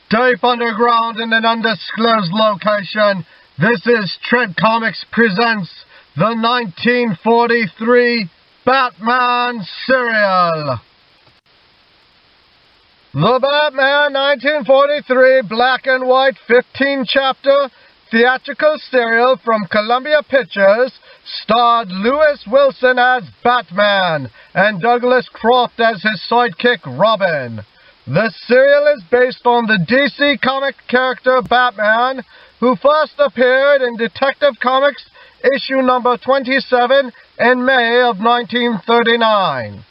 Deep underground in an undisclosed location, this is Tread Comics presents the 1943 Batman serial. The Batman 1943 black and white 15-chapter theatrical serial from Columbia Pictures starred Lewis Wilson as Batman and Douglas Croft as his sidekick Robin. The serial is based on the DC comic character Batman, who first appeared in Detective Comics issue number 27 in May of 1939.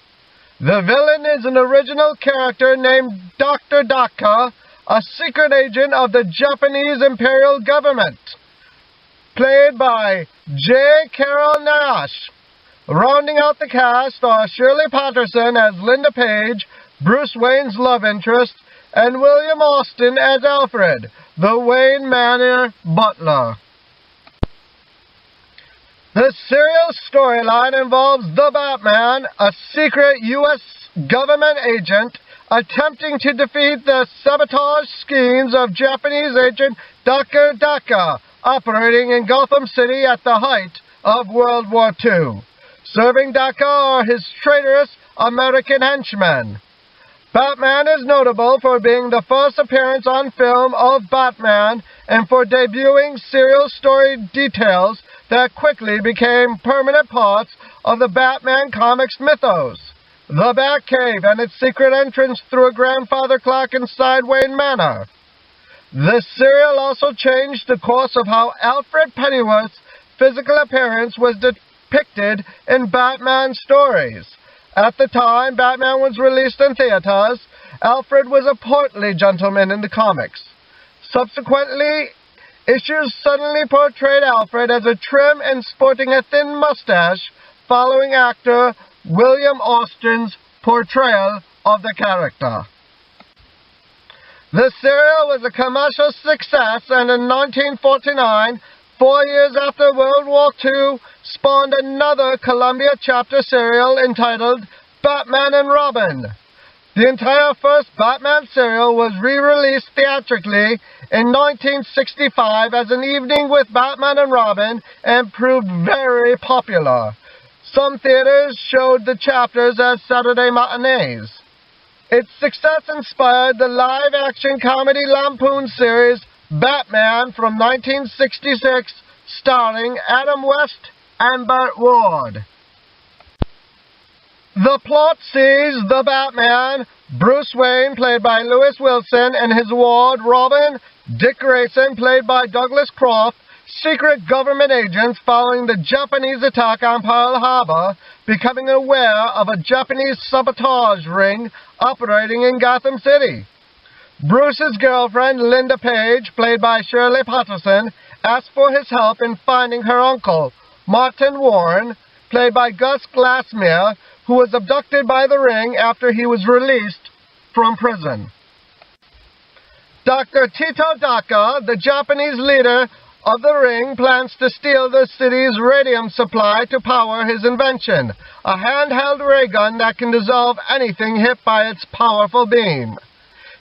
The villain is an original character named Dr. Daka, a secret agent of the Japanese Imperial government, played by Carrol Naish. Rounding out the cast are Shirley Patterson as Linda Page, Bruce Wayne's love interest, and William Austin as Alfred, the Wayne Manor butler. The serial storyline involves the Batman, a secret U.S. government agent, attempting to defeat the sabotage schemes of Japanese agent Daka, operating in Gotham City at the height of World War II. Serving Daka are his traitorous American henchmen. Batman is notable for being the first appearance on film of Batman and for debuting serial story details that quickly became permanent parts of the Batman comics mythos. The Batcave and its secret entrance through a grandfather clock inside Wayne Manor. The serial also changed the course of how Alfred Pennyworth's physical appearance was depicted in Batman stories. At the time Batman was released in theaters, Alfred was a portly gentleman in the comics. Subsequently, issues suddenly portrayed Alfred as a trim and sporting a thin mustache, following actor William Austin's portrayal of the character. The serial was a commercial success, and in 1949, 4 years after World War II, spawned another Columbia chapter serial entitled Batman and Robin. The entire first Batman serial was re-released theatrically in 1965 as an evening with Batman and Robin and proved very popular. Some theaters showed the chapters as Saturday matinees. Its success inspired the live-action comedy lampoon series Batman from 1966, starring Adam West and Burt Ward. The plot sees the Batman, Bruce Wayne, played by Lewis Wilson, and his ward, Robin, Dick Grayson, played by Douglas Croft, secret government agents following the Japanese attack on Pearl Harbor, becoming aware of a Japanese sabotage ring operating in Gotham City. Bruce's girlfriend, Linda Page, played by Shirley Patterson, asks for his help in finding her uncle, Martin Warren, played by Gus Glassmere, who was abducted by the ring after he was released from prison. Dr. Tito Daka, the Japanese leader of the ring, plans to steal the city's radium supply to power his invention, a handheld ray gun that can dissolve anything hit by its powerful beam.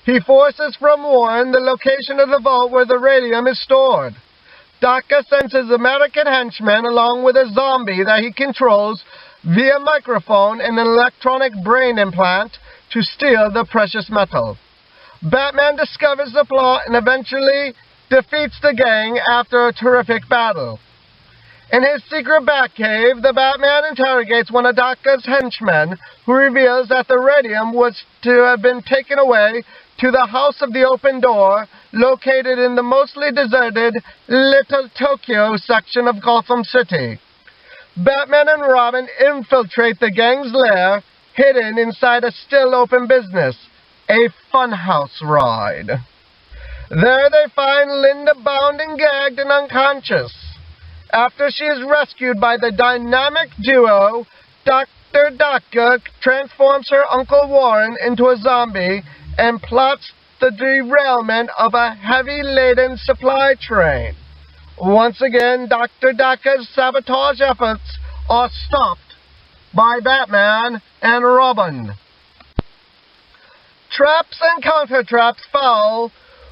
He forces from Warren the location of the vault where the radium is stored. Daka sends his American henchmen along with a zombie that he controls via microphone and an electronic brain implant to steal the precious metal. Batman discovers the plot and eventually defeats the gang after a terrific battle. In his secret Batcave, the Batman interrogates one of Daka's henchmen, who reveals that the radium was to have been taken away to the House of the Open Door, located in the mostly deserted Little Tokyo section of Gotham City. Batman and Robin infiltrate the gang's lair, hidden inside a still-open business, a funhouse ride. There they find Linda bound and gagged and unconscious. After she is rescued by the dynamic duo, Dr. Daka transforms her Uncle Warren into a zombie and plots the derailment of a heavy-laden supply train. Once again, Dr. Daka's sabotage efforts are stopped by Batman and Robin. Traps and counter-traps follow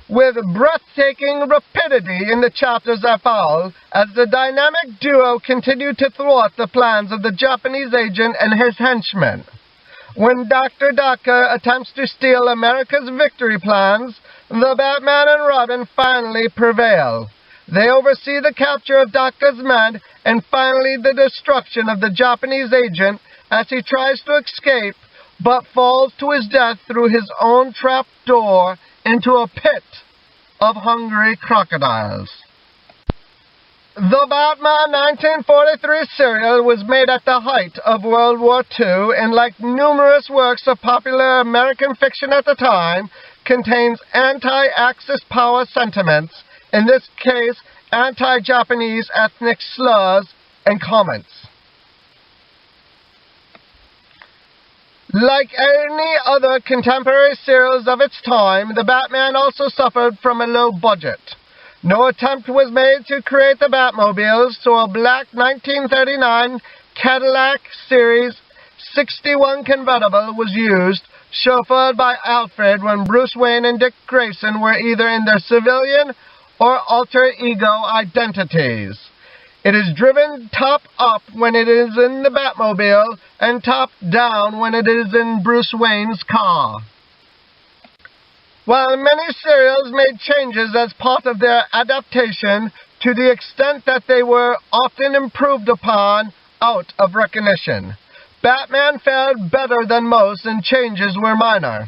with breathtaking rapidity in the chapters that follow, as the dynamic duo continue to thwart the plans of the Japanese agent and his henchmen. When Dr. Daka attempts to steal America's victory plans, the Batman and Robin finally prevail. They oversee the capture of Daka's men and finally the destruction of the Japanese agent as he tries to escape but falls to his death through his own trap door into a pit of hungry crocodiles. The Batman 1943 serial was made at the height of World War II and, like numerous works of popular American fiction at the time, contains anti-Axis power sentiments, in this case anti-Japanese ethnic slurs and comments. Like any other contemporary serials of its time, the Batman also suffered from a low budget. No attempt was made to create the Batmobiles, so a black 1939 Cadillac Series 61 convertible was used, chauffeured by Alfred, when Bruce Wayne and Dick Grayson were either in their civilian or alter ego identities. It is driven top up when it is in the Batmobile and top down when it is in Bruce Wayne's car. While many serials made changes as part of their adaptation, to the extent that they were often improved upon out of recognition, Batman fared better than most and changes were minor.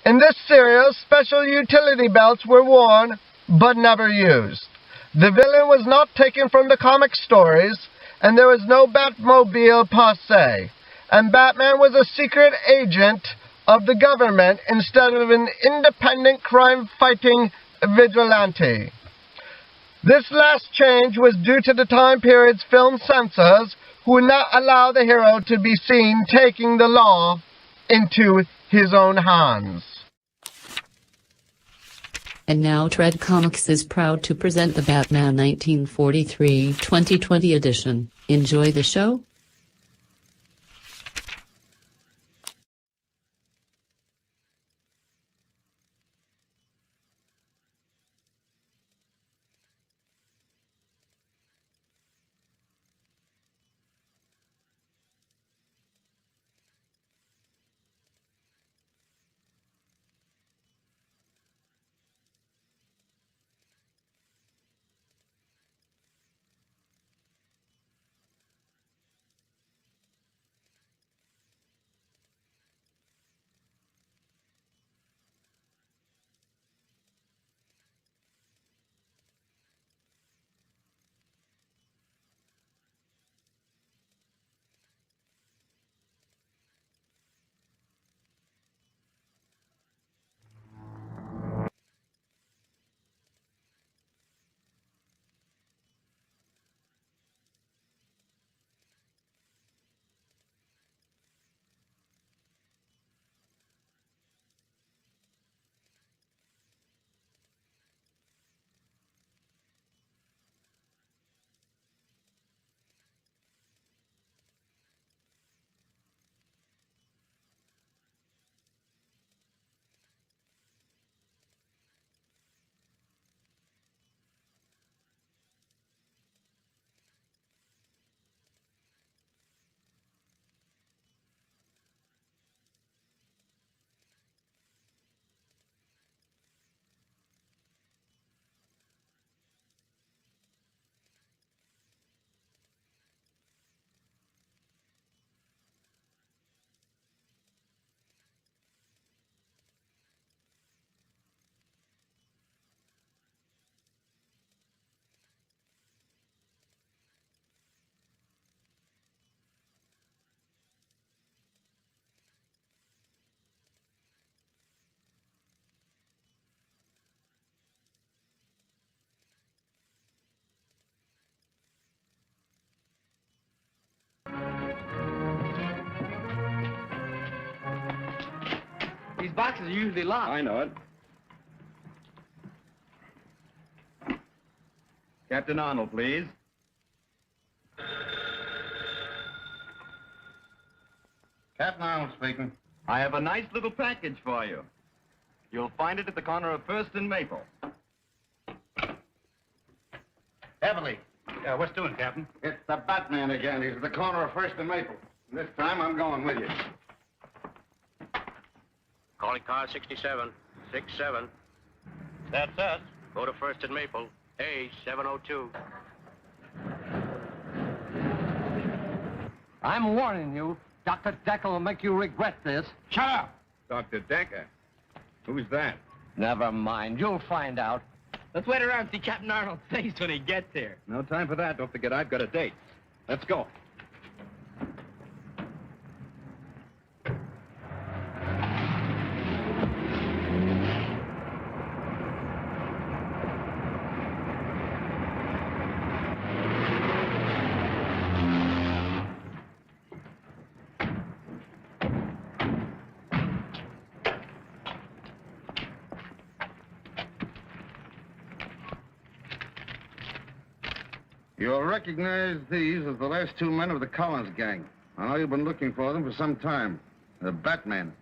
In this serial, special utility belts were worn but never used. The villain was not taken from the comic stories, and there was no Batmobile per se, and Batman was a secret agent of the government instead of an independent crime-fighting vigilante. This last change was due to the time period's film censors, who would not allow the hero to be seen taking the law into his own hands. And now Tread Comics is proud to present the Batman 1943 2020 edition. Enjoy the show. These boxes are usually locked. I know it. Captain Arnold, please. Captain Arnold speaking. I have a nice little package for you. You'll find it at the corner of First and Maple. Heavily. What's doing, Captain? It's the Batman again. He's at the corner of First and Maple. This time I'm going with you. Calling car 67. 67. That's us. Go to First and Maple. A702. I'm warning you. Dr. Daka will make you regret this. Shut up! Dr. Daka? Who's that? Never mind. You'll find out. Let's wait around and see Captain Arnold's face when he gets here. No time for that. Don't forget I've got a date. Let's go. You'll recognize these as the last two men of the Collins gang. I know you've been looking for them for some time. The Batman.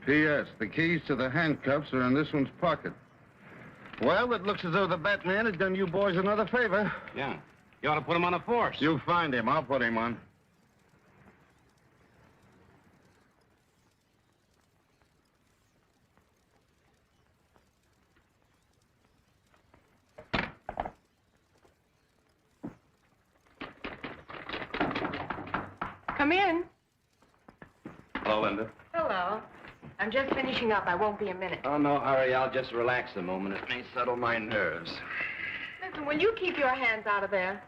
P.S. The keys to the handcuffs are in this one's pocket. Well, it looks as though the Batman has done you boys another favor. Yeah. You ought to put him on a force. You find him. I'll put him on. Come in. Hello, Linda. Hello. I'm just finishing up. I won't be a minute. Oh, no hurry. I'll just relax a moment. It may settle my nerves. Listen, will you keep your hands out of there?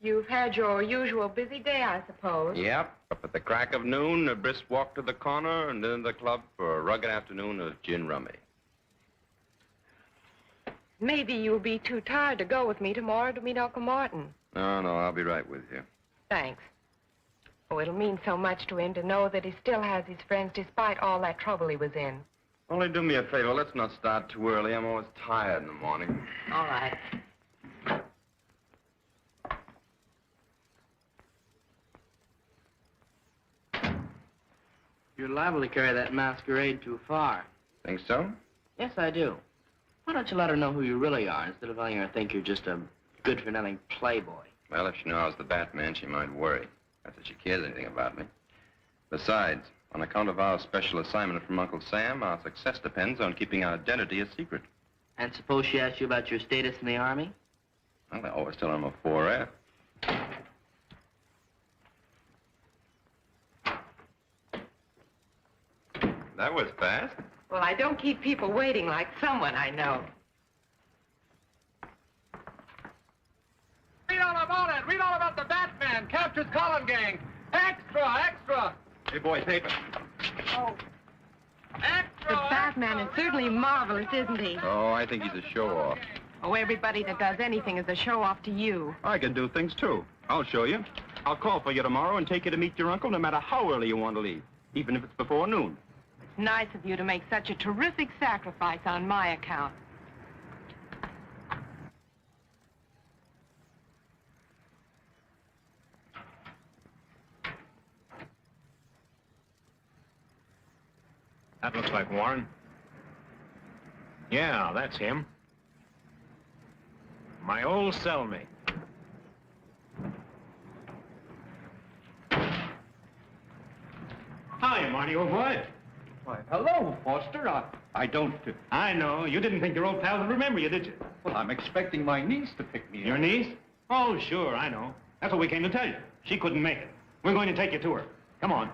You've had your usual busy day, I suppose. Yep. Up at the crack of noon, a brisk walk to the corner, and then the club for a rugged afternoon of gin rummy. Maybe you'll be too tired to go with me tomorrow to meet Uncle Martin. No, I'll be right with you. Thanks. Oh, it'll mean so much to him to know that he still has his friends despite all that trouble he was in. Only do me a favor. Let's not start too early. I'm always tired in the morning. All right. You're liable to carry that masquerade too far. Think so? Yes, I do. Why don't you let her know who you really are instead of letting her think you're just a good-for-nothing playboy? Well, if she knew I was the Batman, she might worry. Not that she cares anything about me. Besides, on account of our special assignment from Uncle Sam, our success depends on keeping our identity a secret. And suppose she asks you about your status in the Army? Well, I always tell her I'm a 4F. That was fast. Well, I don't keep people waiting like someone I know. Read all about it. Read all about the Batman. Captures Collin gang. Extra, extra. Hey, boys, paper. Oh. Extra. The Batman is certainly marvelous, isn't he? Oh, I think he's a show-off. Oh, everybody that does anything is a show-off to you. I can do things, too. I'll show you. I'll call for you tomorrow and take you to meet your uncle no matter how early you want to leave, even if it's before noon. It's nice of you to make such a terrific sacrifice on my account. That looks like Warren. Yeah, that's him. My old cellmate. Hi, Marty, old boy. Why, hello, Foster. I don't... I know. You didn't think your old pal would remember you, did you? Well, I'm expecting my niece to pick me up. Your niece? Oh, sure, I know. That's what we came to tell you. She couldn't make it. We're going to take you to her. Come on.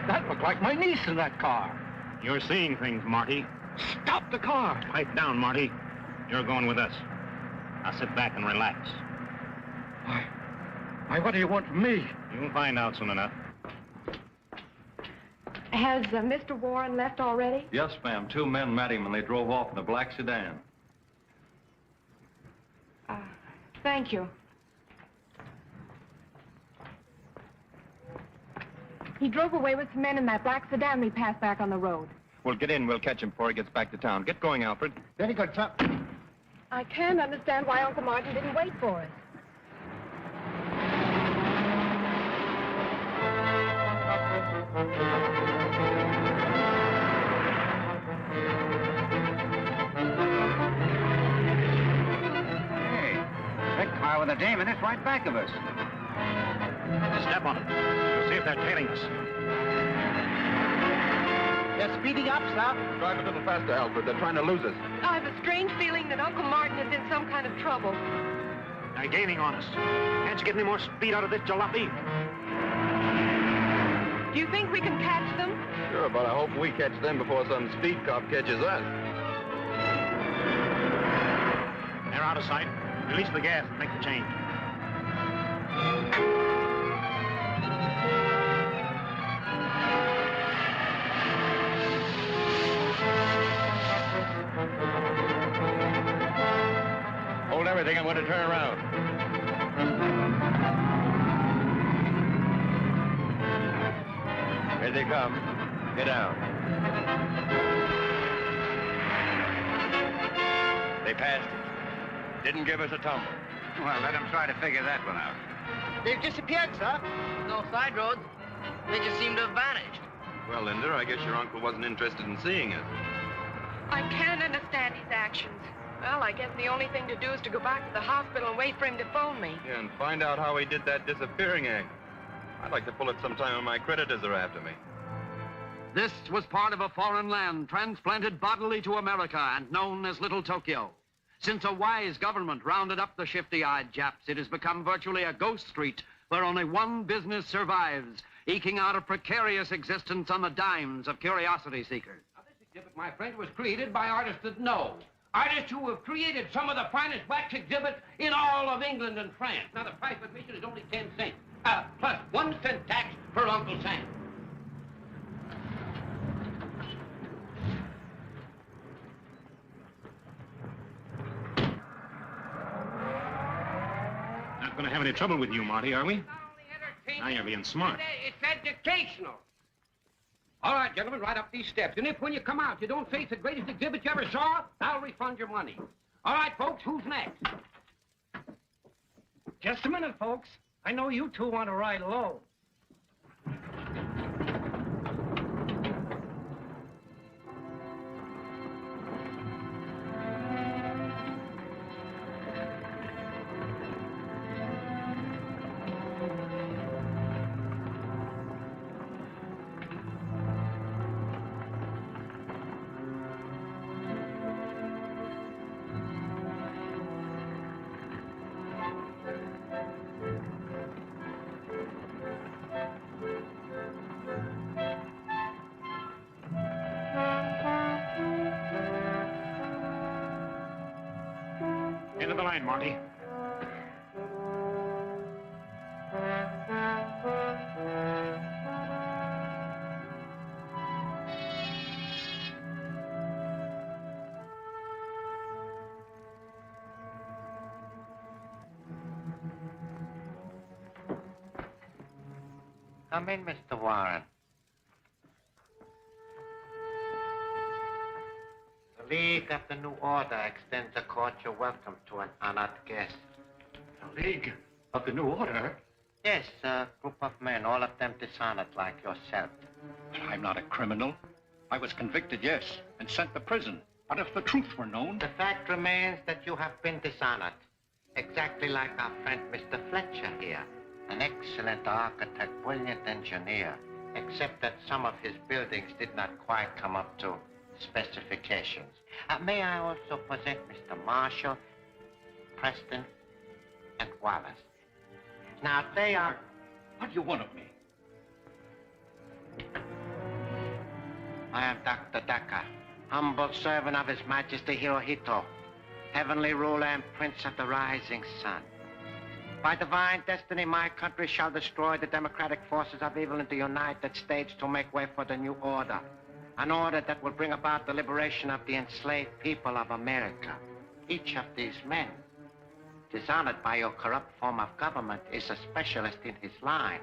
That looked like my niece in that car. You're seeing things, Marty. Stop the car. Pipe down, Marty. You're going with us. Now sit back and relax. Why, what do you want from me? You'll find out soon enough. Has Mr. Warren left already? Yes, ma'am. Two men met him and they drove off in a black sedan. Thank you. He drove away with some men in that black sedan we passed back on the road. We'll get in. We'll catch him before he gets back to town. Get going, Alfred. Very good, sir. I can't understand why Uncle Martin didn't wait for us. Hey, that car with a dame in it's right back of us. Step on it. We'll see if they're tailing us. They're speeding up, sir. Drive a little faster, Alfred. They're trying to lose us. I have a strange feeling that Uncle Martin is in some kind of trouble. They're gaining on us. Can't you get any more speed out of this jalopy? Do you think we can catch them? Sure, but I hope we catch them before some speed cop catches us. They're out of sight. Release the gas and make the change. Hold everything. I'm going to turn around. Here they come. Get down. They passed it. Didn't give us a tumble. Well, let them try to figure that one out. They've disappeared, sir. No side roads. They just seem to have vanished. Well, Linda, I guess your uncle wasn't interested in seeing us. I can't understand his actions. Well, I guess the only thing to do is to go back to the hospital and wait for him to phone me. Yeah, and find out how he did that disappearing act. I'd like to pull it sometime when my creditors are after me. This was part of a foreign land transplanted bodily to America and known as Little Tokyo. Since a wise government rounded up the shifty-eyed Japs, it has become virtually a ghost street where only one business survives, eking out a precarious existence on the dimes of curiosity seekers. Now, this exhibit, my friend, was created by artists that know. Artists who have created some of the finest wax exhibits in all of England and France. Now, the price of admission is only 10 cents, plus 1 cent tax for Uncle Sam. Not going to have any trouble with you, Marty, are we? Now you're being smart. It's educational. All right, gentlemen, right up these steps. And if when you come out you don't face the greatest exhibit you ever saw, I'll refund your money. All right, folks, who's next? Just a minute, folks. I know you two want to ride low. Into the line, Marty. Come in, Mr. Warren. The League of the New Order extends a cordial welcome to an honored guest. The League of the New Order? Yes, a group of men, all of them dishonored like yourself. I'm not a criminal. I was convicted, yes, and sent to prison. But if the truth were known... The fact remains that you have been dishonored. Exactly like our friend Mr. Fletcher here. An excellent architect, brilliant engineer, except that some of his buildings did not quite come up to specifications. May I also present Mr. Marshall, Preston, and Wallace. Now, they are... What do you want of me? I am Dr. Daka, humble servant of His Majesty Hirohito, heavenly ruler and prince of the rising sun. By divine destiny, my country shall destroy the democratic forces of evil in the United States to make way for the new order. An order that will bring about the liberation of the enslaved people of America. Each of these men, dishonored by your corrupt form of government, is a specialist in his line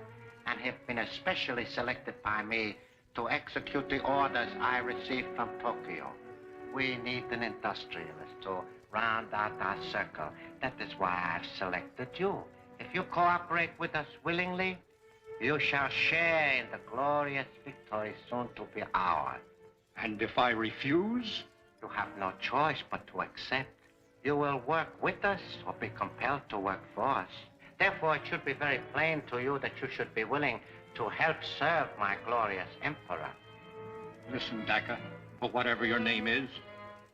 and have been especially selected by me to execute the orders I received from Tokyo. We need an industrialist to round out our circle. That is why I've selected you. If you cooperate with us willingly, you shall share in the glorious victory soon to be ours. And if I refuse? You have no choice but to accept. You will work with us or be compelled to work for us. Therefore, it should be very plain to you that you should be willing to help serve my glorious emperor. Listen, Daka, or whatever your name is,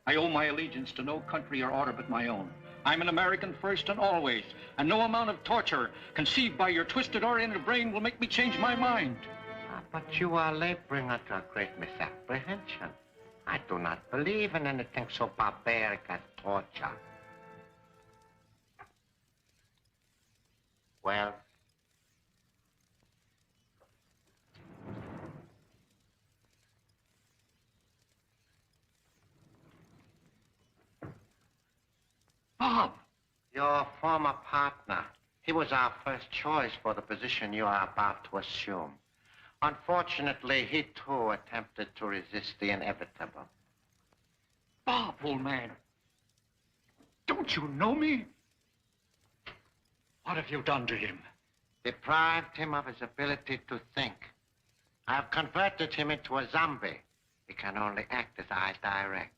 I owe my allegiance to no country or order but my own. I'm an American first and always, and no amount of torture conceived by your twisted oriented brain will make me change my mind. But you are laboring under a great misapprehension. I do not believe in anything so barbaric as torture. Well, Bob! Your former partner. He was our first choice for the position you are about to assume. Unfortunately, he too attempted to resist the inevitable. Bob, old man. Don't you know me? What have you done to him? Deprived him of his ability to think. I have converted him into a zombie. He can only act as I direct.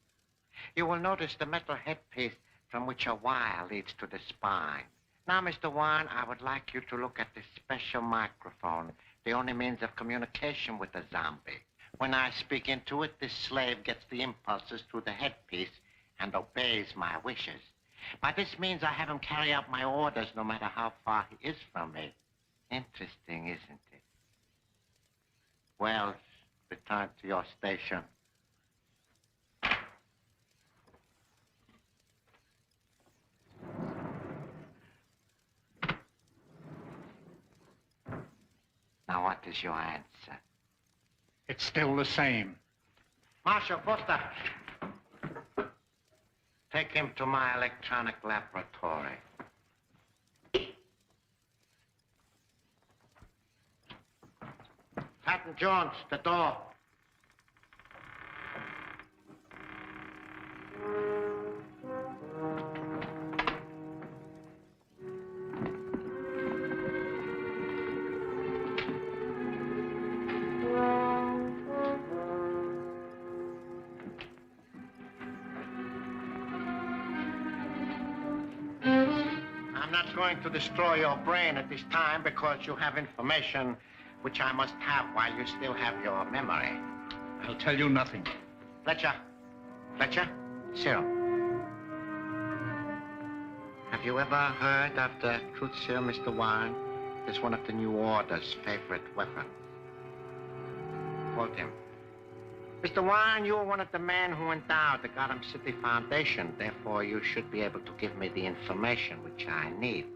You will notice the metal headpiece from which a wire leads to the spine. Now, Mr. Warren, I would like you to look at this special microphone, the only means of communication with the zombie. When I speak into it, this slave gets the impulses through the headpiece and obeys my wishes. By this means, I have him carry out my orders no matter how far he is from me. Interesting, isn't it? Wells, return to your station. Now, what is your answer? It's still the same. Marshal Foster, take him to my electronic laboratory. Patton Jones, the door. I'm not going to destroy your brain at this time because you have information which I must have while you still have your memory. I'll tell you nothing. Fletcher. Fletcher, serum. Have you ever heard of the truth serum, Mr. Warren? It's one of the New Order's favorite weapons. Quote him. Mr. Warren, you are one of the men who endowed the Gotham City Foundation. Therefore, you should be able to give me the information which I need.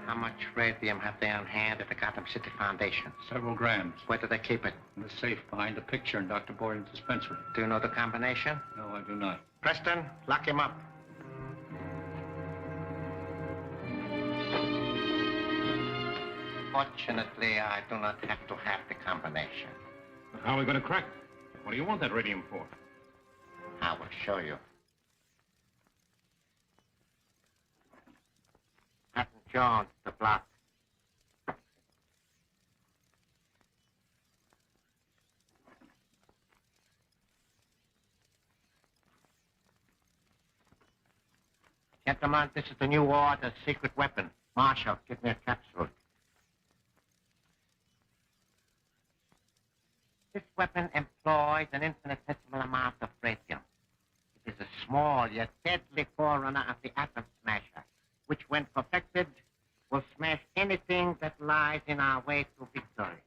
How much radium have they on hand at the Gotham City Foundation? Several grams. Where do they keep it? In the safe behind the picture in Dr. Boylan's dispensary. Do you know the combination? No, I do not. Preston, lock him up. Fortunately, I do not have to have the combination. How are we going to crack it? What do you want that radium for? I will show you. Patton Jones, the block. Gentlemen, this is the New Order's secret weapon. Marshal, give me a capsule. This weapon employs an infinitesimal amount of radium. It is a small yet deadly forerunner of the atom smasher, which, when perfected, will smash anything that lies in our way to victory.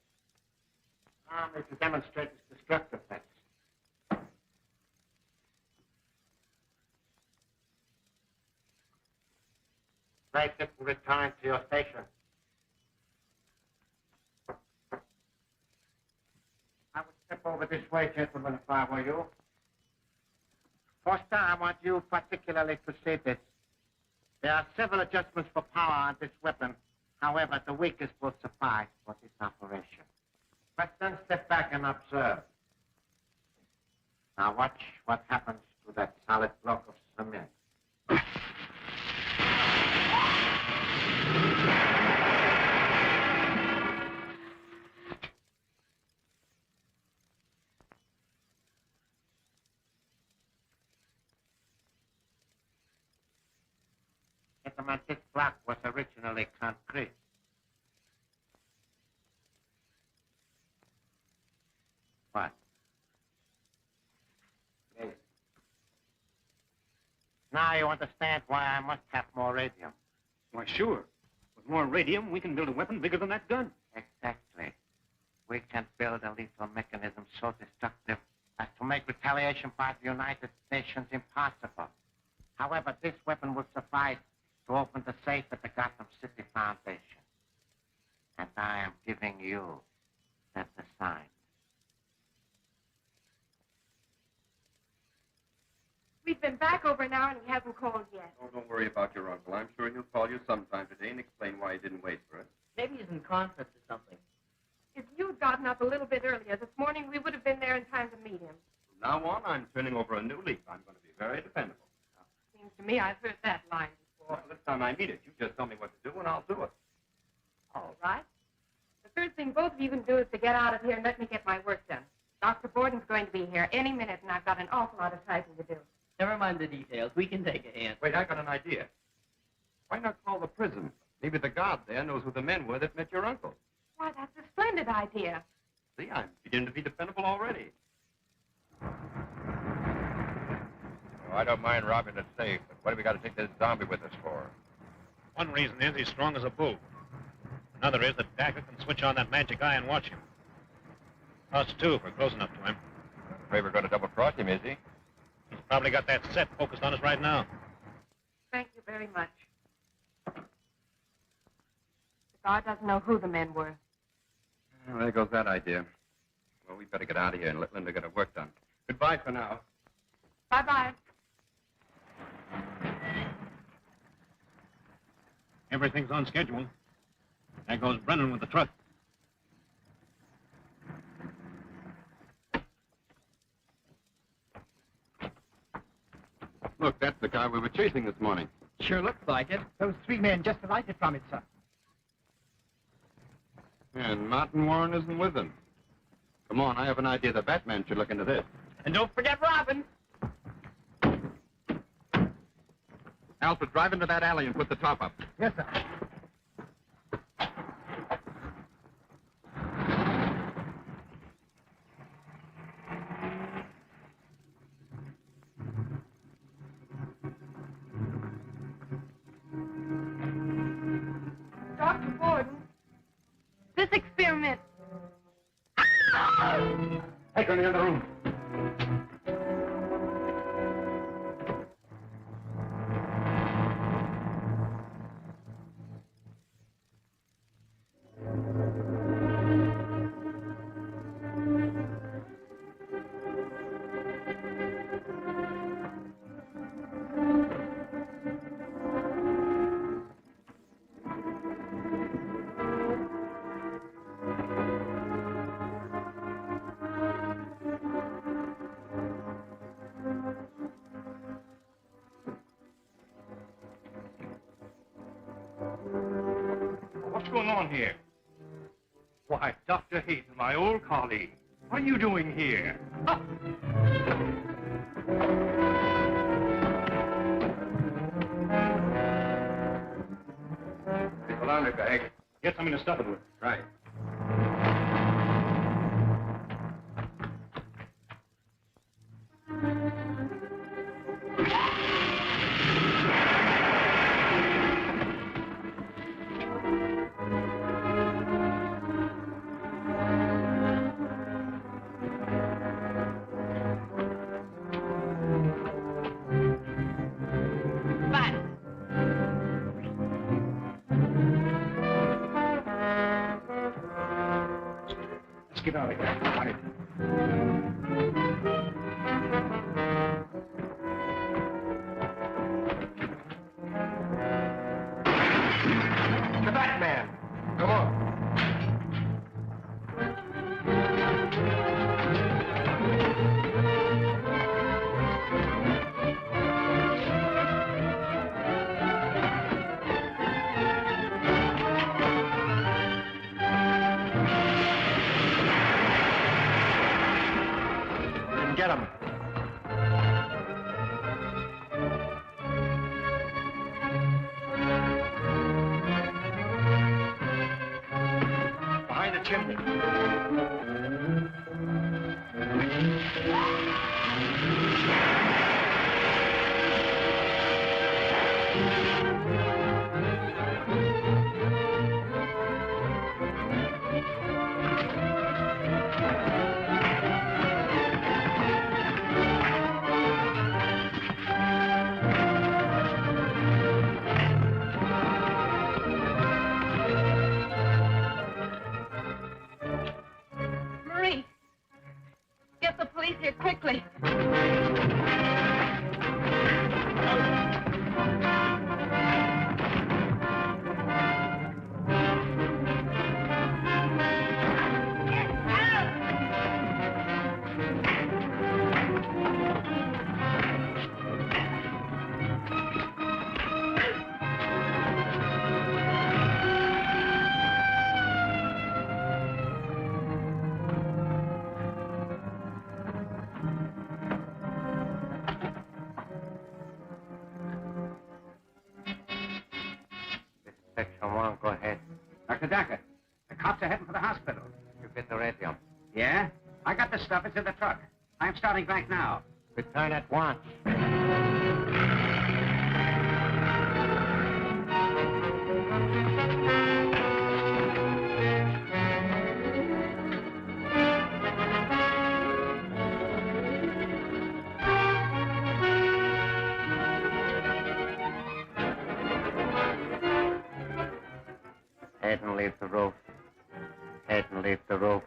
Allow me to demonstrate its destructiveness. Take it and return to your station. I would step over this way, gentlemen, if I were you. Foster, I want you particularly to see this. There are several adjustments for power on this weapon. However, the weakest will suffice for this operation. Preston, step back and observe. Now watch what happens to that solid block of cement. Gentlemen, this block was originally concrete. What? Yes. Now you understand why I must have more radium. Why, sure. With more radium, we can build a weapon bigger than that gun. Exactly. We can build a lethal mechanism so destructive as to make retaliation by the United Nations impossible. However, this weapon will suffice to open the safe at the Gotham City Foundation. And I am giving you that assignment. We've been back over an hour and he hasn't called yet. Oh, don't worry about your uncle. I'm sure he'll call you sometime today and explain why he didn't wait for us. Maybe he's in conference or something. If you'd gotten up a little bit earlier this morning, we would have been there in time to meet him. From now on, I'm turning over a new leaf. I'm going to be very dependable. Seems to me I've heard that line before. Well, this time I mean it. You just tell me what to do and I'll do it. All right. The first thing both of you can do is to get out of here and let me get my work done. Dr. Borden's going to be here any minute, and I've got an awful lot of typing to do. Never mind the details. We can take a hand. Wait, I got an idea. Why not call the prison? Maybe the guard there knows who the men were that met your uncle. Why, that's a splendid idea. See, I'm beginning to be dependable already. Oh, I don't mind robbing the safe, but what have we got to take this zombie with us for? One reason is he's strong as a bull. Another is that Daka can switch on that magic eye and watch him. Us, too, if we're close enough to him. I'm afraid we're going to double-cross him, is he? He's probably got that set focused on us right now. Thank you very much. The guard doesn't know who the men were. Well, there goes that idea. Well, we better get out of here and let Linda get her work done. Goodbye for now. Bye-bye. Everything's on schedule. There goes Brennan with the truck. Look, that's the car we were chasing this morning. Sure looks like it. Those three men just alighted from it, sir. And Martin Warren isn't with them. Come on, I have an idea. The Batman should look into this. And don't forget Robin. Alfred, drive into that alley and put the top up. Yes, sir. Dr. Borden, this experiment... Take her in the other room. What's going on here? Why, Dr. Hayden, my old colleague. What are you doing here? Ah! The laundry bag. Get something to stuff it with. Right. get out of here. Right. The Batman. Come on. Get him. Behind the chimney. Quickly. Go ahead. Dr. Daka, the cops are heading for the hospital. You get the radio. Yeah? I got the stuff. It's in the truck. I'm starting back now. Return at once. Head and leave the roof. Head and leave the roof.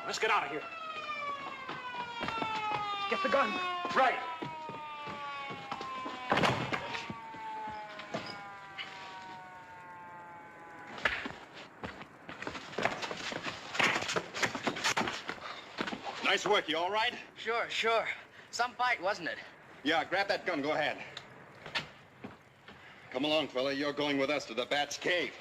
Let's get out of here. Get the gun. Right. Nice work. You all right? Sure, sure. Some fight, wasn't it? Yeah, grab that gun. Go ahead. Come along, fella. You're going with us to the Bat's cave.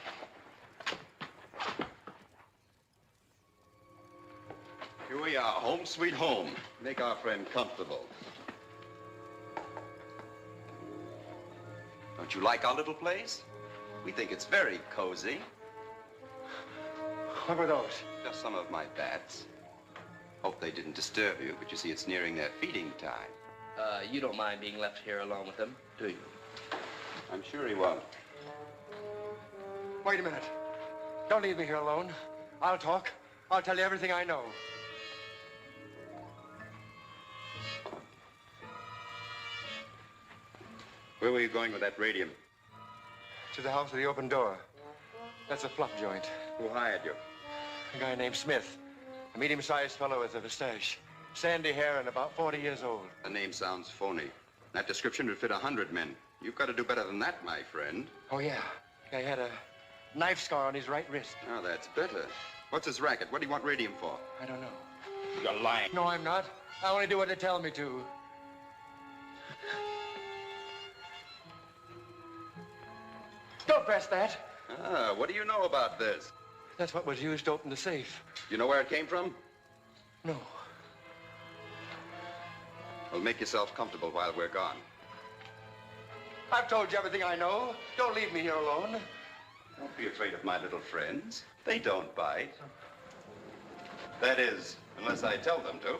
Here we are, home sweet home. Make our friend comfortable. Don't you like our little place? We think it's very cozy. What were those? Just some of my bats. Hope they didn't disturb you, but you see it's nearing their feeding time. You don't mind being left here alone with them, do you? I'm sure he won't. Wait a minute. Don't leave me here alone. I'll talk. I'll tell you everything I know. Where were you going with that radium? To the house with the open door. That's a fluff joint. Who hired you? A guy named Smith. A medium-sized fellow with a mustache. Sandy hair and about 40 years old. The name sounds phony. That description would fit 100 men. You've got to do better than that, my friend. Oh, yeah. He had a knife scar on his right wrist. Oh, that's better. What's his racket? What do you want radium for? I don't know. You're lying. No, I'm not. I only do what they tell me to. Don't press that. Ah, what do you know about this? That's what was used to open the safe. You know where it came from? No. Well, make yourself comfortable while we're gone. I've told you everything I know. Don't leave me here alone. Don't be afraid of my little friends. They don't bite. That is, unless I tell them to.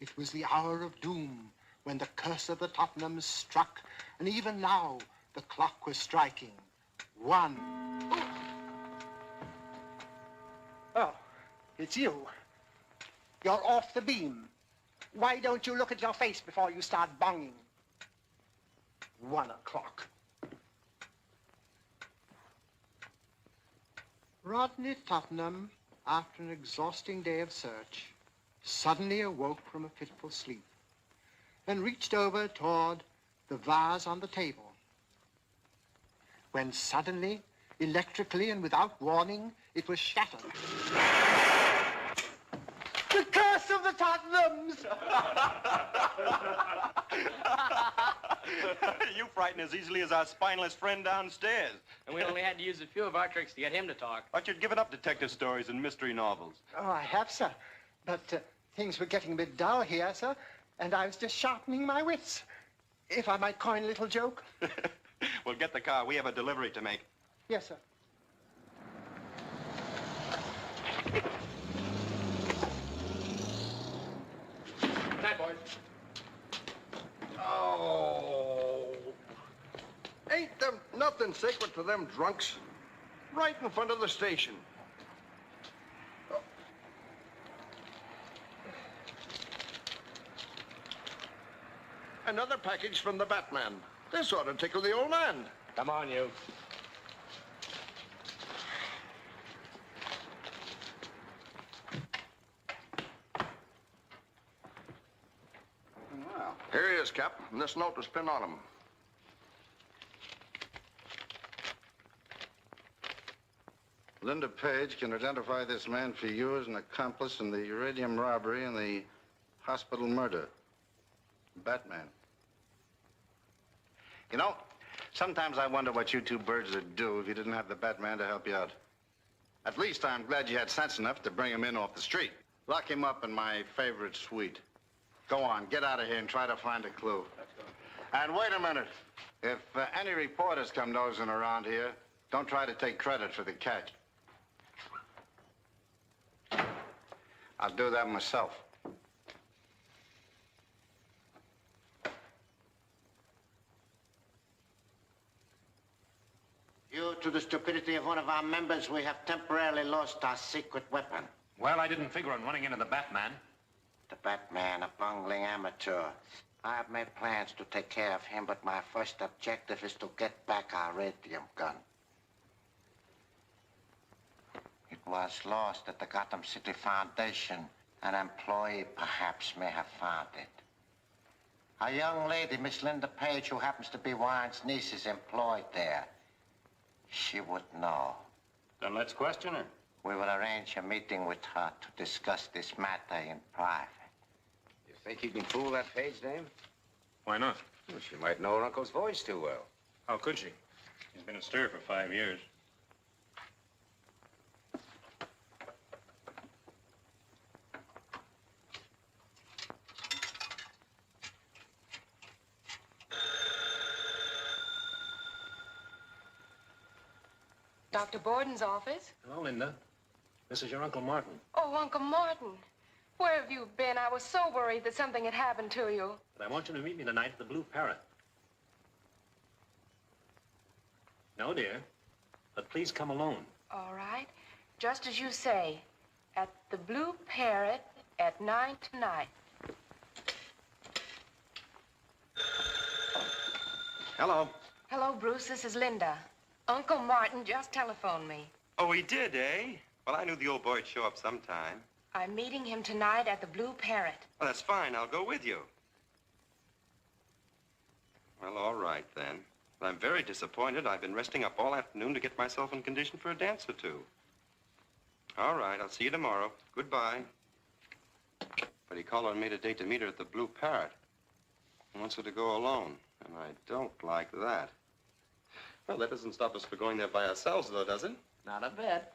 It was the hour of doom when the curse of the Tottenhams struck, and even now the clock was striking. 1. Oh, it's you. You're off the beam. Why don't you look at your face before you start bonging? 1 o'clock. Rodney Tottenham, after an exhausting day of search, suddenly awoke from a fitful sleep and reached over toward the vase on the table, when suddenly, electrically and without warning, it was shattered. The curse of the Tottenhams! You frighten as easily as our spineless friend downstairs. And we only had to use a few of our tricks to get him to talk. But you'd given up detective stories and mystery novels. Oh, I have, sir. But things were getting a bit dull here, sir, and I was just sharpening my wits. If I might coin a little joke. Well, get the car. We have a delivery to make. Yes, sir. Night, boys. Oh. Ain't there nothing sacred to them drunks? Right in front of the station. Oh. Another package from the Batman. This ought to tickle the old man. Come on, you. Wow. Here he is, Cap, and this note was pinned on him. Linda Page can identify this man for you as an accomplice in the uranium robbery and the hospital murder. Batman. You know, sometimes I wonder what you two birds would do if you didn't have the Batman to help you out. At least I'm glad you had sense enough to bring him in off the street. Lock him up in my favorite suite. Go on, get out of here and try to find a clue. And wait a minute. If any reporters come nosing around here, don't try to take credit for the catch. I'll do that myself. Due to the stupidity of one of our members, we have temporarily lost our secret weapon. Well, I didn't figure on running into the Batman. The Batman, a bungling amateur. I have made plans to take care of him, but my first objective is to get back our radium gun. It was lost at the Gotham City Foundation. An employee perhaps may have found it. A young lady, Miss Linda Page, who happens to be Wine's niece, is employed there. She would know. Then let's question her. We will arrange a meeting with her to discuss this matter in private. You think you can fool that Page dame? Why not? Well, she might know her uncle's voice too well. How could she? He's been in stir for 5 years. Dr. Borden's office? Hello, Linda. This is your Uncle Martin. Oh, Uncle Martin. Where have you been? I was so worried that something had happened to you. But I want you to meet me tonight at the Blue Parrot. No, dear. But please come alone. All right. Just as you say. At the Blue Parrot at 9 tonight. Hello. Hello, Bruce. This is Linda. Uncle Martin just telephoned me. Oh, he did, eh? Well, I knew the old boy'd show up sometime. I'm meeting him tonight at the Blue Parrot. Well, that's fine. I'll go with you. Well, all right, then. Well, I'm very disappointed. I've been resting up all afternoon to get myself in condition for a dance or two. All right, I'll see you tomorrow. Goodbye. But he called on me today to meet her at the Blue Parrot. He wants her to go alone. And I don't like that. Well, that doesn't stop us from going there by ourselves, though, does it? Not a bit.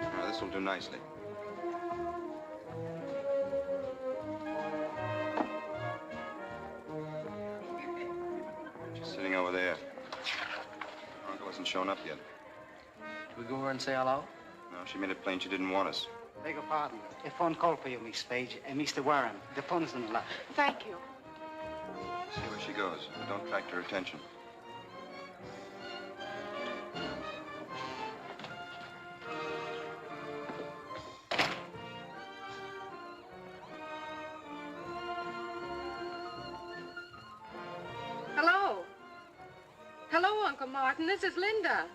Now, this will do nicely. She's sitting over there. Her uncle hasn't shown up yet. We go over and say hello? No, she made it plain she didn't want us. Beg your pardon. A phone call for you, Miss Page, and Mr. Warren. The phone's on the line. Thank you. See where she goes. Don't attract her attention. Hello. Hello, Uncle Martin. This is Linda.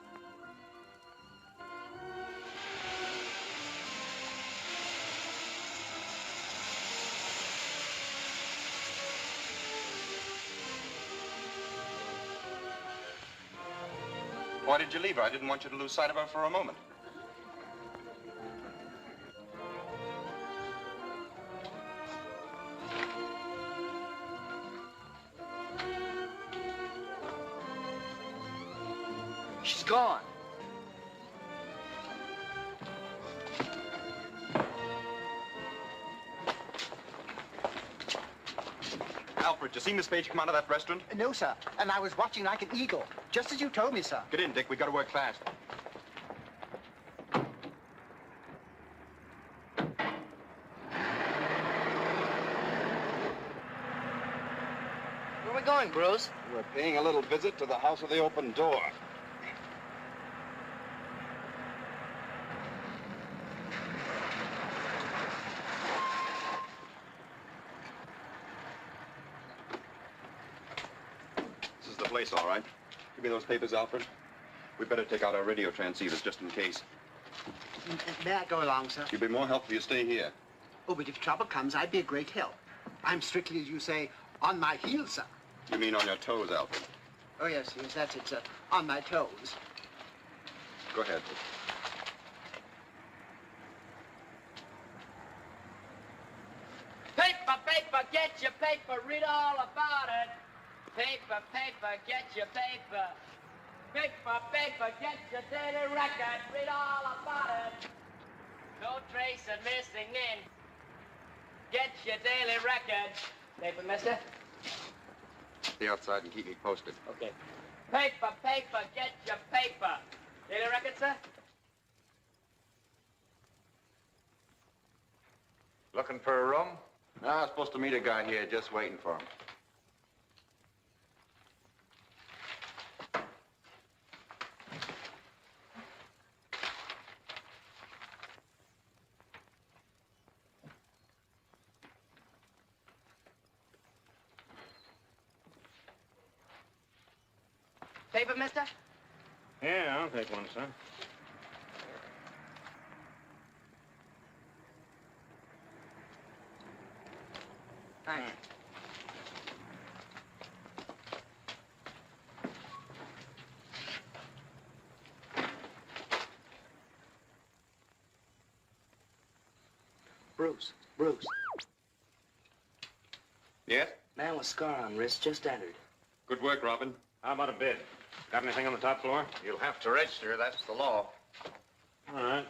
Why did you leave her? I didn't want you to lose sight of her for a moment. She's gone. Alfred, you see Miss Page come out of that restaurant? No, sir. And I was watching like an eagle, just as you told me, sir. Get in, Dick. We got to work fast. Where are we going, Bruce? We're paying a little visit to the House of the Open Door. This is the place, all right. Give me those papers, Alfred. We better take out our radio transceivers just in case. May I go along, sir? You'll be more help if you stay here. Oh, but if trouble comes, I'd be a great help. I'm strictly, as you say, on my heels, sir. You mean on your toes, Alfred? Oh, yes, that's it, sir. On my toes. Go ahead. Paper, paper, get your paper, read all about it. Paper, paper, get your paper. Paper, paper, get your daily record, read all about it. No trace of missing in. Get your daily record. Paper, mister? Stay outside and keep me posted. Okay. Paper, paper, get your paper. Daily record, sir? Looking for a room? No, I was supposed to meet a guy here, just waiting for him. Paper, mister? Yeah, I'll take one, son. Thanks. Bruce. Yes? Man with scar on wrist just entered. Good work, Robin. How about a bid? Got anything on the top floor? You'll have to register, that's the law. All right.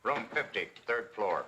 Room 50, third floor.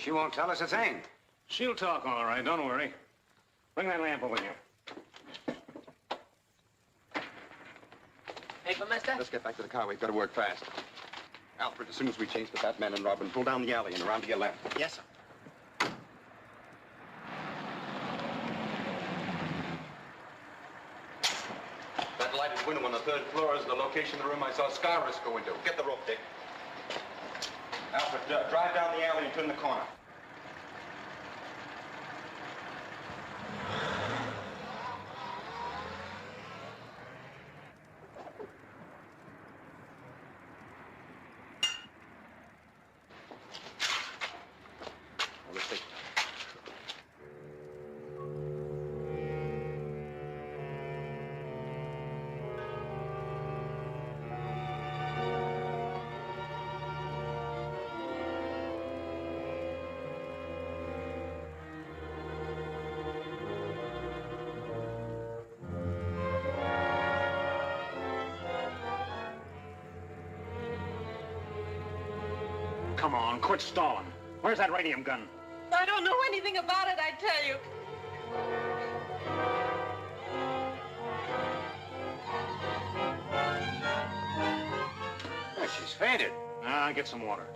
She won't tell us a thing. She'll talk all right, don't worry. Bring that lamp over here. Paper, mister? Let's get back to the car. We've got to work fast. Alfred, as soon as we change to Batman and Robin, pull down the alley and around to your left. Yes, sir. That lighted window on the 3rd floor is the location of the room I saw Scarus go into. Get the rope, Dick. Alfred, drive down the alley and turn the corner. Come on, quit stalling. Where's that radium gun? I don't know anything about it, I tell you. Oh, she's fainted. Get some water.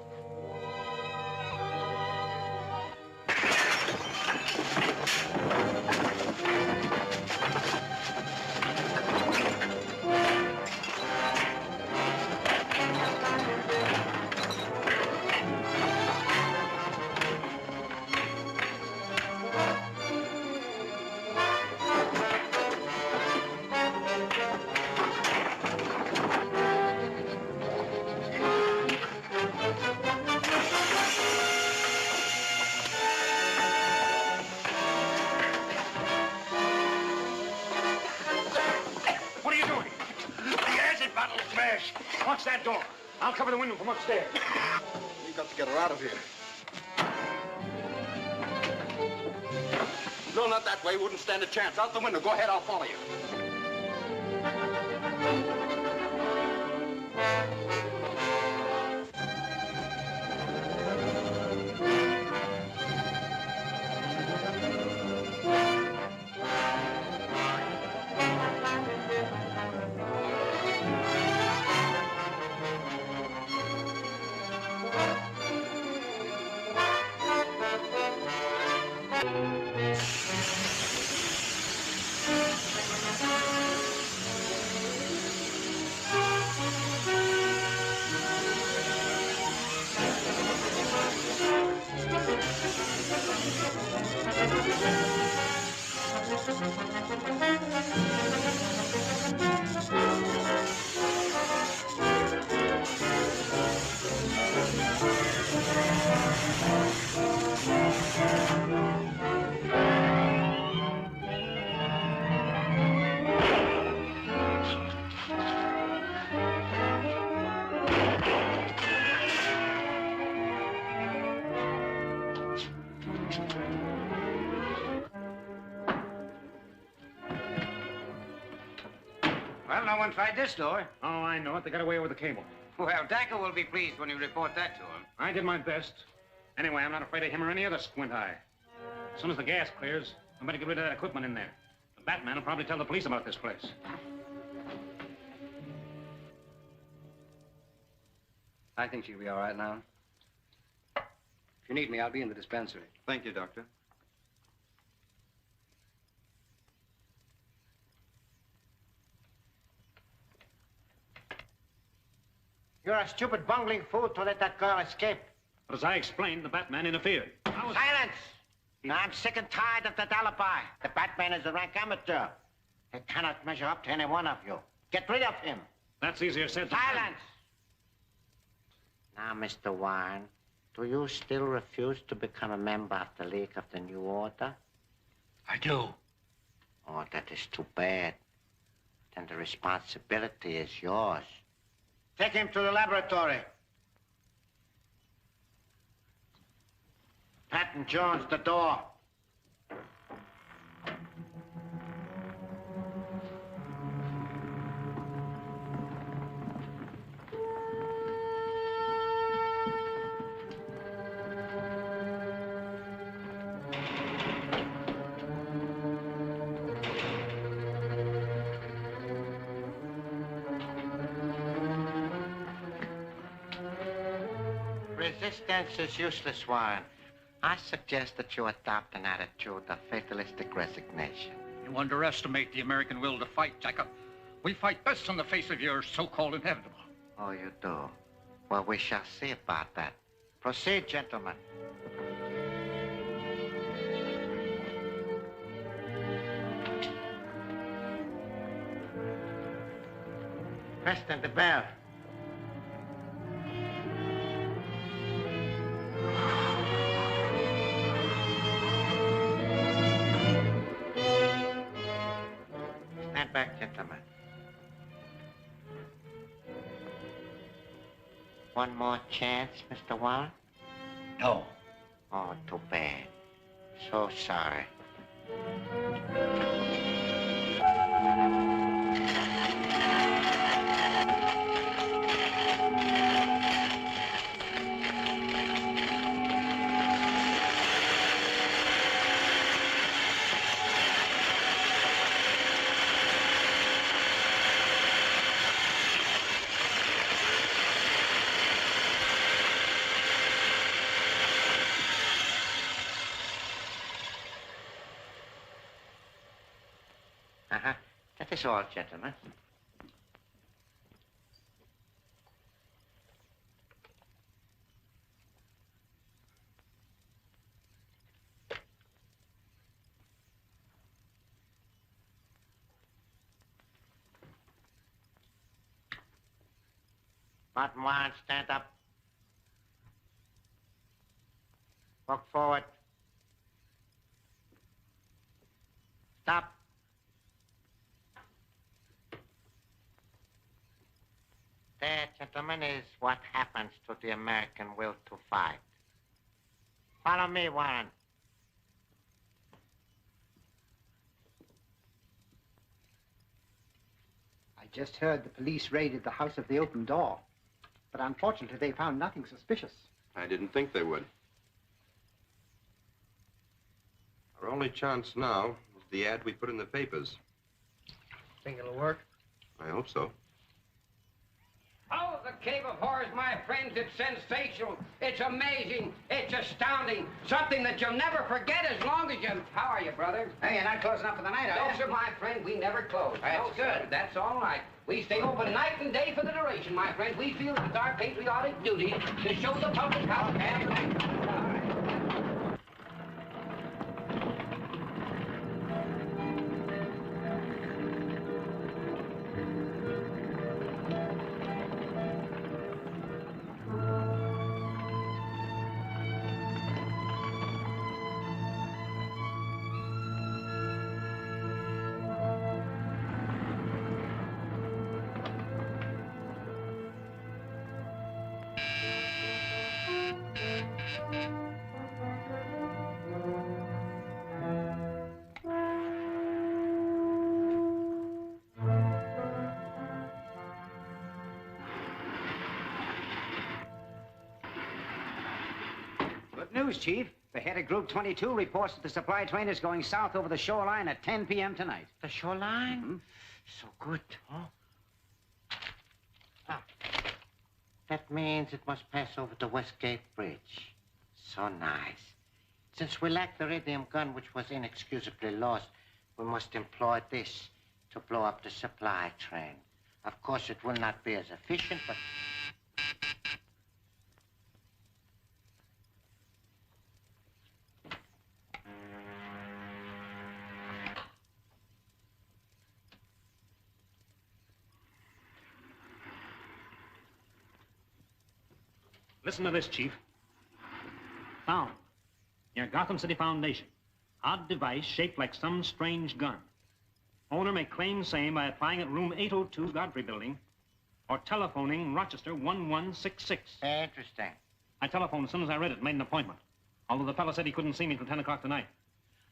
Watch that door. I'll cover the window from upstairs. We've got to get her out of here. No, not that way. Wouldn't stand a chance. Out the window. Go ahead. I'll follow you. Well, no one tried this door. Oh, I know it. They got away with the cable. Well, Daka will be pleased when you report that to him. I did my best. Anyway, I'm not afraid of him or any other squint eye. As soon as the gas clears, I better get rid of that equipment in there. The Batman will probably tell the police about this place. I think she'll be all right now. If you need me, I'll be in the dispensary. Thank you, Doctor. You're a stupid, bungling fool to let that girl escape. But as I explained, the Batman interfered. Silence! Now, I'm sick and tired of that alibi. The Batman is a rank amateur. He cannot measure up to any one of you. Get rid of him. That's easier said than Silence! Now, Mr. Warren, do you still refuse to become a member of the League of the New Order? I do. Oh, that is too bad. Then the responsibility is yours. Take him to the laboratory. Patton Jones, the door. Resistance is useless, Warren. I suggest that you adopt an attitude of fatalistic resignation. You underestimate the American will to fight, Daka. We fight best in the face of your so-called inevitable. Oh, you do? Well, we shall see about that. Proceed, gentlemen. Preston, the bell. Stand back, gentlemen. One more chance, Mr. Warren? No. Oh, too bad. So sorry. That is all, gentlemen. Martin Warren, stand up. Walk forward. Stop. There, gentlemen, is what happens to the American will to fight. Follow me, Warren. I just heard the police raided the house of the open door. But unfortunately, they found nothing suspicious. I didn't think they would. Our only chance now is the ad we put in the papers. Think it'll work? I hope so. Oh, the Cave of Horrors, my friends, it's sensational. It's amazing. It's astounding. Something that you'll never forget as long as you... How are you, brother? Hey, you're not closing up for the night, are you? No, sir, my friend. We never close. That's no, good. Sir. That's all right. We stay open night and day for the duration, my friend. We feel it's our patriotic duty to show the public how to have life. News, Chief. The head of Group 22 reports that the supply train is going south over the shoreline at 10 p.m. tonight. The shoreline? So good, huh? Ah. That means it must pass over the Westgate Bridge. So nice. Since we lack the radium gun, which was inexcusably lost, we must employ this to blow up the supply train. Of course, it will not be as efficient, but... Listen to this, Chief. Found. Near Gotham City Foundation. Odd device shaped like some strange gun. Owner may claim same by applying at room 802 Godfrey Building or telephoning Rochester 1166. Interesting. I telephoned as soon as I read it, made an appointment. Although the fellow said he couldn't see me till 10 o'clock tonight.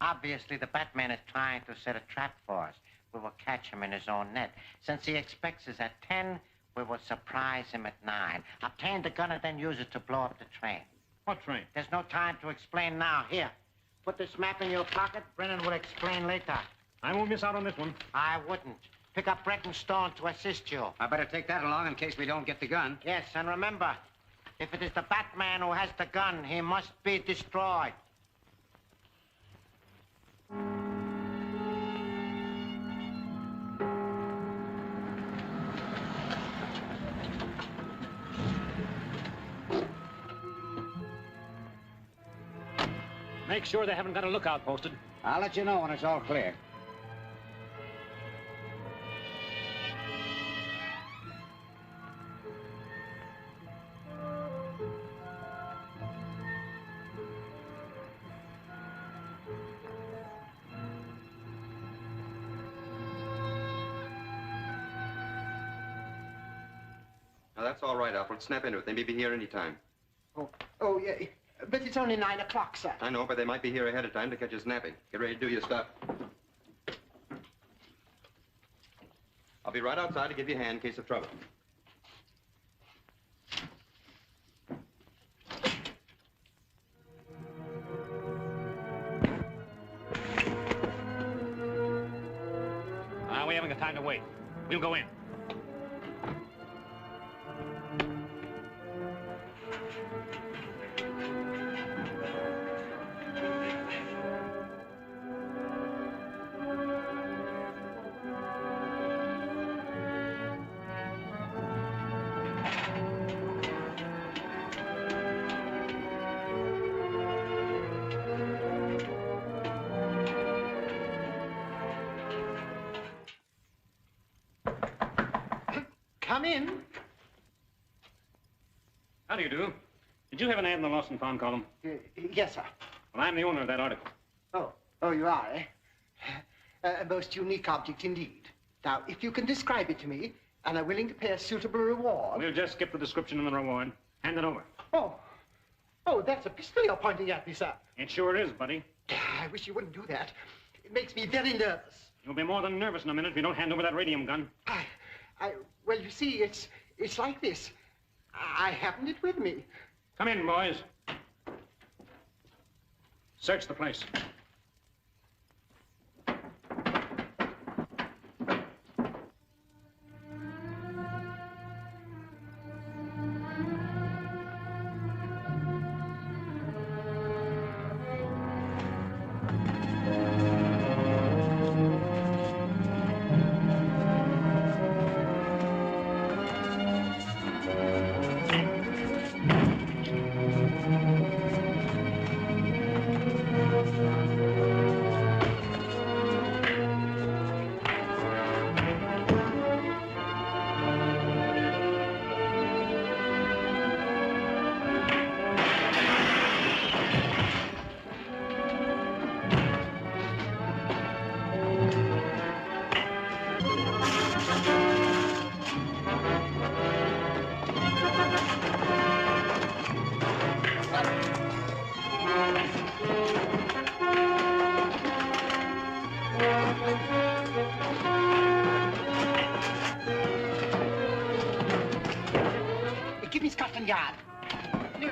Obviously, the Batman is trying to set a trap for us. We will catch him in his own net. Since he expects us at 10, we will surprise him at 9. Obtain the gun and then use it to blow up the train. What train? There's no time to explain now. Here, put this map in your pocket. Brennan will explain later. I won't miss out on this one. I wouldn't. Pick up Brett and Stone to assist you. I better take that along in case we don't get the gun. Yes, and remember, If it is the Batman who has the gun, he must be destroyed. Make sure they haven't got a lookout posted. I'll let you know when it's all clear. Now, that's all right, Alfred. Snap into it. They may be here any time. Oh, yeah. But it's only 9 o'clock, sir. I know, but they might be here ahead of time to catch us napping. Get ready to do your stuff. I'll be right outside to give you a hand in case of trouble. We haven't got time to wait. We'll go in. Come in. How do you do? Did you have an ad in the Lost and Found column? Yes, sir. Well, I'm the owner of that article. Oh, you are, eh? A most unique object indeed. Now, if you can describe it to me, and are willing to pay a suitable reward... We'll just skip the description and the reward. Hand it over. Oh, that's a pistol you're pointing at me, sir. It sure is, buddy. I wish you wouldn't do that. It makes me very nervous. You'll be more than nervous in a minute if you don't hand over that radium gun. Well, you see, it's like this. I haven't it with me. Come in, boys. Search the place. Give me Scotland Yard. No.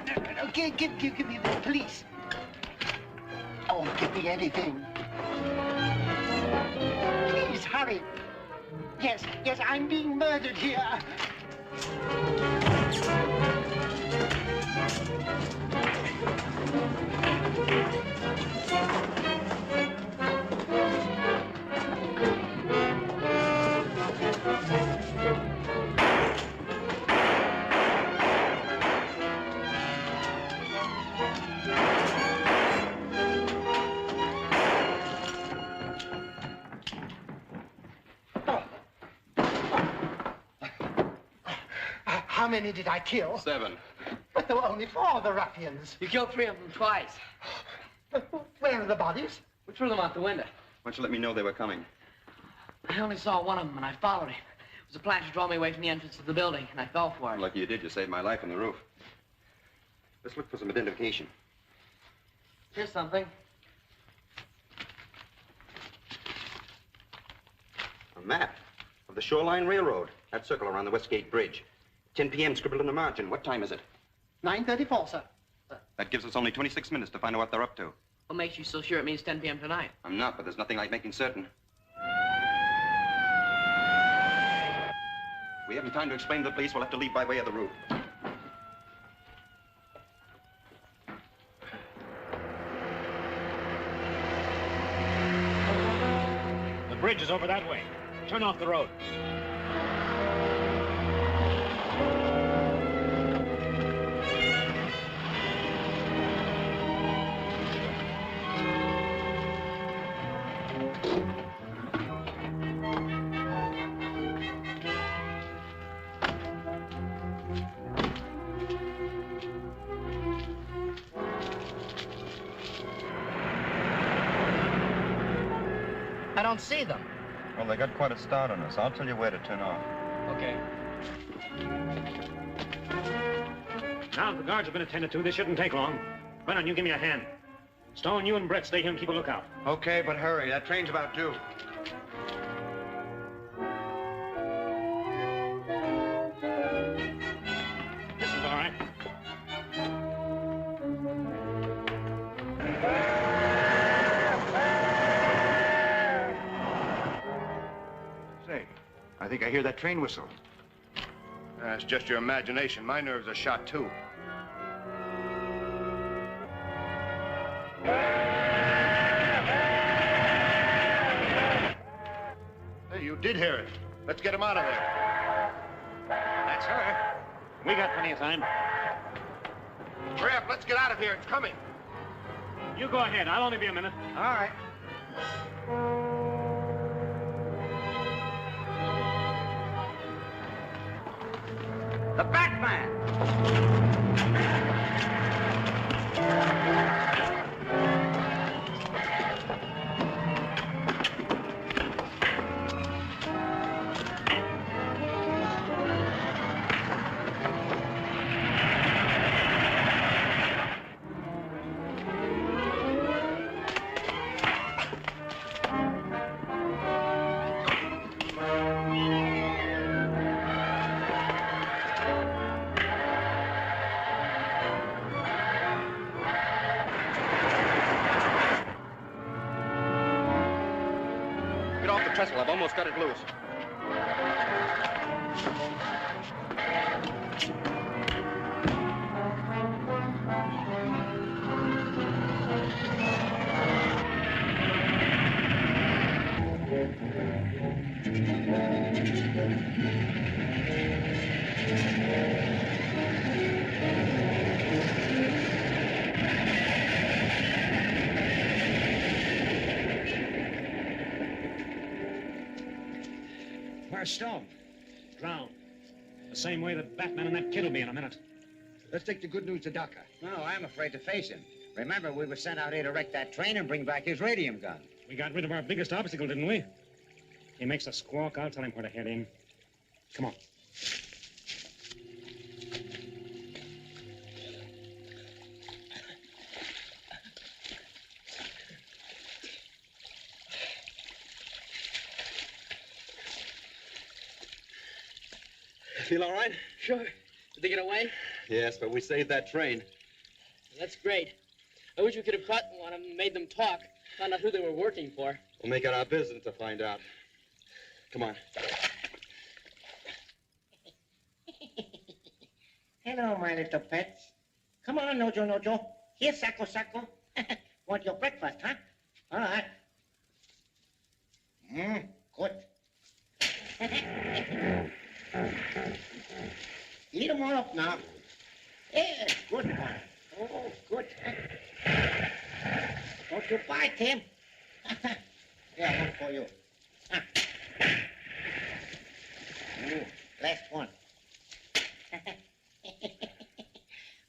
Give me the police. Oh, give me anything. Please, hurry. Yes, I'm being murdered here. How many did I kill? 7. But there were only 4 of the ruffians. You killed 3 of them twice. Where are the bodies? We threw them out the window. Why don't you let me know they were coming? I only saw one of them, and I followed him. It was a plan to draw me away from the entrance of the building, and I fell for it. Lucky you did. You saved my life on the roof. Let's look for some identification. Here's something. A map of the Shoreline Railroad. That circle around the Westgate Bridge. 10 p.m. scribbled in the margin. What time is it? 9:34, sir. That gives us only 26 minutes to find out what they're up to. What makes you so sure it means 10 p.m. tonight? I'm not, but there's nothing like making certain. We haven't time to explain to the police. We'll have to leave by way of the roof. is over that way. Turn off the road. I don't see them. Well, they got quite a start on us. I'll tell you where to turn off. Okay. Now, if the guards have been attended to, this shouldn't take long. Brennan, you give me a hand. Stone, you and Brett stay here and keep a lookout. Okay, but hurry. That train's about due. This is all right. Say, I think I hear that train whistle. That's just your imagination. My nerves are shot, too. Hey, you did hear it. Let's get him out of there. That's her. We got plenty of time. Hurry up, let's get out of here. It's coming. You go ahead. I'll only be a minute. All right. The Batman! Get off the trestle. I've almost got it loose. Where's Stone? Drowned. The same way that Batman and that kid will be in a minute. Let's take the good news to Daka. No, I'm afraid to face him. Remember, we were sent out here to wreck that train and bring back his radium gun. We got rid of our biggest obstacle, didn't we? He makes a squawk. I'll tell him where to head in. Come on. Feel all right? Sure. Did they get away? Yes, but we saved that train. That's great. I wish we could have caught one of them and made them talk. Found out who they were working for. We'll make it our business to find out. Come on. Hello, my little pets. Come on, Nojo. Here, Sacco. Want your breakfast, huh? All right. Good. Eat them all up now. Yeah, good one. Oh, good. Don't you bite him. Yeah, one for you. Ooh, last one.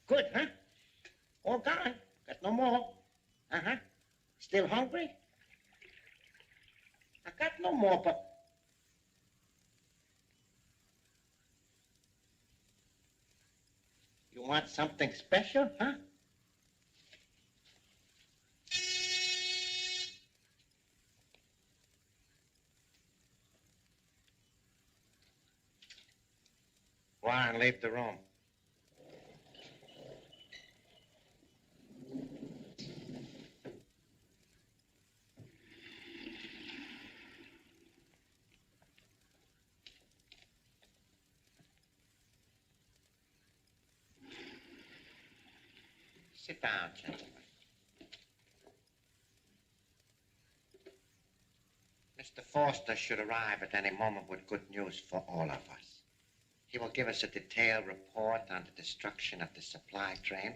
Good, huh? All gone. Got no more. Uh-huh. Still hungry? I got no more, but... You want something special, huh? Warren, leave the room. Sit down, gentlemen. Mr. Foster should arrive at any moment with good news for all of us. He will give us a detailed report on the destruction of the supply train,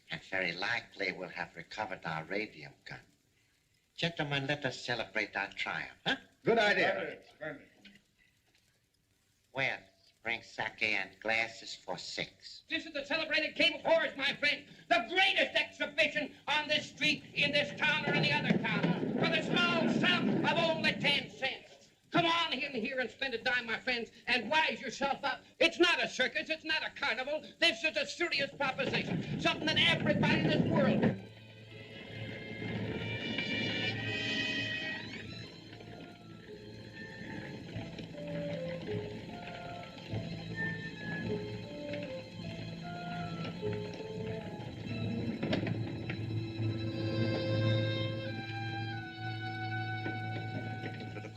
and very likely we'll have recovered our radium gun. Gentlemen, let us celebrate our triumph, huh? Good idea. Well, bring sake and glasses for 6. This is the celebrated King of Horrors, my friend. The greatest exhibition on this street, in this town, or any other town. For the small sum of only 10 cents. Come on in here and spend a dime, my friends, and wise yourself up. It's not a circus. It's not a carnival. This is a serious proposition. Something that everybody in this world...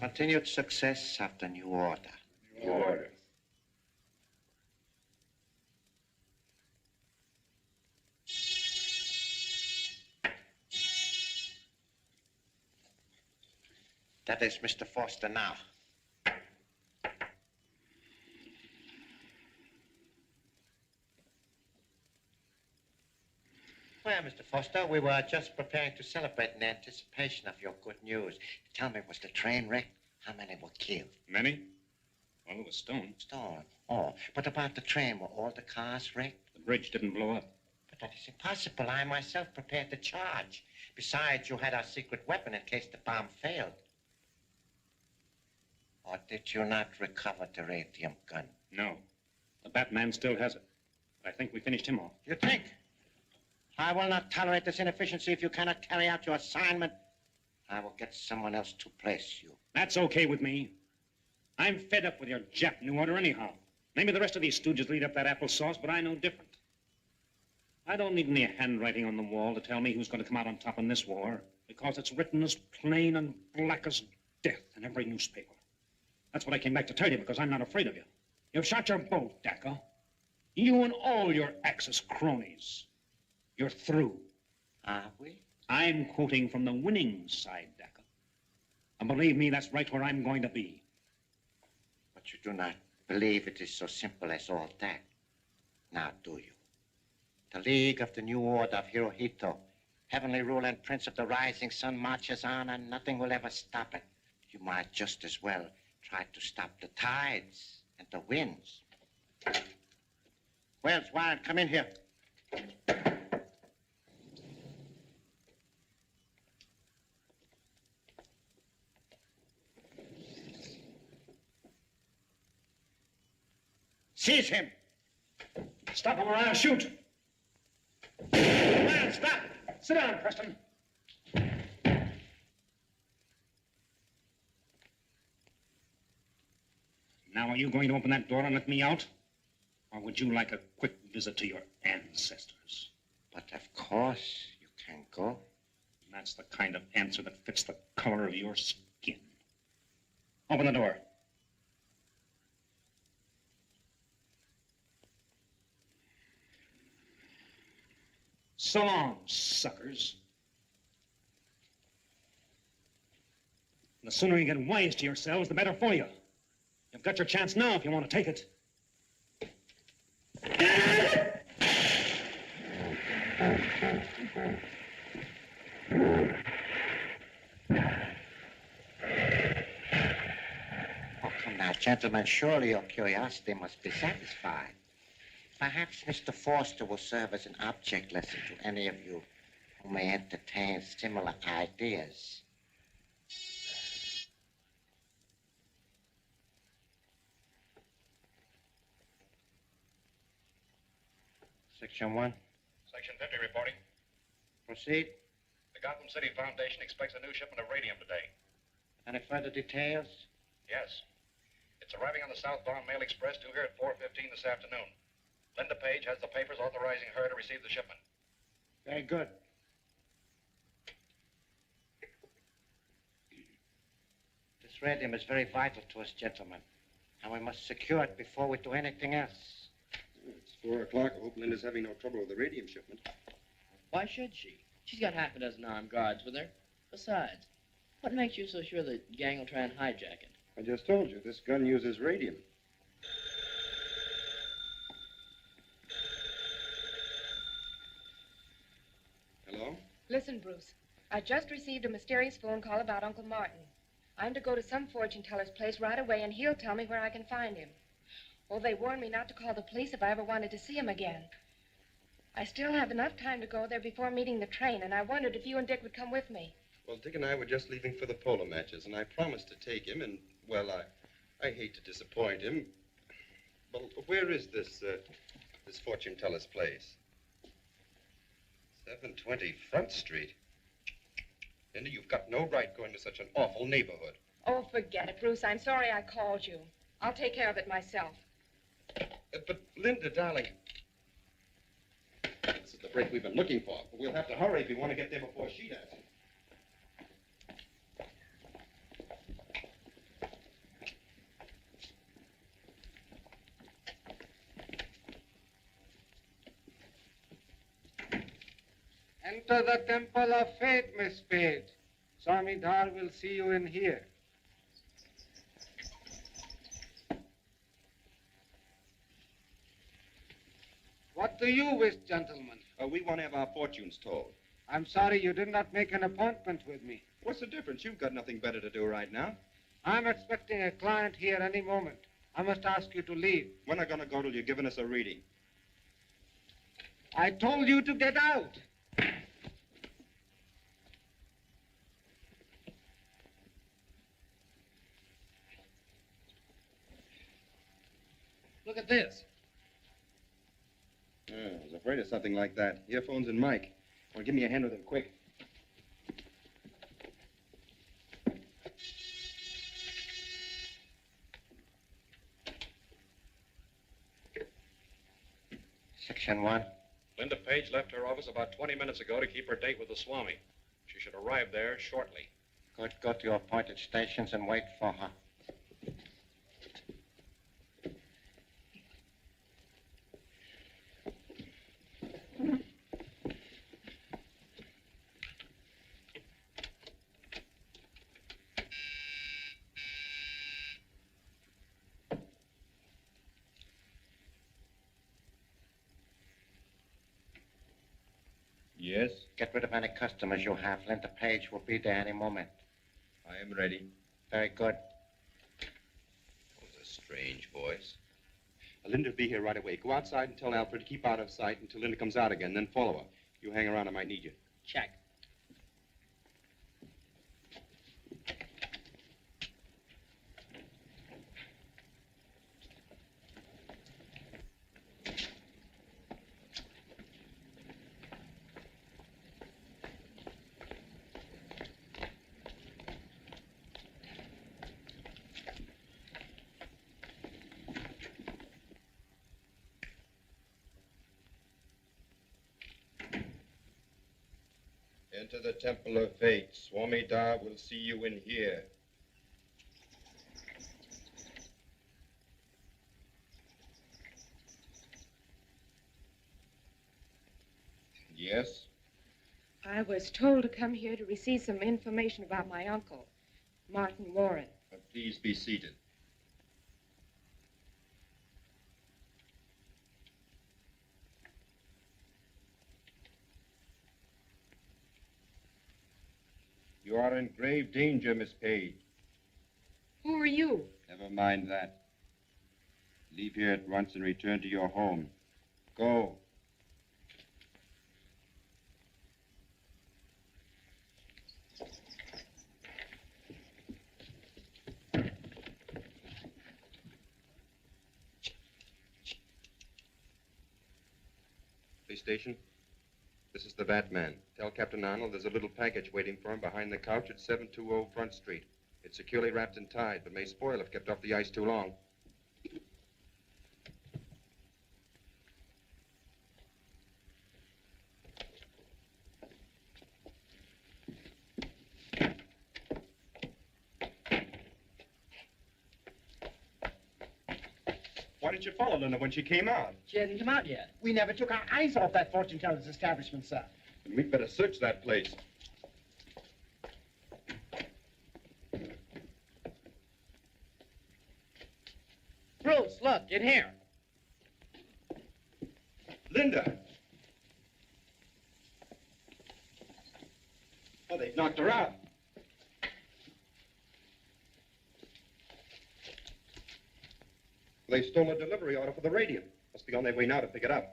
Continued success of the new order. New order. That is Mr. Foster now. Well, Mr. Foster, we were just preparing to celebrate in anticipation of your good news. Tell me, was the train wrecked? How many were killed? Many? Well, it was stone. Stone. Oh, but about the train, were all the cars wrecked? The bridge didn't blow up. But that is impossible. I myself prepared the charge. Besides, you had our secret weapon in case the bomb failed. Or did you not recover the radium gun? No. The Batman still has it. But I think we finished him off. You think? I will not tolerate this inefficiency if you cannot carry out your assignment. I will get someone else to place you. That's okay with me. I'm fed up with your Jap New Order anyhow. Maybe the rest of these stooges lead up that applesauce, but I know different. I don't need any handwriting on the wall to tell me who's going to come out on top in this war, because it's written as plain and black as death in every newspaper. That's what I came back to tell you, because I'm not afraid of you. You've shot your bolt, Daka. You and all your Axis cronies. You're through. Are we? I'm quoting from the winning side, Daka. And believe me, that's right where I'm going to be. But you do not believe it is so simple as all that. Now, do you? The League of the New Order of Hirohito, heavenly ruler and prince of the rising sun, marches on and nothing will ever stop it. You might just as well try to stop the tides and the winds. Wells, Warren, come in here. Seize him. Stop him or I'll shoot. Man, stop. Sit down, Preston. Now, are you going to open that door and let me out? Or would you like a quick visit to your ancestors? But of course you can go. That's the kind of answer that fits the color of your skin. Open the door. So long, suckers. The sooner you get wise to yourselves, the better for you. You've got your chance now if you want to take it. Oh, come now, gentlemen. Surely your curiosity must be satisfied. Perhaps Mr. Foster will serve as an object lesson to any of you who may entertain similar ideas. Section 1. Section 50 reporting. Proceed. The Gotham City Foundation expects a new shipment of radium today. Any further details? Yes. It's arriving on the southbound mail express due here at 4:15 this afternoon. Linda Page has the papers authorizing her to receive the shipment. Very good. This radium is very vital to us, gentlemen. And we must secure it before we do anything else. It's 4 o'clock. I hope Linda's having no trouble with the radium shipment. Why should she? She's got half a dozen armed guards with her. Besides, What makes you so sure the gang will try and hijack it? I just told you, this gun uses radium. Hello? Listen, Bruce. I just received a mysterious phone call about Uncle Martin. I'm to go to some fortune teller's place right away, and he'll tell me where I can find him. Oh, they warned me not to call the police if I ever wanted to see him again. I still have enough time to go there before meeting the train, and I wondered if you and Dick would come with me. Well, Dick and I were just leaving for the polo matches, and I promised to take him, and, well, I hate to disappoint him. Well, where is this fortune teller's place? 720 Front Street. Linda, you've got no right going to such an awful neighborhood. Oh, forget it, Bruce. I'm sorry I called you. I'll take care of it myself. But, Linda, darling, this is the break we've been looking for. But we'll have to hurry if we want to get there before she does. Enter the Temple of Faith, Miss Spade. Swami Dhar will see you in here. What do you wish, gentlemen? We want to have our fortunes told. I'm sorry you did not make an appointment with me. What's the difference? You've got nothing better to do right now. I'm expecting a client here any moment. I must ask you to leave. We're not going to go till you've given us a reading. I told you to get out. Look at this. I was afraid of something like that. Earphones and mic. Well, give me a hand with them, quick. Section 1. Linda Page left her office about 20 minutes ago to keep her date with the Swami. She should arrive there shortly. Good. Go to your appointed stations and wait for her. Yes? Get rid of any customers you have. Linda Page will be there any moment. I am ready. Very good. That was a strange voice. Linda will be here right away. Go outside and tell Alfred to keep out of sight until Linda comes out again, then follow her. You hang around, I might need you. Check. Enter the Temple of Fate. Swami Dhar will see you in here. Yes? I was told to come here to receive some information about my uncle, Martin Warren. Please be seated. You are in grave danger, Miss Page. Who are you? Never mind that. Leave here at once and return to your home. Go. Police station. This is the Batman. Tell Captain Arnold there's a little package waiting for him behind the couch at 720 Front Street. It's securely wrapped and tied, but may spoil if kept off the ice too long. Why didn't you follow Linda when she came out? She hasn't come out yet. We never took our eyes off that fortune teller's establishment, sir. And we'd better search that place. Bruce, look, in here. Linda! Oh, they've knocked her out. They stole a delivery order for the radium. Must be on their way now to pick it up.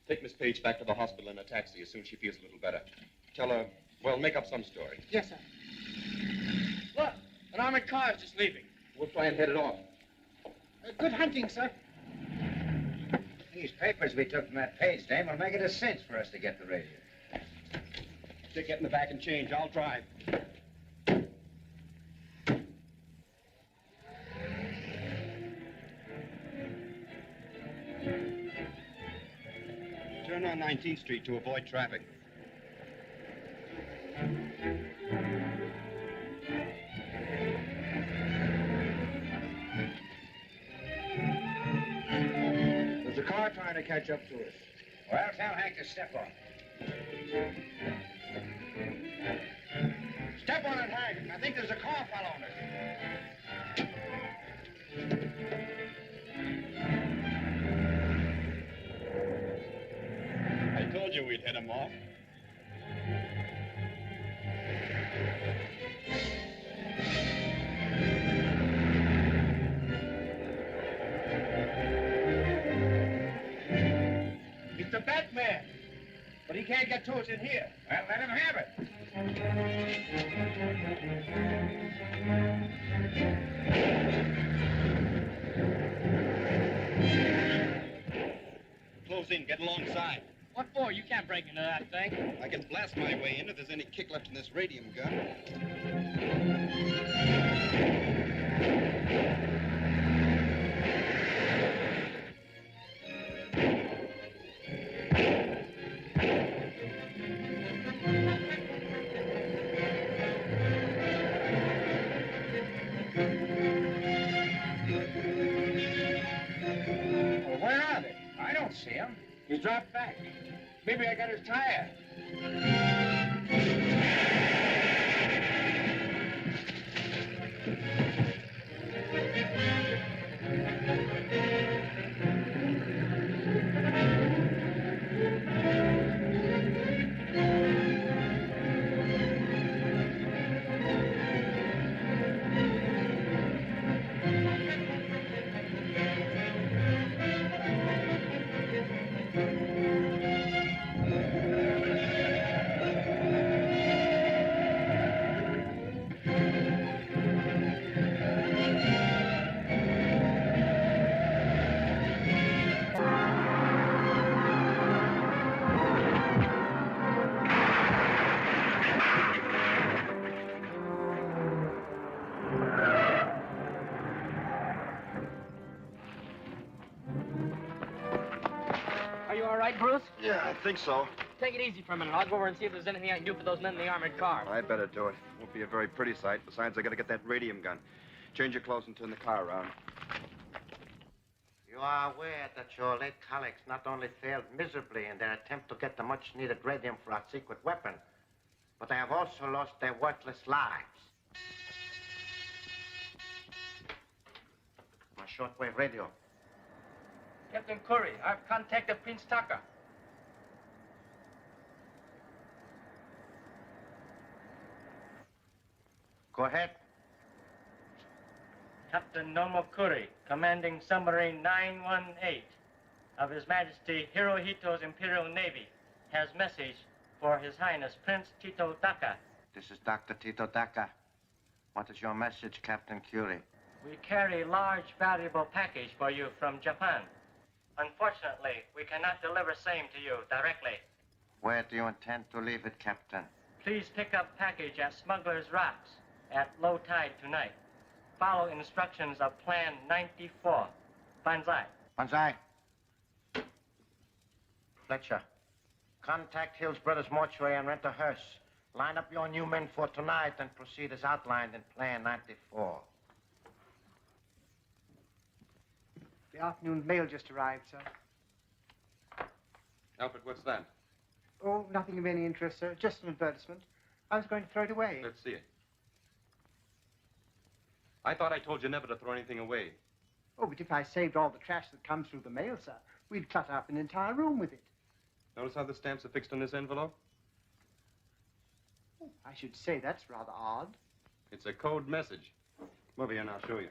Take Miss Page back to the hospital in a taxi as soon as she feels a little better. Tell her, well, make up some story. Yes, sir. Look, an armored car is just leaving. We'll try and head it off. Good hunting, sir. These papers we took from that Page dame will make it a cinch for us to get the radio. Dick, get in the back and change. I'll drive. Turn on 19th Street to avoid traffic. There's a car trying to catch up to us. Well, tell Hank to step on. Step on it, Hank. I think there's a car following us. I told you we'd head him off. It's the Batman. But he can't get to us in here. Well, let him have it. Close in. Get alongside. What for? You can't break into that thing. I can blast my way in if there's any kick left in this radium gun. Well, where are they? I don't see them. He's dropped back. Maybe I got his tire. Are you all right, Bruce? Yeah, I think so. Take it easy for a minute. I'll go over and see if there's anything I can do for those men in the armored car. I'd better do it. Won't be a very pretty sight. Besides, I gotta get that radium gun. Change your clothes and turn the car around. You are aware that your late colleagues not only failed miserably in their attempt to get the much-needed radium for our secret weapon, but they have also lost their worthless lives. My shortwave radio. Captain Curry, I've contacted Prince Daka. Go ahead. Captain Nomo Curry, commanding submarine 918 of His Majesty Hirohito's Imperial Navy, has message for His Highness Prince Tito Daka. This is Dr. Tito Daka. What is your message, Captain Curie? We carry large valuable package for you from Japan. Unfortunately, we cannot deliver same to you directly. Where do you intend to leave it, Captain? Please pick up package at Smuggler's Rocks at low tide tonight. Follow instructions of Plan 94. Banzai. Banzai. Fletcher, contact Hill's Brothers Mortuary and rent a hearse. Line up your new men for tonight and proceed as outlined in Plan 94. The afternoon mail just arrived, sir. Alfred, what's that? Oh, nothing of any interest, sir. Just an advertisement. I was going to throw it away. Let's see it. I thought I told you never to throw anything away. Oh, but if I saved all the trash that comes through the mail, sir, we'd clutter up an entire room with it. Notice how the stamps are fixed on this envelope? Oh, I should say that's rather odd. It's a code message. Come over here and I'll show you.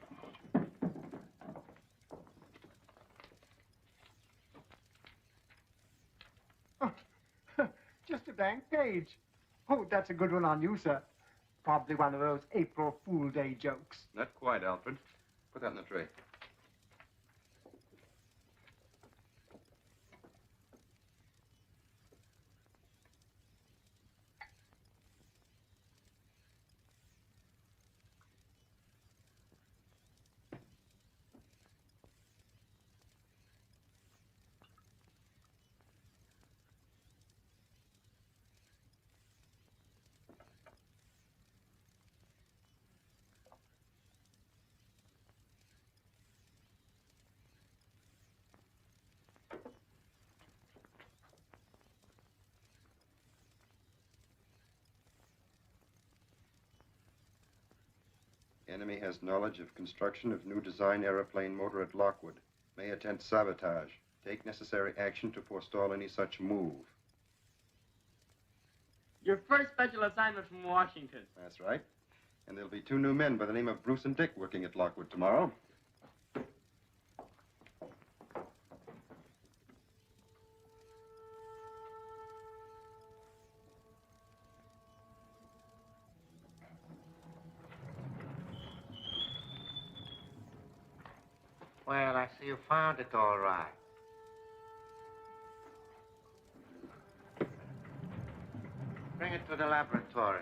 Just a blank page. Oh, that's a good one on you, sir. Probably one of those April Fool Day jokes. Not quite, Alfred. Put that in the tray. Enemy has knowledge of construction of new design aeroplane motor at Lockwood. May attempt sabotage. Take necessary action to forestall any such move. Your first special assignment from Washington. That's right. And there'll be 2 new men by the name of Bruce and Dick working at Lockwood tomorrow. Well, I see you found it all right. Bring it to the laboratory.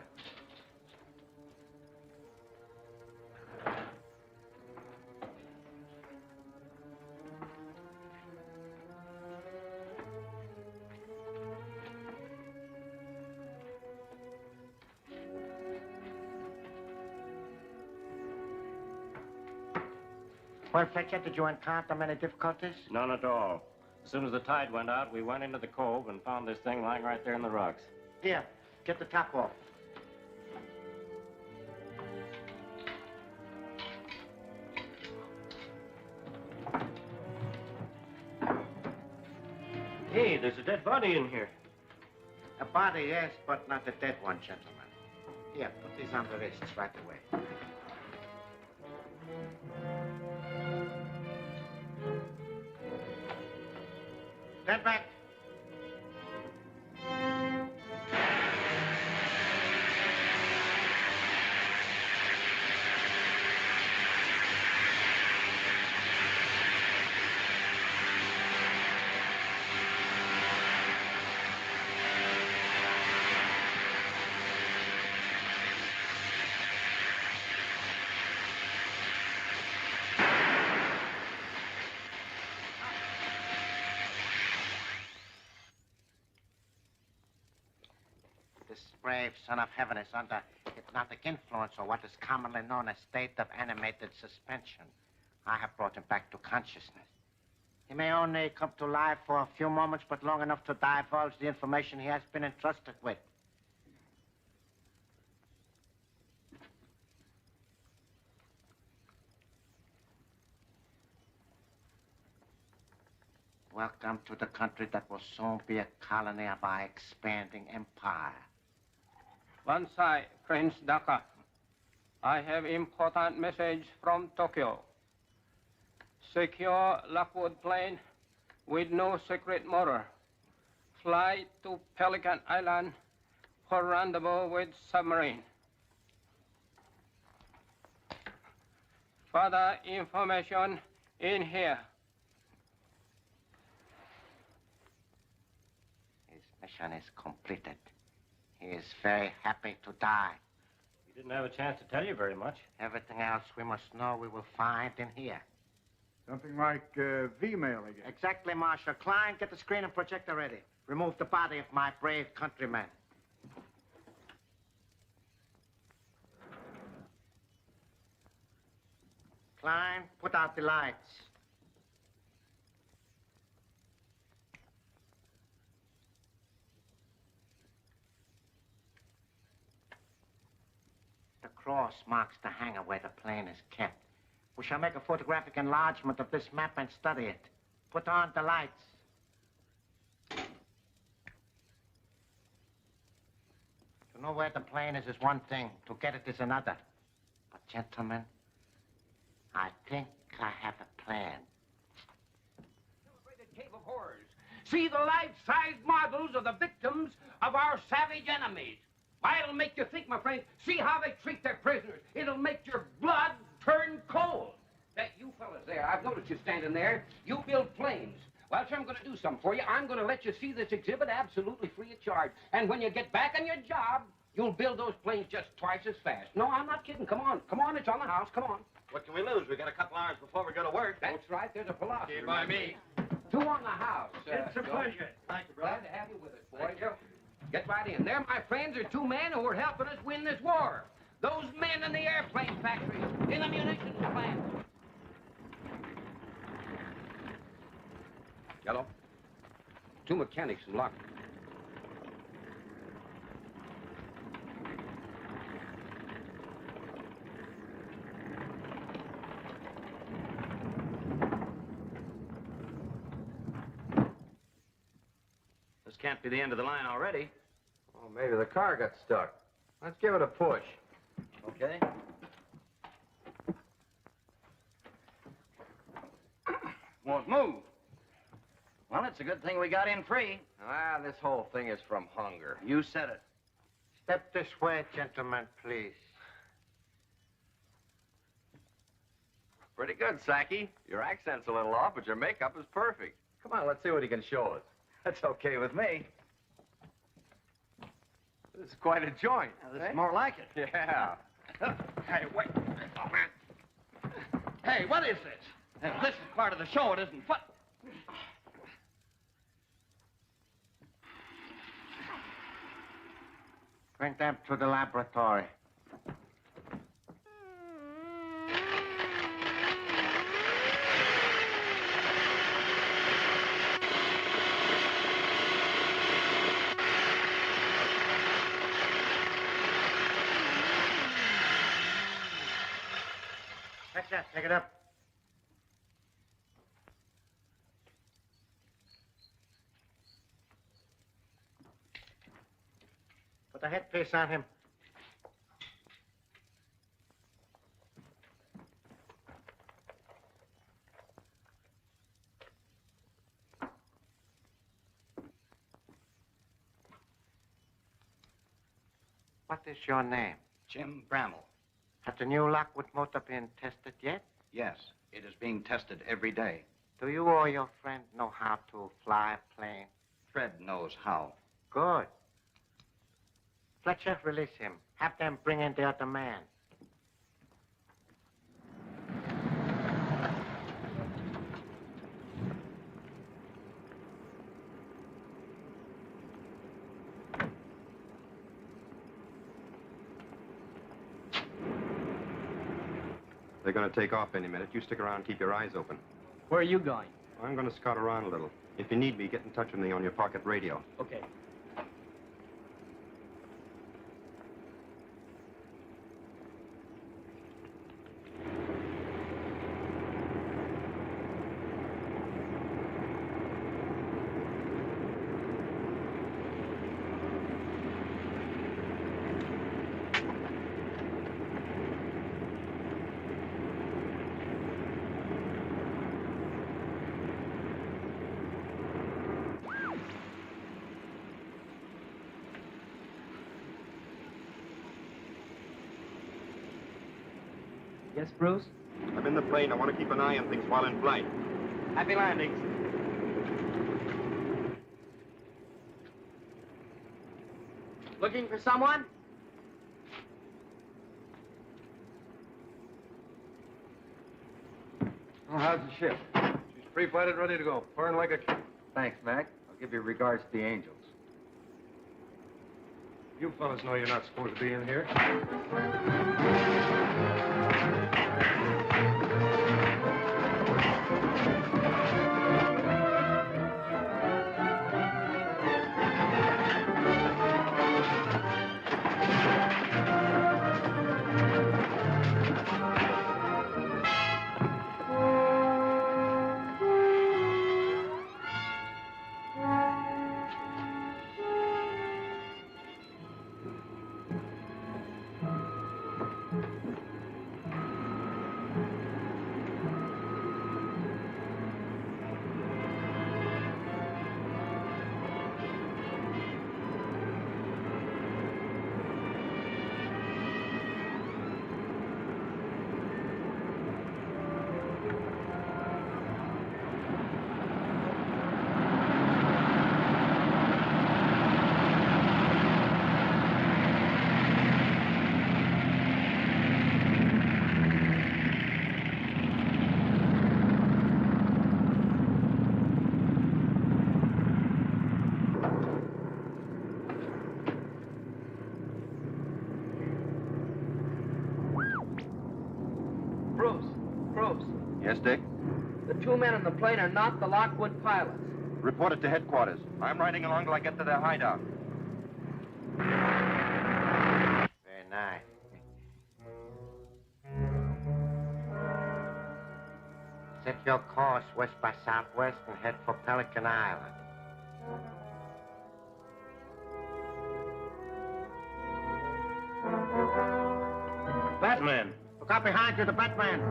Well, Fletcher, did you encounter many difficulties? None at all. As soon as the tide went out, we went into the cove and found this thing lying right there in the rocks. Here, get the top off. Hey, there's a dead body in here. A body, yes, but not a dead one, gentlemen. Here, put these on the wrists right away. Stand back. This brave son of heaven is under hypnotic influence, or what is commonly known as state of animated suspension. I have brought him back to consciousness. He may only come to life for a few moments, but long enough to divulge the information he has been entrusted with. Welcome to the country that will soon be a colony of our expanding empire. Bansai, Prince Daka. I have important message from Tokyo. Secure Lockwood plane with no secret motor. Fly to Pelican Island for rendezvous with submarine. Further information in here. His mission is completed. He is very happy to die. He didn't have a chance to tell you very much. Everything else we must know we will find in here. Something like V-mail, I guess. Exactly, Marshal. Klein, get the screen and projector ready. Remove the body of my brave countryman. Klein, put out the lights. The cross marks the hangar where the plane is kept. We shall make a photographic enlargement of this map and study it. Put on the lights. To know where the plane is one thing. To get it is another. But, gentlemen, I think I have a plan. Celebrated Cave of Horrors. See the life-size models of the victims of our savage enemies. Why, it'll make you think, my friend. See how they treat their prisoners. It'll make your blood turn cold. That you fellas there, I've noticed you standing there. You build planes. Well, sir, I'm going to do something for you. I'm going to let you see this exhibit absolutely free of charge. And when you get back on your job, you'll build those planes just twice as fast. No, I'm not kidding. Come on. Come on, it's on the house. Come on. What can we lose? We got a couple hours before we go to work. That's right. There's a philosopher. Okay, by me. 2 on the house. It's a Joe. pleasure. Thank you, brother. Glad to have you with us, boy. Thank you. Get right in. There, my friends, are 2 men who are helping us win this war. Those men in the airplane factories, in the munitions plants. Yellow. 2 mechanics in lock. This can't be the end of the line already. Oh, maybe the car got stuck. Let's give it a push. Okay. Won't move. Well, it's a good thing we got in free. Ah, this whole thing is from hunger. You said it. Step this way, gentlemen, please. Pretty good, Saki. Your accent's a little off, but your makeup is perfect. Come on, let's see what he can show us. That's okay with me. This is quite a joint. This is more like it. Yeah. Hey, wait. Oh, man. Hey, what is this? If this is part of the show, it isn't fun. Bring them to the laboratory. That's it. Take it up. Put the headpiece on him. What is your name? Jim Bramall. Has the new Lockwood motor been tested yet? Yes, it is being tested every day. Do you or your friend know how to fly a plane? Fred knows how. Good. Fletcher, release him. Have them bring in the other man. They're going to take off any minute. You stick around and keep your eyes open. Where are you going? I'm going to scout around a little. If you need me, get in touch with me on your pocket radio. Okay. Yes, Bruce? I'm in the plane. I want to keep an eye on things while in flight. Happy landings. Looking for someone? Oh, how's the ship? She's pre-flighted, ready to go. Purring like a kid. Thanks, Mac. I'll give you regards to the angels. You fellas know you're not supposed to be in here. The two men on the plane are not the Lockwood pilots. Report it to headquarters. I'm riding along till I get to their hideout. Very nice. Set your course west by southwest and head for Pelican Island. Batman! Look out behind you, the Batman!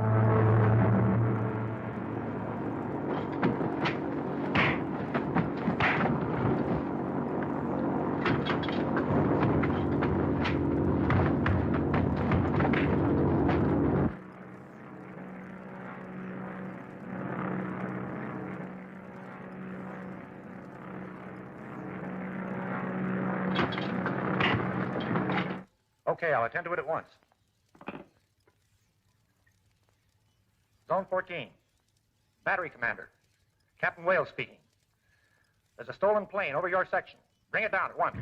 Okay, I'll attend to it at once. Zone 14. Battery Commander. Captain Wales speaking. There's a stolen plane over your section. Bring it down at once.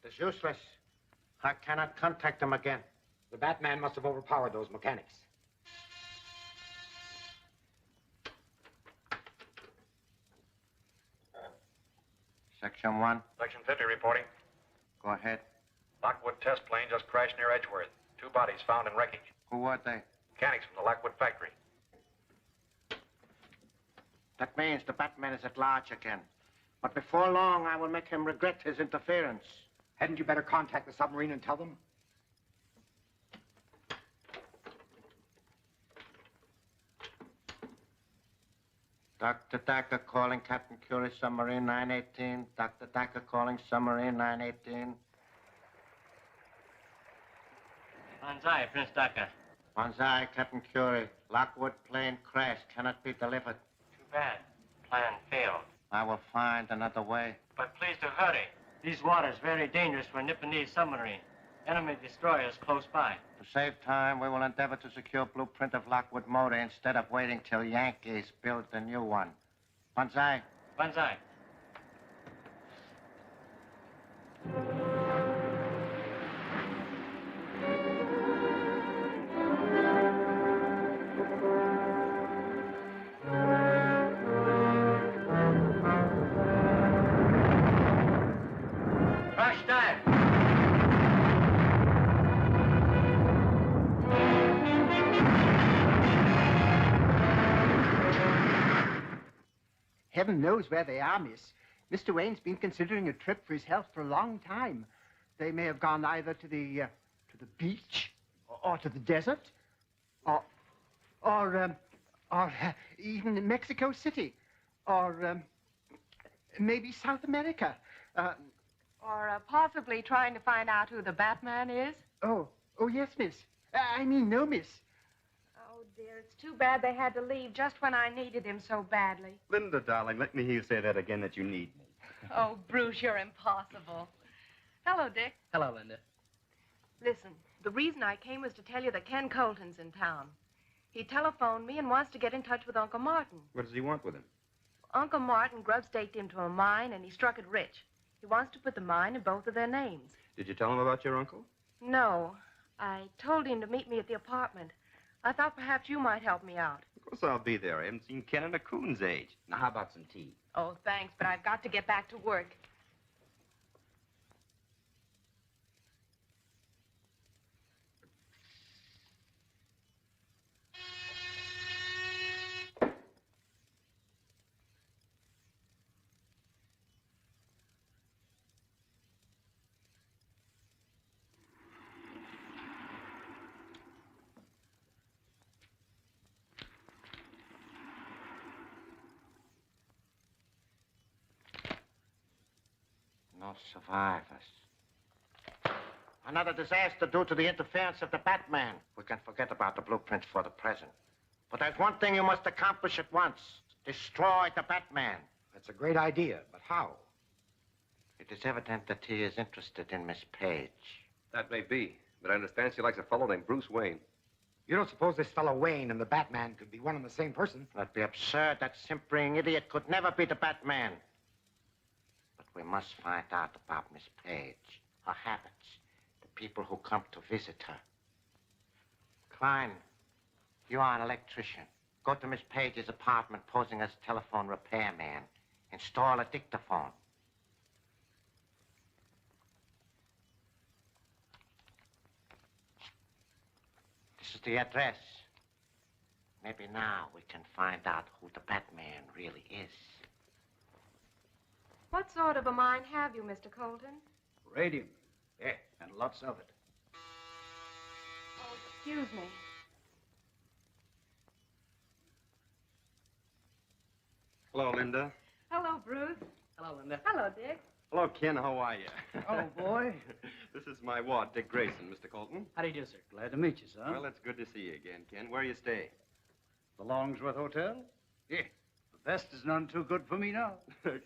It's useless. I cannot contact them again. The Batman must have overpowered those mechanics. Section 1. Section 50 reporting. Go ahead. Lockwood test plane just crashed near Edgeworth. 2 bodies found in wreckage. Who were they? Mechanics from the Lockwood factory. That means the Batman is at large again. But before long, I will make him regret his interference. Hadn't you better contact the submarine and tell them? Dr. Daka calling Captain Curie, submarine 918. Dr. Daka calling submarine 918. Banzai, Prince Daka. Banzai, Captain Curie. Lockwood plane crash. Cannot be delivered. Too bad. Plan failed. I will find another way. But please to hurry. These waters very dangerous for Nipponese submarine. Enemy destroyers close by. To save time, we will endeavor to secure blueprint of Lockwood motor instead of waiting till Yankees build the new one. Banzai. Banzai. Crash dive. Heaven knows where they are, miss. Mr. Wayne's been considering a trip for his health for a long time. They may have gone either to the beach, or to the desert, or even Mexico City, or maybe South America. Or possibly trying to find out who the Batman is. Oh, yes, miss. I mean, no, miss. Oh, dear. It's too bad they had to leave just when I needed him so badly. Linda, darling, let me hear you say that again, that you need me. Oh, Bruce, you're impossible. Hello, Dick. Hello, Linda. Listen, the reason I came was to tell you that Ken Colton's in town. He telephoned me and wants to get in touch with Uncle Martin. What does he want with him? Uncle Martin grub-staked him to a mine, and he struck it rich. He wants to put the mine in both of their names. Did you tell him about your uncle? No. I told him to meet me at the apartment. I thought perhaps you might help me out. Of course I'll be there. I haven't seen Ken in a coon's age. Now, how about some tea? Oh, thanks, but I've got to get back to work. No survivors. Another disaster due to the interference of the Batman. We can forget about the blueprints for the present. But there's one thing you must accomplish at once. Destroy the Batman. That's a great idea, but how? It is evident that he is interested in Miss Page. That may be, but I understand she likes a fellow named Bruce Wayne. You don't suppose this fellow Wayne and the Batman could be one and the same person? That'd be absurd. That simpering idiot could never be the Batman. But we must find out about Miss Page, her habits, the people who come to visit her. Klein, you are an electrician. Go to Miss Page's apartment posing as telephone repairman. Install a dictaphone. This is the address. Maybe now we can find out who the Batman really is. What sort of a mind have you, Mr. Colton? Radium. Yeah, and lots of it. Oh, excuse me. Hello, Linda. Hello, Bruce. Hello, Linda. Hello, Dick. Hello, Ken. How are you? Oh, boy. This is my ward, Dick Grayson, Mr. Colton. How do you do, sir? Glad to meet you, son. Well, it's good to see you again, Ken. Where you stay? The Longsworth Hotel? Yeah. The best is none too good for me now.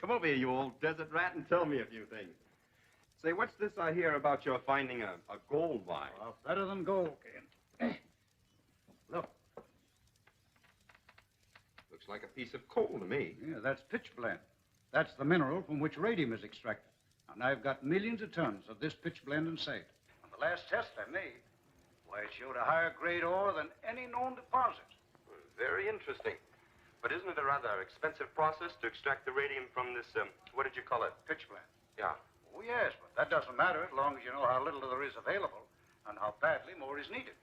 Come over here, you old desert rat, and tell me a few things. Say, what's this I hear about your finding a gold mine? Well, better than gold, Ken. Look. Looks like a piece of coal to me. Yeah, that's pitchblende. That's the mineral from which radium is extracted. And I've got millions of tons of this pitchblende in sight. On the last test I made, why, it showed a higher grade ore than any known deposit. Very interesting. But isn't it a rather expensive process to extract the radium from this, what did you call it? Pitchblende. Yeah. Oh, yes, but that doesn't matter as long as you know how little there is available and how badly more is needed.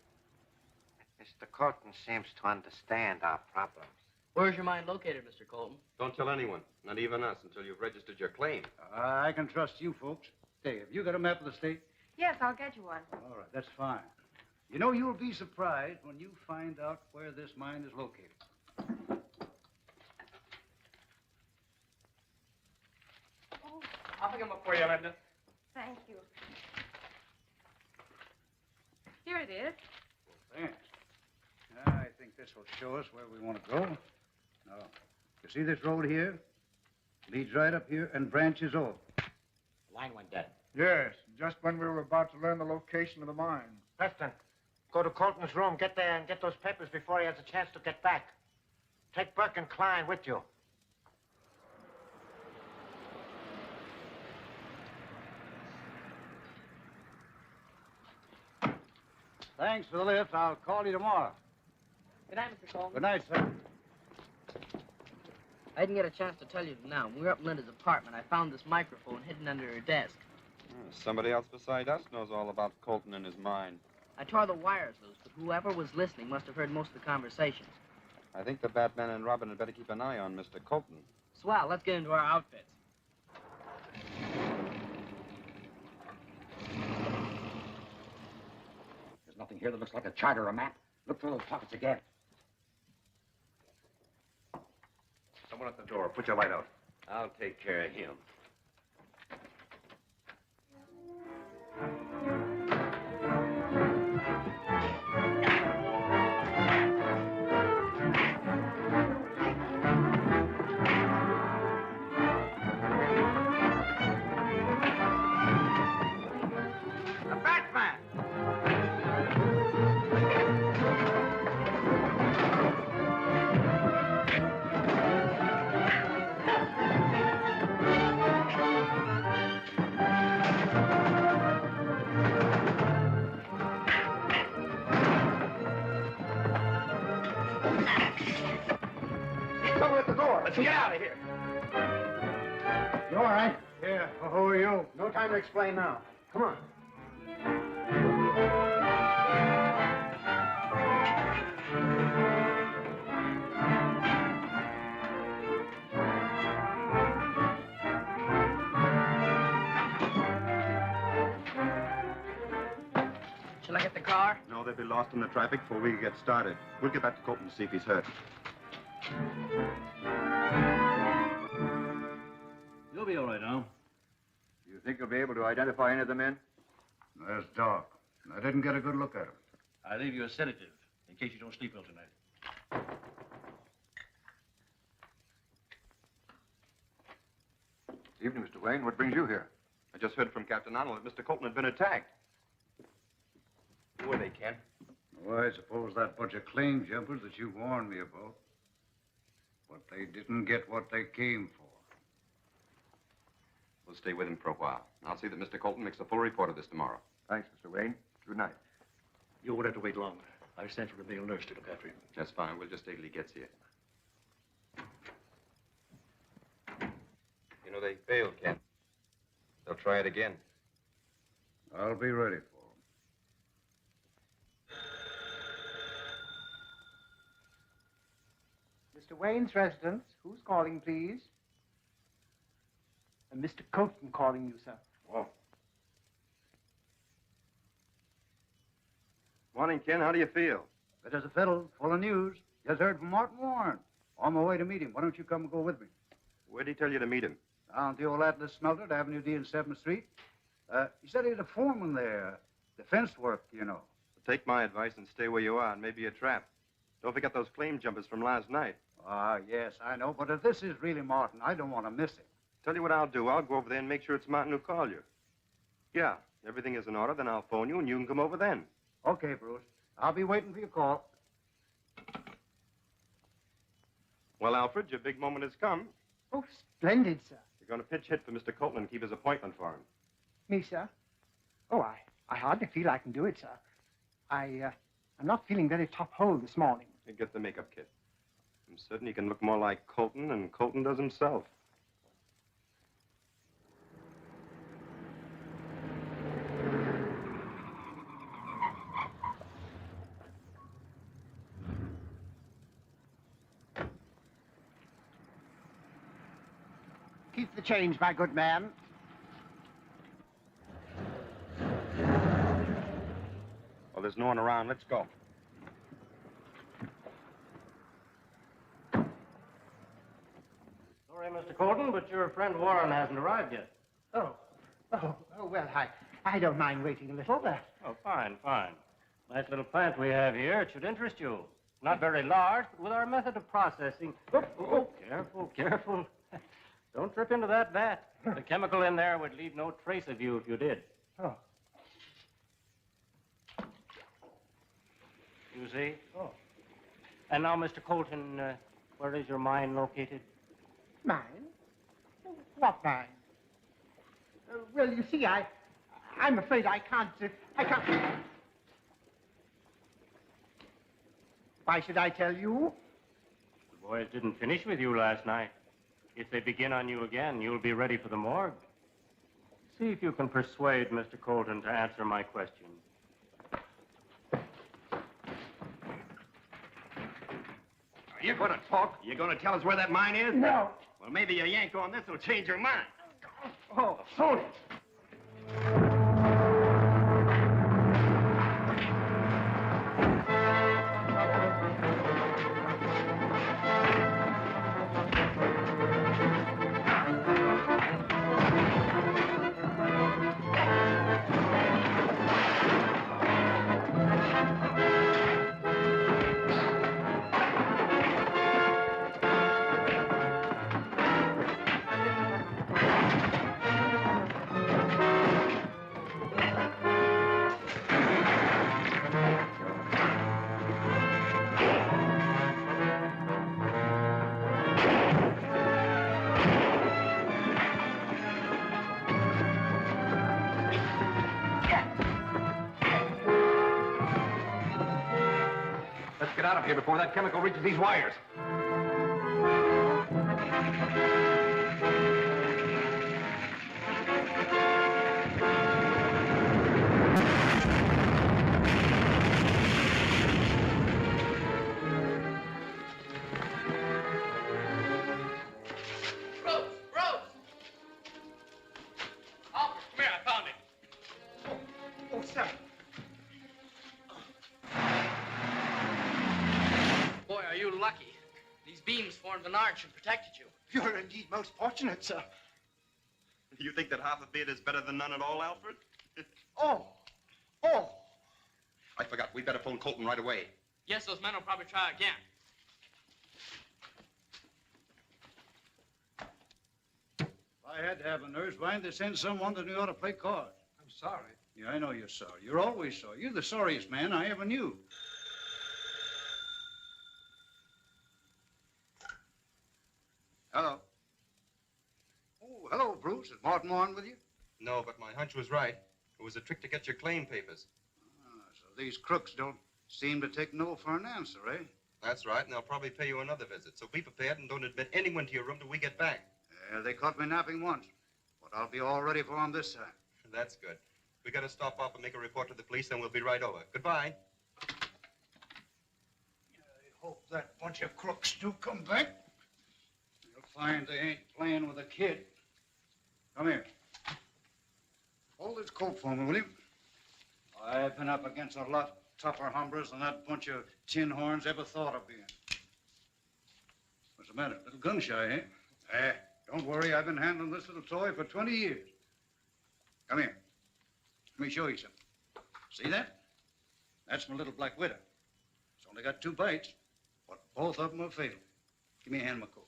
Mr. Colton seems to understand our problems. Where's your mine located, Mr. Colton? Don't tell anyone, not even us, until you've registered your claim. I can trust you folks. Hey, have you got a map of the state? Yes, I'll get you one. All right, that's fine. You know, you'll be surprised when you find out where this mine is located. Oh, I'll pick them up for you, Linda. thank you. Here it is. Thanks. I think this will show us where we want to go. Now, you see this road here? Leads right up here and branches off. The line went dead. Yes, just when we were about to learn the location of the mine. Preston, go to Colton's room, get there and get those papers before he has a chance to get back. Take Burke and Klein with you. Thanks for the lift. I'll call you tomorrow. Good night, Mr. Colton. Good night, sir. I didn't get a chance to tell you now. When we were up in Linda's apartment, I found this microphone hidden under her desk. Somebody else beside us knows all about Colton and his mine. I tore the wires loose, but whoever was listening must have heard most of the conversation. I think the Batman and Robin had better keep an eye on Mr. Colton. Swell, let's get into our outfits. There's nothing here that looks like a chart or a map. Look through those pockets again. Someone at the door. Put your light out. I'll take care of him. You all right? Yeah. Well, who are you? No time to explain now. Come on. Shall I get the car? No, they'll be lost in the traffic before we get started. We'll get back to Colton to see if he's hurt. You'll be all right now. You think you'll be able to identify any of the men? There's Doc. I didn't get a good look at him. I'll leave you a sedative in case you don't sleep well tonight. Evening, Mr. Wayne. What brings you here? I just heard from Captain Arnold that Mr. Colton had been attacked. Who are they, Ken? Well, I suppose that bunch of claim jumpers that you warned me about. But they didn't get what they came for. We'll stay with him for a while. I'll see that Mr. Colton makes a full report of this tomorrow. Thanks, Mr. Wayne. Good night. You won't have to wait long. I've sent for a male nurse to look after him. That's fine. We'll just stay till he gets here. You know, they failed, Ken. They'll try it again. I'll be ready for Mr. Wayne's residence. Who's calling, please? Mr. Colton calling you, sir. Oh. Morning, Ken. How do you feel? Fit as a fiddle, full of news. Just heard from Martin Warren. On my way to meet him. Why don't you come and go with me? Where'd he tell you to meet him? Down at the old Atlas Smelter at Avenue D and 7th Street. He said he was a foreman there. Defense work, you know. Take my advice and stay where you are. It may be a trap. Don't forget those claim jumpers from last night. Yes, I know. But if this is really Martin, I don't want to miss him. Tell you what I'll do. I'll go over there and make sure it's Martin who called you. Yeah, everything is in order. Then I'll phone you and you can come over then. Okay, Bruce. I'll be waiting for your call. Well, Alfred, your big moment has come. Oh, splendid, sir. You're going to pitch hit for Mr. Colton and keep his appointment for him. Me, sir? Oh, I hardly feel I can do it, sir. I'm not feeling very top-hole this morning. You get the makeup kit. I'm certain he can look more like Colton than Colton does himself. Keep the change, my good man. Well, there's no one around. Let's go. Sorry, Mr. Colton, but your friend Warren hasn't arrived yet. Oh, well, I don't mind waiting a little. Oh, fine, fine. Nice little plant we have here. It should interest you. Not very large, but with our method of processing... Oh, careful, careful. Don't trip into that vat. The chemical in there would leave no trace of you if you did. Oh. You see? Oh. And now, Mr. Colton, where is your mine located? Mine? What mine? Well, you see, I'm afraid I can't... Why should I tell you? The boys didn't finish with you last night. If they begin on you again, you'll be ready for the morgue. See if you can persuade Mr. Colton to answer my question. Are you going to talk? You going to tell us where that mine is? No. Well, maybe a yank on this will change your mind. Oh, phony. Get out of here before that chemical reaches these wires. of the Narch and protected you. You're indeed most fortunate, sir. You think that half a beard is better than none at all, Alfred? Oh! I forgot. We'd better phone Colton right away. Yes, those men will probably try again. If I had to have a nurse, why didn't they send someone that knew how to play cards? I'm sorry. Yeah, I know you're sorry. You're always sorry. You're the sorriest man I ever knew. Hello. Oh, hello, Bruce. Is Martin on with you? No, but my hunch was right. It was a trick to get your claim papers. So these crooks don't seem to take no for an answer, eh? That's right, and they'll probably pay you another visit. So be prepared and don't admit anyone to your room till we get back. Yeah, they caught me napping once, but I'll be all ready for them this time. That's good. We got to stop off and make a report to the police, then we'll be right over. Goodbye. I hope that bunch of crooks do come back. You'll find they ain't playing with a kid. Come here. Hold this coat for me, will you? I've been up against a lot tougher hombres than that bunch of tin horns ever thought of being. What's the matter? A little gun shy, eh? Don't worry. I've been handling this little toy for 20 years. Come here. Let me show you something. See that? That's my little black widow. It's only got 2 bites, but both of them are fatal. Give me a hand of my coat.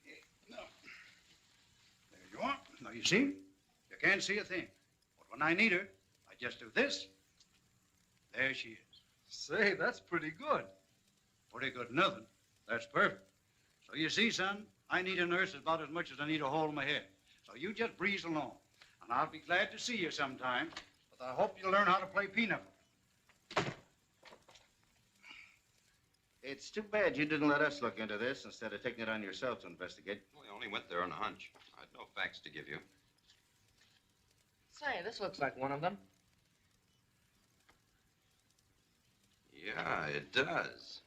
Yeah, no. There you are. Now, you see? You can't see a thing. But when I need her, I just do this. There she is. Say, that's pretty good. Pretty good nothing. That's perfect. So you see, son, I need a nurse about as much as I need a hole in my head. So you just breeze along. And I'll be glad to see you sometime. But I hope you'll learn how to play pinochle. It's too bad you didn't let us look into this instead of taking it on yourself to investigate. We only went there on a hunch. I had no facts to give you. Say, this looks like one of them. Yeah, it does.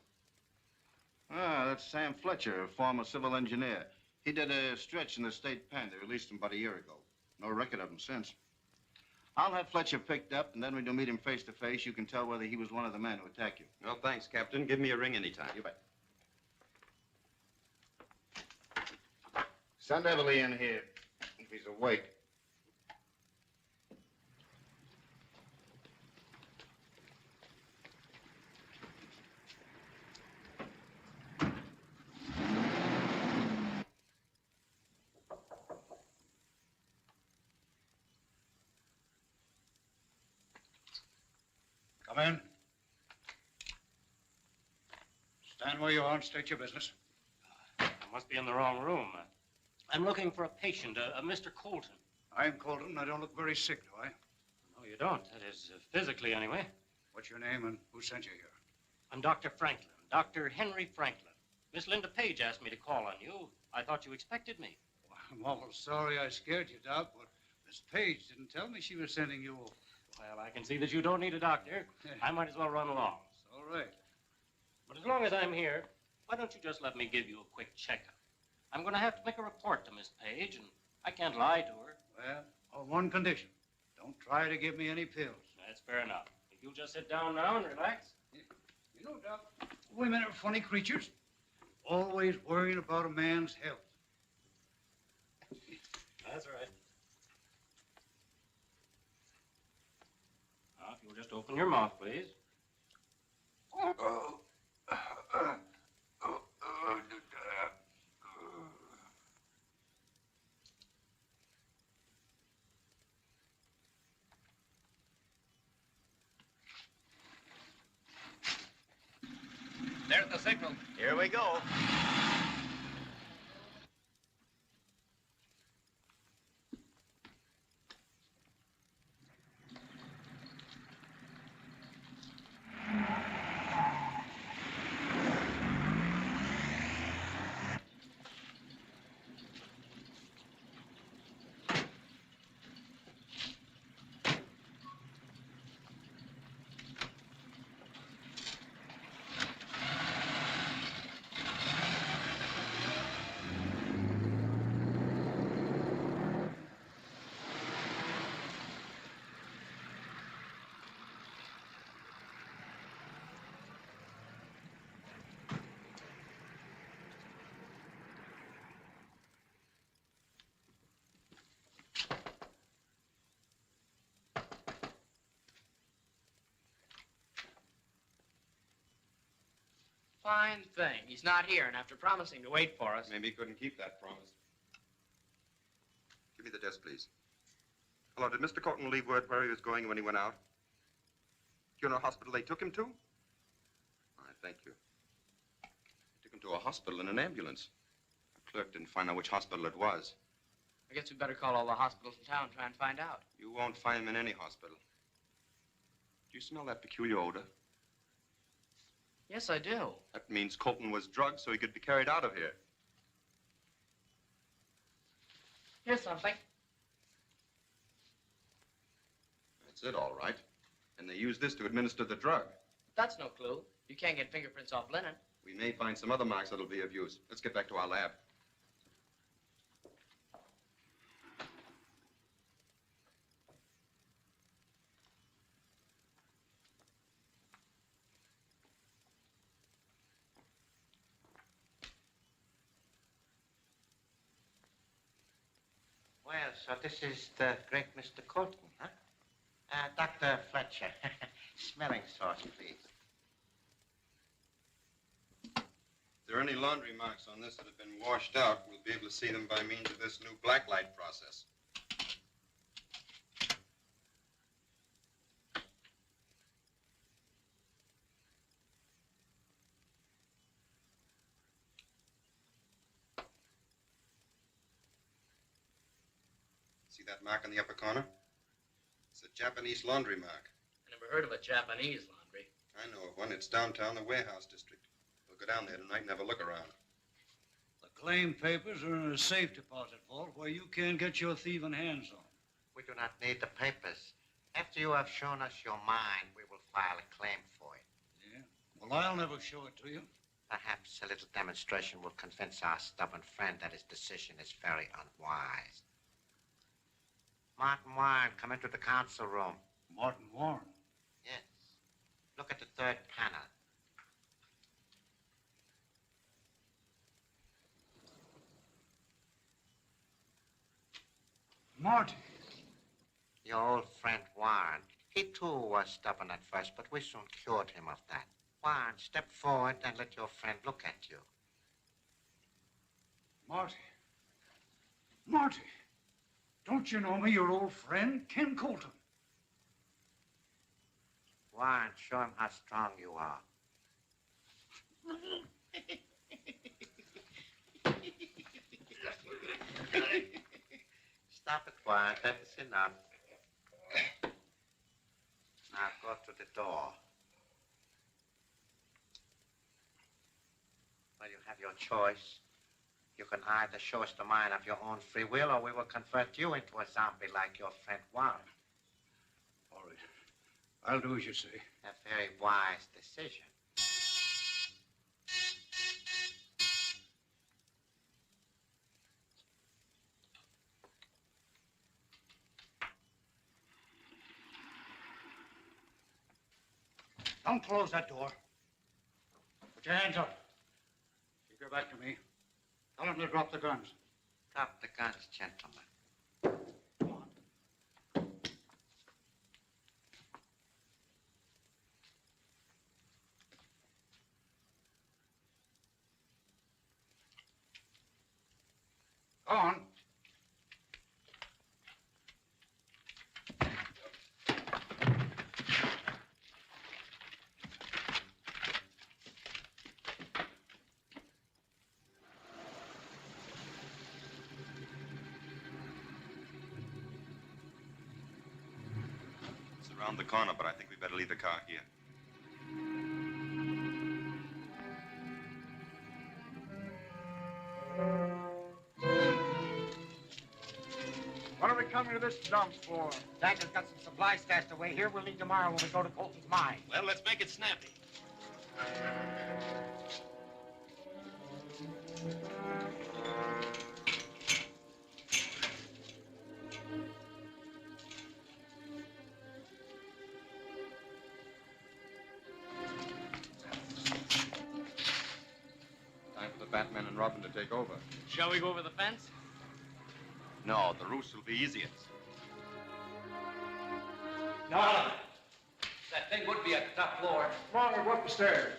Ah, that's Sam Fletcher, a former civil engineer. He did a stretch in the state pen. They released him about a year ago. No record of him since. I'll have Fletcher picked up, and then when you meet him face to face, you can tell whether he was one of the men who attacked you. No, thanks, Captain. Give me a ring anytime. You bet. Send Everly in here, if he's awake. Come in. Stand where you are and state your business. I must be in the wrong room. I'm looking for a patient, a Mr. Colton. I'm Colton, and I don't look very sick, do I? No, you don't. That is, physically, anyway. What's your name and who sent you here? I'm Dr. Franklin, Dr. Henry Franklin. Miss Linda Page asked me to call on you. I thought you expected me. Well, I'm awful sorry I scared you, Doc, but Miss Page didn't tell me she was sending you over. Well, I can see that you don't need a doctor. I might as well run along. It's all right. But as long as I'm here, why don't you just let me give you a quick checkup? I'm going to have to make a report to Miss Page, and I can't lie to her. Well, on one condition. Don't try to give me any pills. That's fair enough. If you'll just sit down now and relax. You know, Doc, women are funny creatures. Always worrying about a man's health. That's right. Now, if you'll just open your mouth, please. There's the signal. Here we go. Fine thing. He's not here, and after promising to wait for us... Maybe he couldn't keep that promise. Give me the desk, please. Hello, did Mr. Colton leave word where he was going when he went out? Do you know a hospital they took him to? All right, thank you. They took him to a hospital in an ambulance. The clerk didn't find out which hospital it was. I guess we better call all the hospitals in town and try and find out. You won't find him in any hospital. Do you smell that peculiar odor? Yes, I do. That means Colton was drugged so he could be carried out of here. Here's something. That's it, all right. And they used this to administer the drug. That's no clue. You can't get fingerprints off linen. We may find some other marks that'll be of use. Let's get back to our lab. Well, so this is the great Mr. Colton, huh? Dr. Fletcher. Smelling sauce, please. If there are any laundry marks on this that have been washed out, we'll be able to see them by means of this new blacklight process. See that mark in the upper corner? It's a Japanese laundry mark. I never heard of a Japanese laundry. I know of one. It's downtown, the warehouse district. We'll go down there tonight and have a look around. The claim papers are in a safe deposit vault where you can't get your thieving hands on. We do not need the papers. After you have shown us your mind, we will file a claim for it. Yeah? Well, I'll never show it to you. Perhaps a little demonstration will convince our stubborn friend that his decision is very unwise. Martin Warren, come into the council room. Martin Warren? Yes. Look at the third panel. Marty. Your old friend Warren. He too was stubborn at first, but we soon cured him of that. Warren, step forward and let your friend look at you. Marty. Marty. Don't you know me, your old friend, Ken Colton? Warren, show him how strong you are. Stop it, Warren. That's enough. Now go to the door. Well, you have your choice. You can either show us the mind of your own free will, or we will convert you into a zombie like your friend Warren. All right. I'll do as you say. A very wise decision. Don't close that door. Put your hands up. Keep your back to me. Tell them to drop the guns. Drop the guns, gentlemen. Go on. It's around the corner, but I think we better leave the car here. What are we coming to this dump for? Daka's got some supplies stashed away here. We'll need tomorrow when we go to Colton's mine. Well, let's make it snappy. Time for the Batman and Robin to take over. Shall we go over the fence? No, the roofs will be easiest. No. That thing would be at the top floor. Come on, we'll go up the stairs.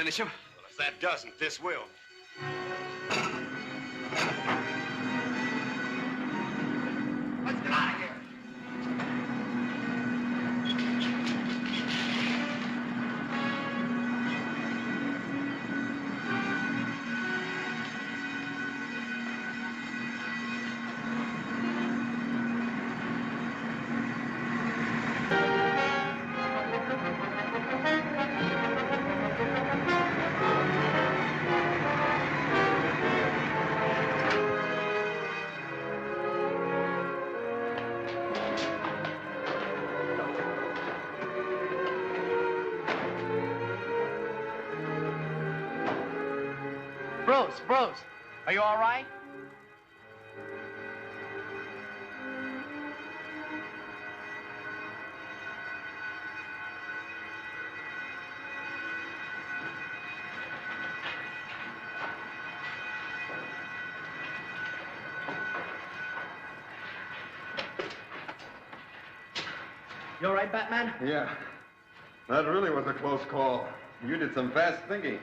punish him? Well, if that doesn't, this will. Let's get out of here. Bruce, are you all right? You all right, Batman? Yeah. That really was a close call. You did some fast thinking.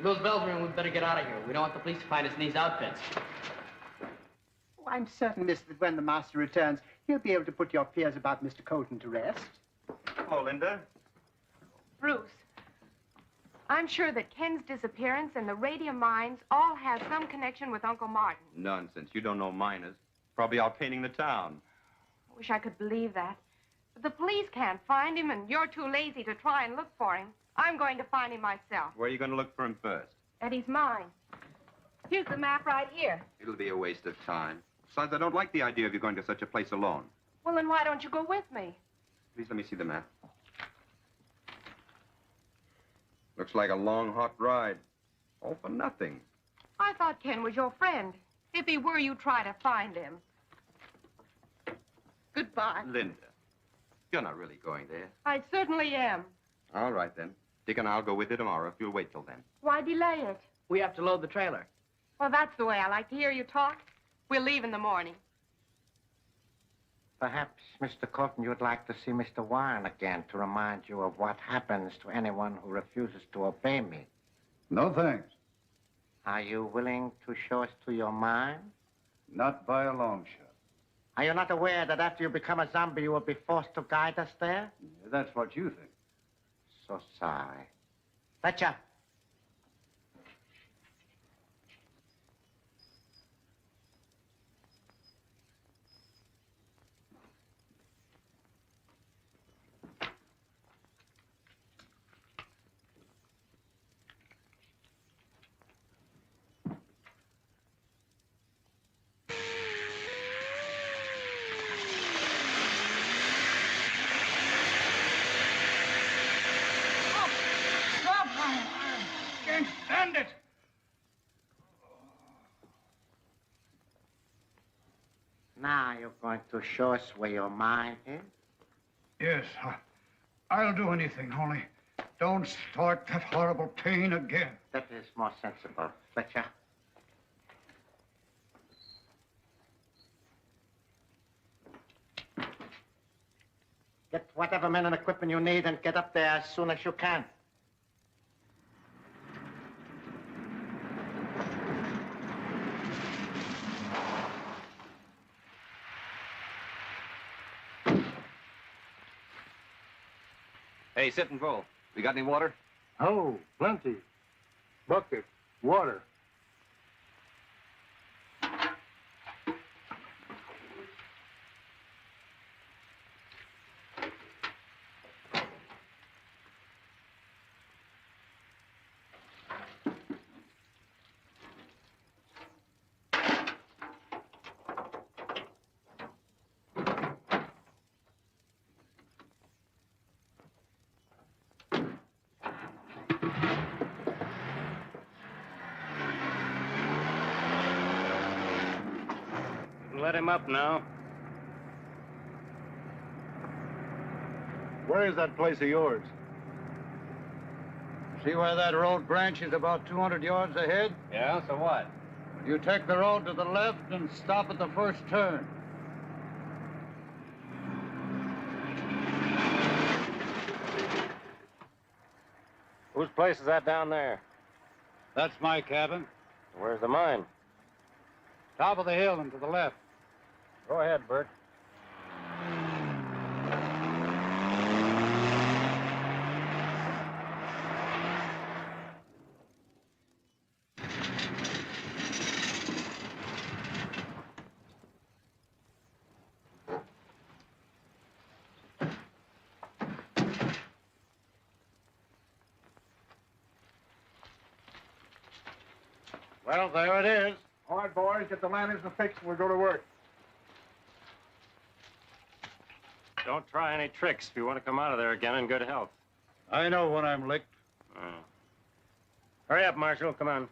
Those bells ring, we'd better get out of here. We don't want the police to find us in these outfits. Oh, I'm certain, miss, that when the master returns, he'll be able to put your fears about Mr. Colton to rest. Hello, Linda. Bruce, I'm sure that Ken's disappearance and the radium mines all have some connection with Uncle Martin. Nonsense. You don't know miners. Probably out painting the town. I wish I could believe that. But the police can't find him, and you're too lazy to try and look for him. I'm going to find him myself. Where are you going to look for him first? At his mine. Here's the map right here. It'll be a waste of time. Besides, I don't like the idea of you going to such a place alone. Well, then why don't you go with me? Please let me see the map. Looks like a long, hot ride. All for nothing. I thought Ken was your friend. If he were, you'd try to find him. Goodbye. Linda, you're not really going there. I certainly am. All right, then. Dick and I'll go with you tomorrow if you'll wait till then. Why delay it? We have to load the trailer. Well, that's the way I like to hear you talk. We'll leave in the morning. Perhaps, Mr. Colton, you'd like to see Mr. Warren again to remind you of what happens to anyone who refuses to obey me. No thanks. Are you willing to show us to your mine? Not by a long shot. Are you not aware that after you become a zombie, you will be forced to guide us there? That's what you think. So sorry. Fletcher. Stand it! Now you're going to show us where your mine is? Yes, I'll do anything, only don't start that horrible pain again. That is more sensible. Fletcher. Get whatever men and equipment you need and get up there as soon as you can. Hey, sit and roll. We got any water? Oh, plenty. Bucket, water. Let him up now. Where is that place of yours? See where that road branches about 200 yards ahead? Yeah, so what? You take the road to the left and stop at the first turn. Whose place is that down there? That's my cabin. Where's the mine? Top of the hill and to the left. Go ahead, Bert. Well, there it is. All right, boys, get the lanterns fixed and we'll go to work. Don't try any tricks if you want to come out of there again in good health. I know when I'm licked. Oh. Hurry up, Marshal. Come on.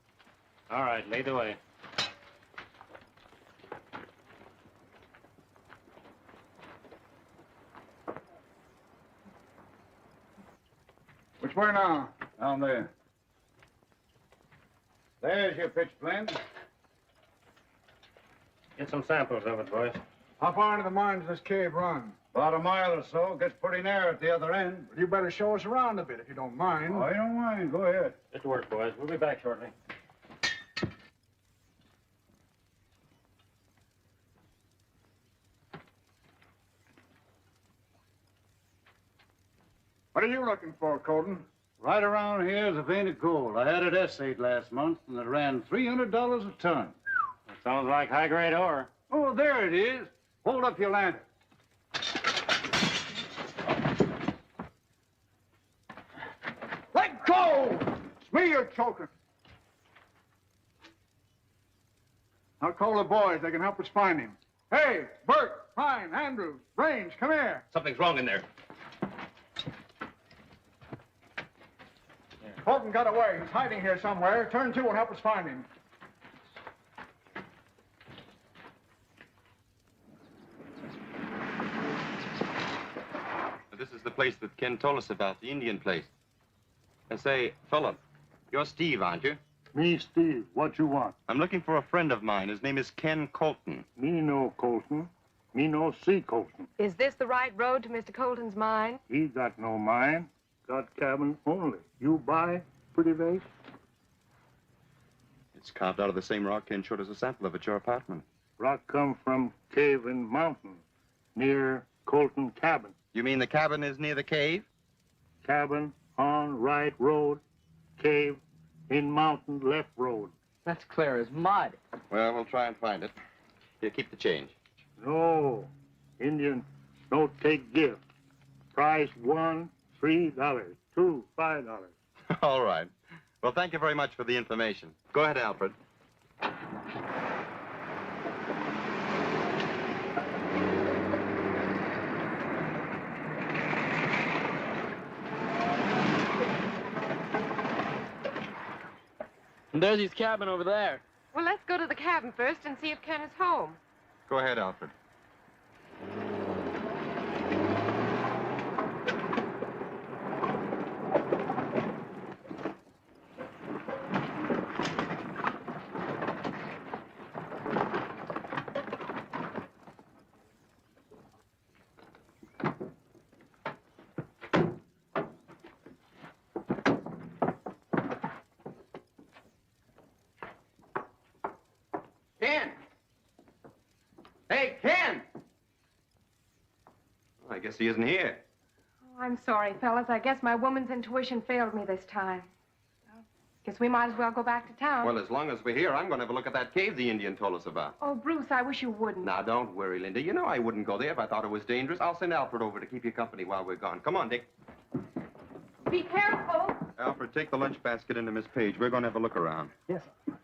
All right, lead the way. Which way now? Down there. There's your pitch blend. Get some samples of it, boys. How far into the mine does this cave run? About a mile or so. Gets pretty narrow at the other end. Well, you better show us around a bit if you don't mind. Oh, I don't mind. Go ahead. Get to work, boys. We'll be back shortly. What are you looking for, Colton? Right around here is a vein of gold. I had it essayed last month, and it ran $300 a ton. That sounds like high-grade ore. Oh, there it is. Hold up your lantern. Let go! It's me you're choking. I'll call the boys. They can help us find him. Hey, Bert, Pine, Andrews, Range, come here. Something's wrong in there. Colton got away. He's hiding here somewhere. Turn to and help us find him. This is the place that Ken told us about, the Indian place. And say, fella, you're Steve, aren't you? Me, Steve. What you want? I'm looking for a friend of mine. His name is Ken Colton. Me no Colton. Me no see Colton. Is this the right road to Mr. Colton's mine? He got no mine. Got cabin only. You buy, pretty face? It's carved out of the same rock Ken showed us a sample of at your apartment. Rock come from cave in mountain, near Colton cabin. You mean the cabin is near the cave? Cabin on right road, cave in mountain left road. That's clear as mud. Well, we'll try and find it. Here, keep the change. No, Indian don't take gift. Price $1, $3, $2, $5. All right. Well, thank you very much for the information. Go ahead, Alfred. And there's his cabin over there. Well, let's go to the cabin first and see if Ken is home. Go ahead, Alfred. Ken! Hey, Ken! I guess he isn't here. Oh, I'm sorry, fellas. I guess my woman's intuition failed me this time. Well, guess we might as well go back to town. Well, as long as we're here, I'm going to have a look at that cave the Indian told us about. Oh, Bruce, I wish you wouldn't. Now, don't worry, Linda. You know I wouldn't go there if I thought it was dangerous. I'll send Alfred over to keep you company while we're gone. Come on, Dick. Be careful. Alfred, take the lunch basket into Miss Page. We're going to have a look around. Yes, sir.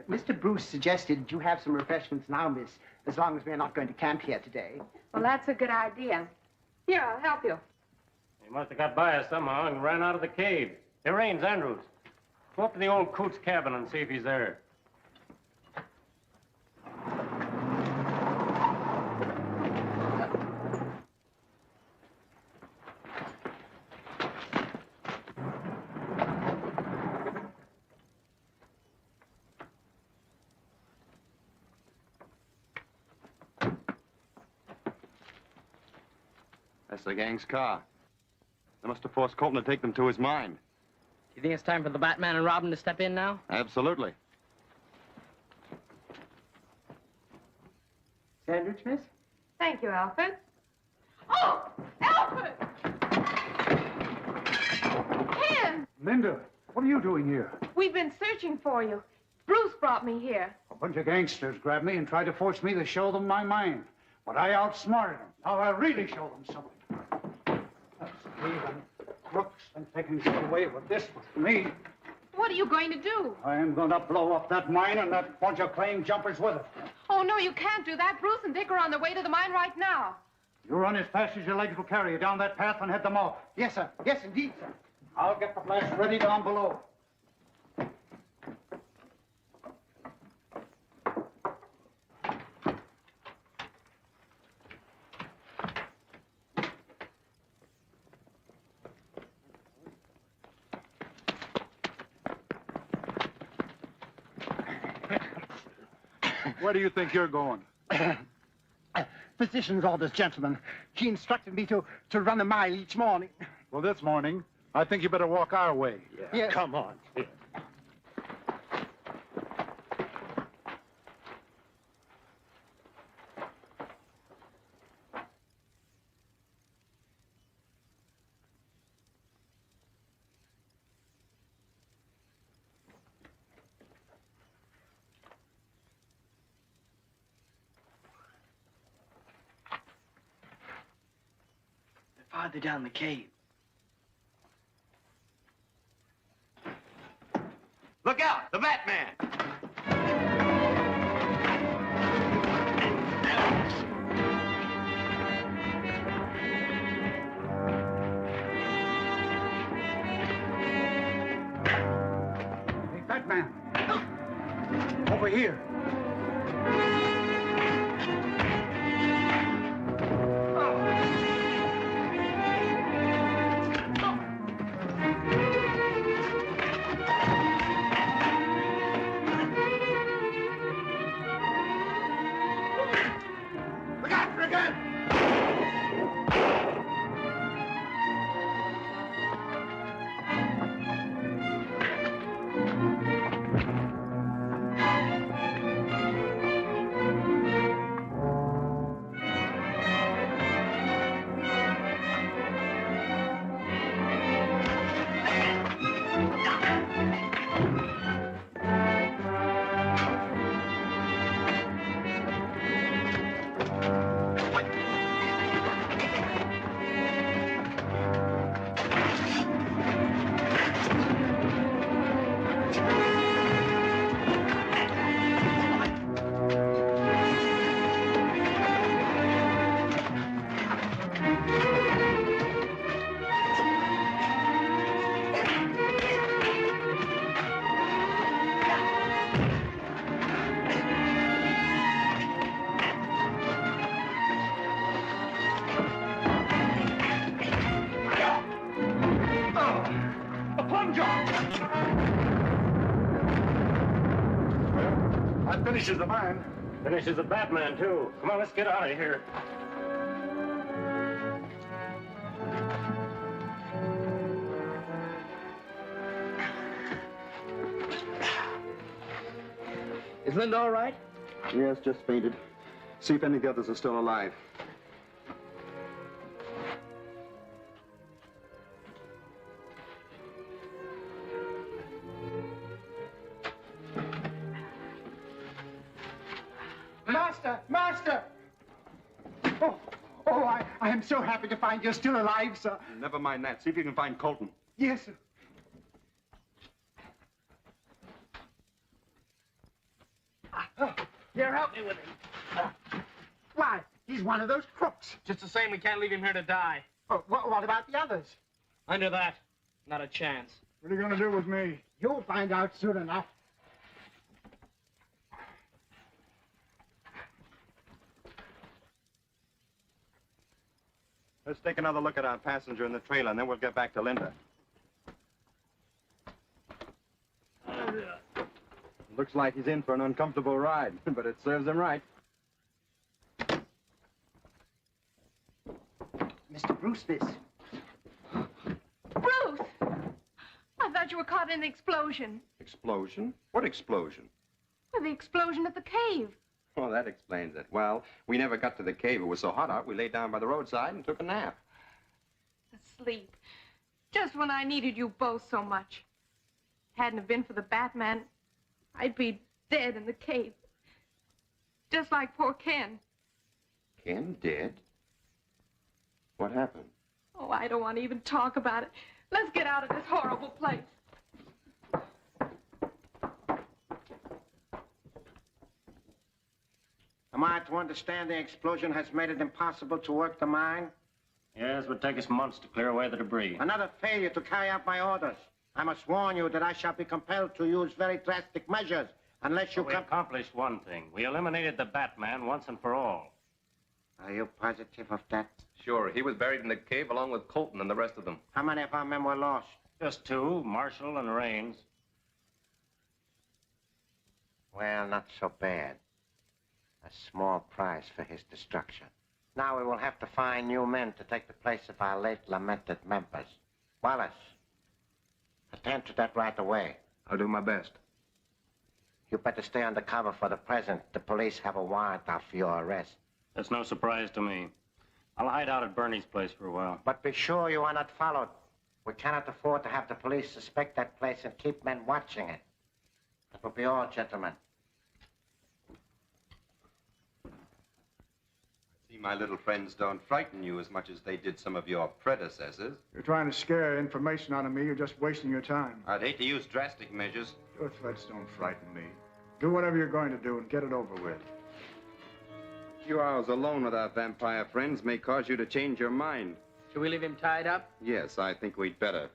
Mr. Bruce suggested you have some refreshments now, miss, as long as we're not going to camp here today. Well, that's a good idea. Here, I'll help you. He must have got by us somehow and ran out of the cave. It rains, Andrews. Go up to the old coot's cabin and see if he's there. That's the gang's car. They must have forced Colton to take them to his mine. Do you think it's time for the Batman and Robin to step in now? Absolutely. Sandwich, miss? Thank you, Alfred. Oh, Alfred! Ken! Linda, what are you doing here? We've been searching for you. Bruce brought me here. A bunch of gangsters grabbed me and tried to force me to show them my mine. But I outsmarted them. Now I'll really show them something. That's thieving crooks and taking shit away, but this was me. What are you going to do? I am going to blow up that mine and that bunch of claim jumpers with it. Oh, no, you can't do that. Bruce and Dick are on their way to the mine right now. You run as fast as your legs will carry you down that path and head them off. Yes, sir. Yes, indeed, sir. I'll get the blast ready down below. Where do you think you're going? Physician's orders, gentlemen. He instructed me to run a mile each morning. Well, this morning, I think you better walk our way. Yes. Come on. Farther down the cave. Look out! The Batman! Hey, Batman. Over here. That finishes the mine. Finishes the Batman, too. Come on, let's get out of here. Is Linda all right? Yes, just fainted. See if any of the others are still alive. Master! I am so happy to find you're still alive, sir. Never mind that. See if you can find Colton. Yes, sir. Here, help me with him. Why, he's one of those crooks. Just the same, we can't leave him here to die. Oh, what about the others? Under that, not a chance. What are you going to do with me? You'll find out soon enough. Let's take another look at our passenger in the trailer, and then we'll get back to Linda. Looks like he's in for an uncomfortable ride, but it serves him right. Mr. Bruce this. Bruce! I thought you were caught in the explosion. Explosion? What explosion? Well, the explosion at the cave. Well, that explains it. Well, we never got to the cave. It was so hot out, we laid down by the roadside and took a nap. Asleep. Just when I needed you both so much. Hadn't it been for the Batman, I'd be dead in the cave. Just like poor Ken. Ken dead? What happened? Oh, I don't want to even talk about it. Let's get out of this horrible place. Am I to understand the explosion has made it impossible to work the mine? Yes, it would take us months to clear away the debris. Another failure to carry out my orders. I must warn you that I shall be compelled to use very drastic measures unless you We accomplished one thing. We eliminated the Batman once and for all. Are you positive of that? Sure, he was buried in the cave along with Colton and the rest of them. How many of our men were lost? Just two, Marshall and Raines. Well, not so bad. A small price for his destruction. Now we will have to find new men to take the place of our late lamented members. Wallace, attend to that right away. I'll do my best. You better stay under cover for the present. The police have a warrant out for your arrest. That's no surprise to me. I'll hide out at Bernie's place for a while. But be sure you are not followed. We cannot afford to have the police suspect that place and keep men watching it. That will be all, gentlemen. See, my little friends don't frighten you as much as they did some of your predecessors. You're trying to scare information out of me. You're just wasting your time. I'd hate to use drastic measures. Your threats don't frighten me. Do whatever you're going to do and get it over with. A few hours alone with our vampire friends may cause you to change your mind. Should we leave him tied up? Yes, I think we'd better.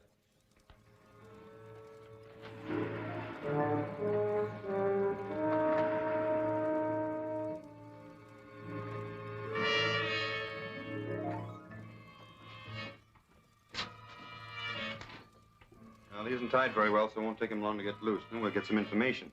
Well, he isn't tied very well, so it won't take him long to get loose. Then we'll get some information.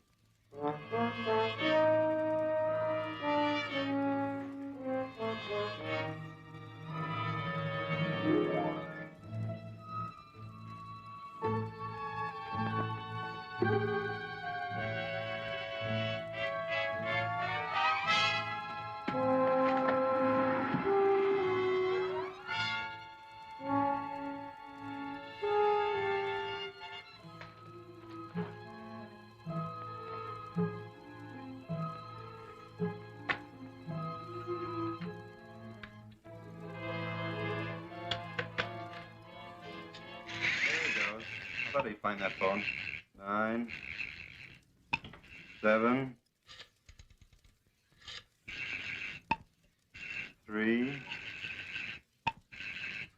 How do you find that phone? 9, 7, 3,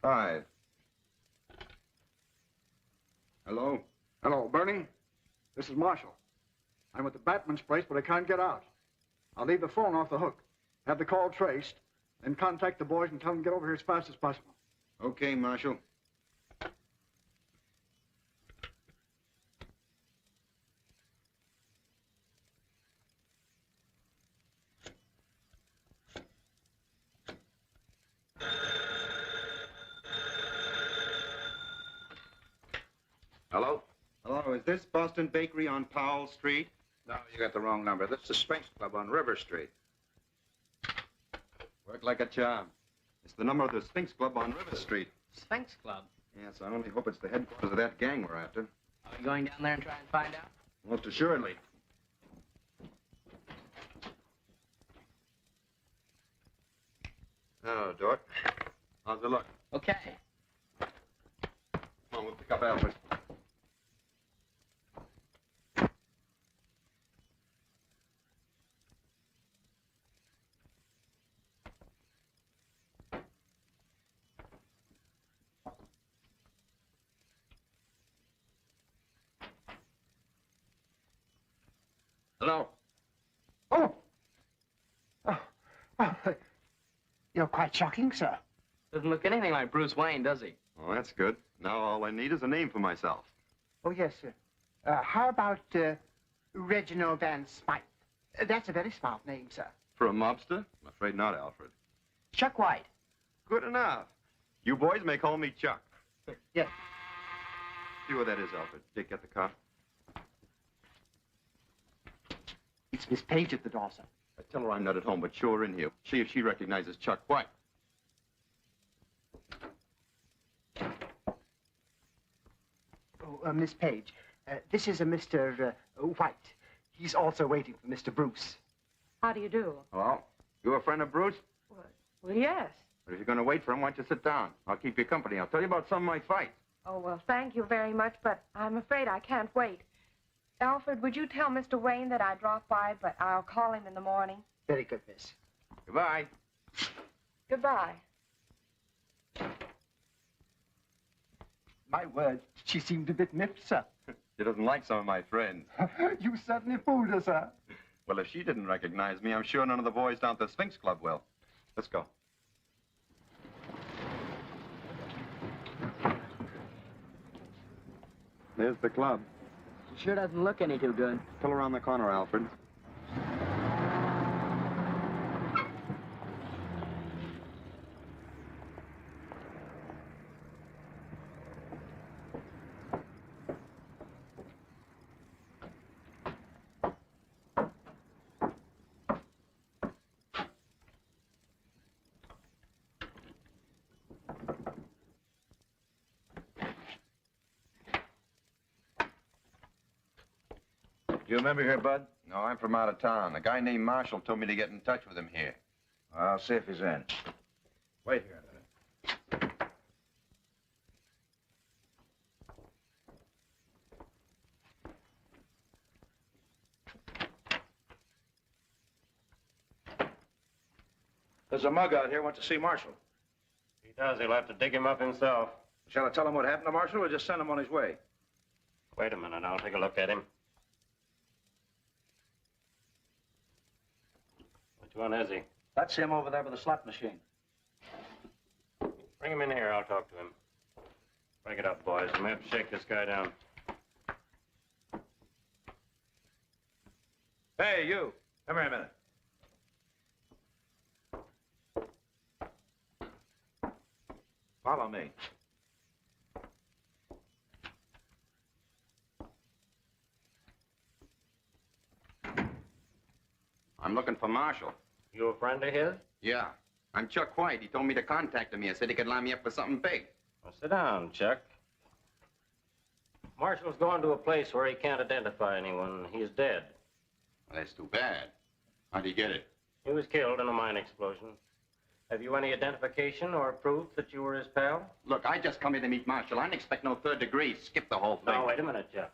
5. Hello? Hello, Bernie. This is Marshall. I'm at the Batman's place, but I can't get out. I'll leave the phone off the hook, have the call traced, then contact the boys and tell them to get over here as fast as possible. Okay, Marshal. Hello? Hello, is this Boston Bakery on Powell Street? No, you got the wrong number. This is the Sphinx Club on River Street. Worked like a charm. It's the number of the Sphinx Club on River Street. Sphinx Club? Yes, I only hope it's the headquarters of that gang we're after. Are we going down there and try and find out? Most assuredly. Oh, Dort. How's the look? Okay. Come on, we'll pick up Alfred. Hello? Oh! You're quite shocking, sir. Doesn't look anything like Bruce Wayne, does he? Oh, that's good. Now all I need is a name for myself. Oh, yes, sir. How about Reginald Van Smythe? That's a very smart name, sir. For a mobster? I'm afraid not, Alfred. Chuck White. Good enough. You boys may call me Chuck. Yes. See where that is, Alfred. Dick, get the car. It's Miss Page at the door, sir. Tell her I'm not at home, but show her in here. See if she recognizes Chuck White. Oh, Miss Page, this is a Mr. White. He's also waiting for Mr. Bruce. How do you do? Well, you a friend of Bruce? Well, yes. But if you're going to wait for him, why don't you sit down? I'll keep you company. I'll tell you about some of my fights. Oh, well, thank you very much, but I'm afraid I can't wait. Alfred, would you tell Mr. Wayne that I dropped by, but I'll call him in the morning? Very good, miss. Goodbye. Goodbye. My word, she seemed a bit miffed, sir. She doesn't like some of my friends. You certainly fooled her, sir. Well, if she didn't recognize me, I'm sure none of the boys down at the Sphinx Club will. Let's go. There's the club. Sure doesn't look any too good. Pull around the corner, Alfred. You remember here, Bud? No, I'm from out of town. A guy named Marshall told me to get in touch with him here. I'll see if he's in. Wait here a minute. There's a mug out here wants to see Marshall. If he does, he'll have to dig him up himself. Shall I tell him what happened to Marshall or just send him on his way? Wait a minute, I'll take a look at him. Which one is he? That's him over there with the slot machine. Bring him in here, I'll talk to him. Break it up, boys. I'm gonna have to shake this guy down. Hey, you. Come here a minute. Follow me. I'm looking for Marshall. You a friend of his? Yeah. I'm Chuck White. He told me to contact him here. Said he could line me up for something big. Well, sit down, Chuck. Marshall's going to a place where he can't identify anyone. He's dead. Well, that's too bad. How'd he get it? He was killed in a mine explosion. Have you any identification or proof that you were his pal? Look, I just come here to meet Marshall. I didn't expect no third degree. Skip the whole thing. Now, wait a minute, Chuck.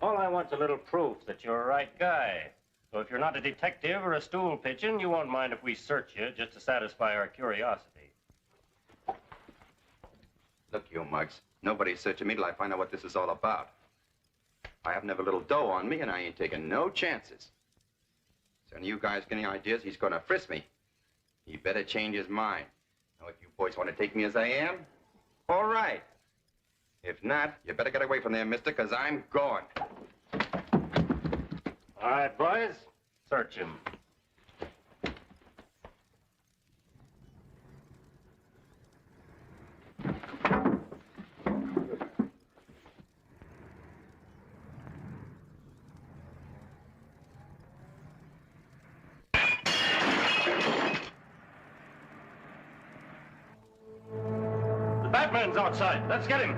All I want's a little proof that you're a right guy. So if you're not a detective or a stool pigeon, you won't mind if we search you just to satisfy our curiosity. Look, you mugs. Nobody's searching me till I find out what this is all about. I have never little dough on me, and I ain't taking no chances. So any of you guys get any ideas, he's gonna frisk me. He better change his mind. Now, if you boys want to take me as I am, all right. If not, you better get away from there, mister, because I'm going. All right, boys. Search him. The Batman's outside. Let's get him.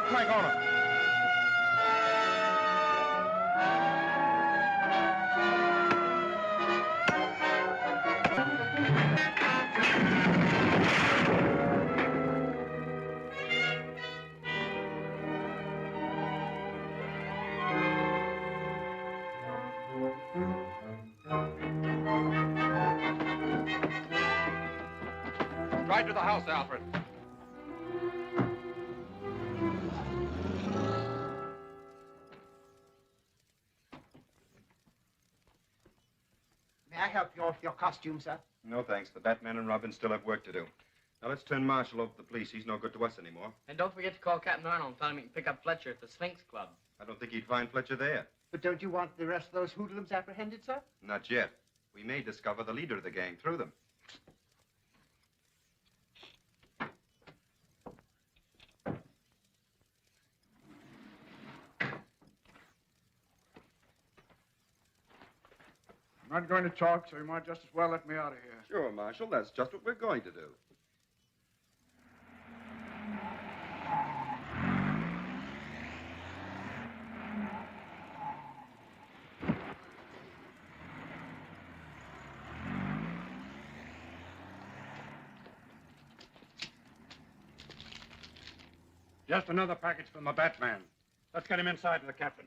crank on him. Right to the house, Alfred. May I help you off your costume, sir? No, thanks. The Batman and Robin still have work to do. Now, let's turn Marshal over to the police. He's no good to us anymore. And don't forget to call Captain Arnold and tell him he can pick up Fletcher at the Sphinx Club. I don't think he'd find Fletcher there. But don't you want the rest of those hoodlums apprehended, sir? Not yet. We may discover the leader of the gang through them. I'm not going to talk, so you might just as well let me out of here. Sure, Marshal. That's just what we're going to do. Just another package from the Batman. Let's get him inside to the captain.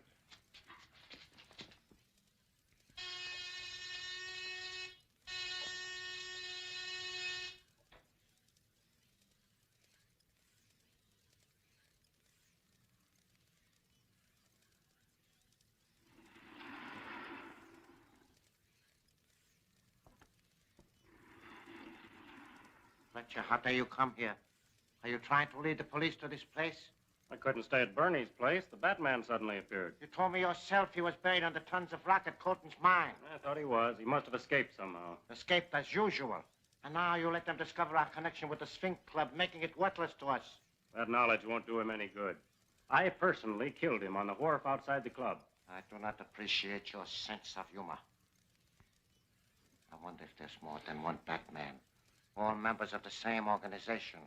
Fletcher, how dare you come here? Are you trying to lead the police to this place? I couldn't stay at Bernie's place. The Batman suddenly appeared. You told me yourself he was buried under tons of rock at Colton's mine. I thought he was. He must have escaped somehow. Escaped as usual. And now you let them discover our connection with the Sphinx Club, making it worthless to us. That knowledge won't do him any good. I personally killed him on the wharf outside the club. I do not appreciate your sense of humor. I wonder if there's more than one Batman. All members of the same organization.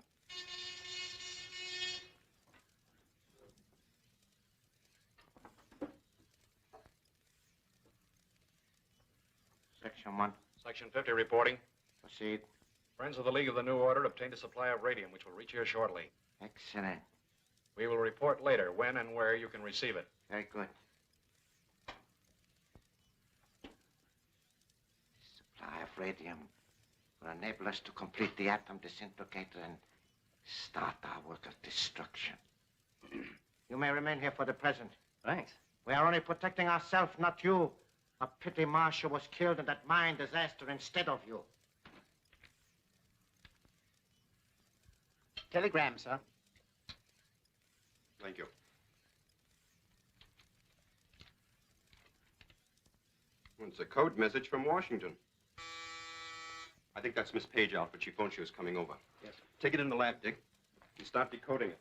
Section 1. Section 50 reporting. Proceed. Friends of the League of the New Order obtained a supply of radium, which will reach here shortly. Excellent. We will report later when and where you can receive it. Very good. This supply of radium will enable us to complete the atom disintegrator and start our work of destruction. You may remain here for the present. Thanks. We are only protecting ourselves, not you. A pity Marshall was killed in that mine disaster instead of you. Telegram, sir. Thank you. Well, it's a code message from Washington. I think that's Miss Page, Alfred. She phoned she was coming over. Yes. Take it in the lab, Dick, and start decoding it.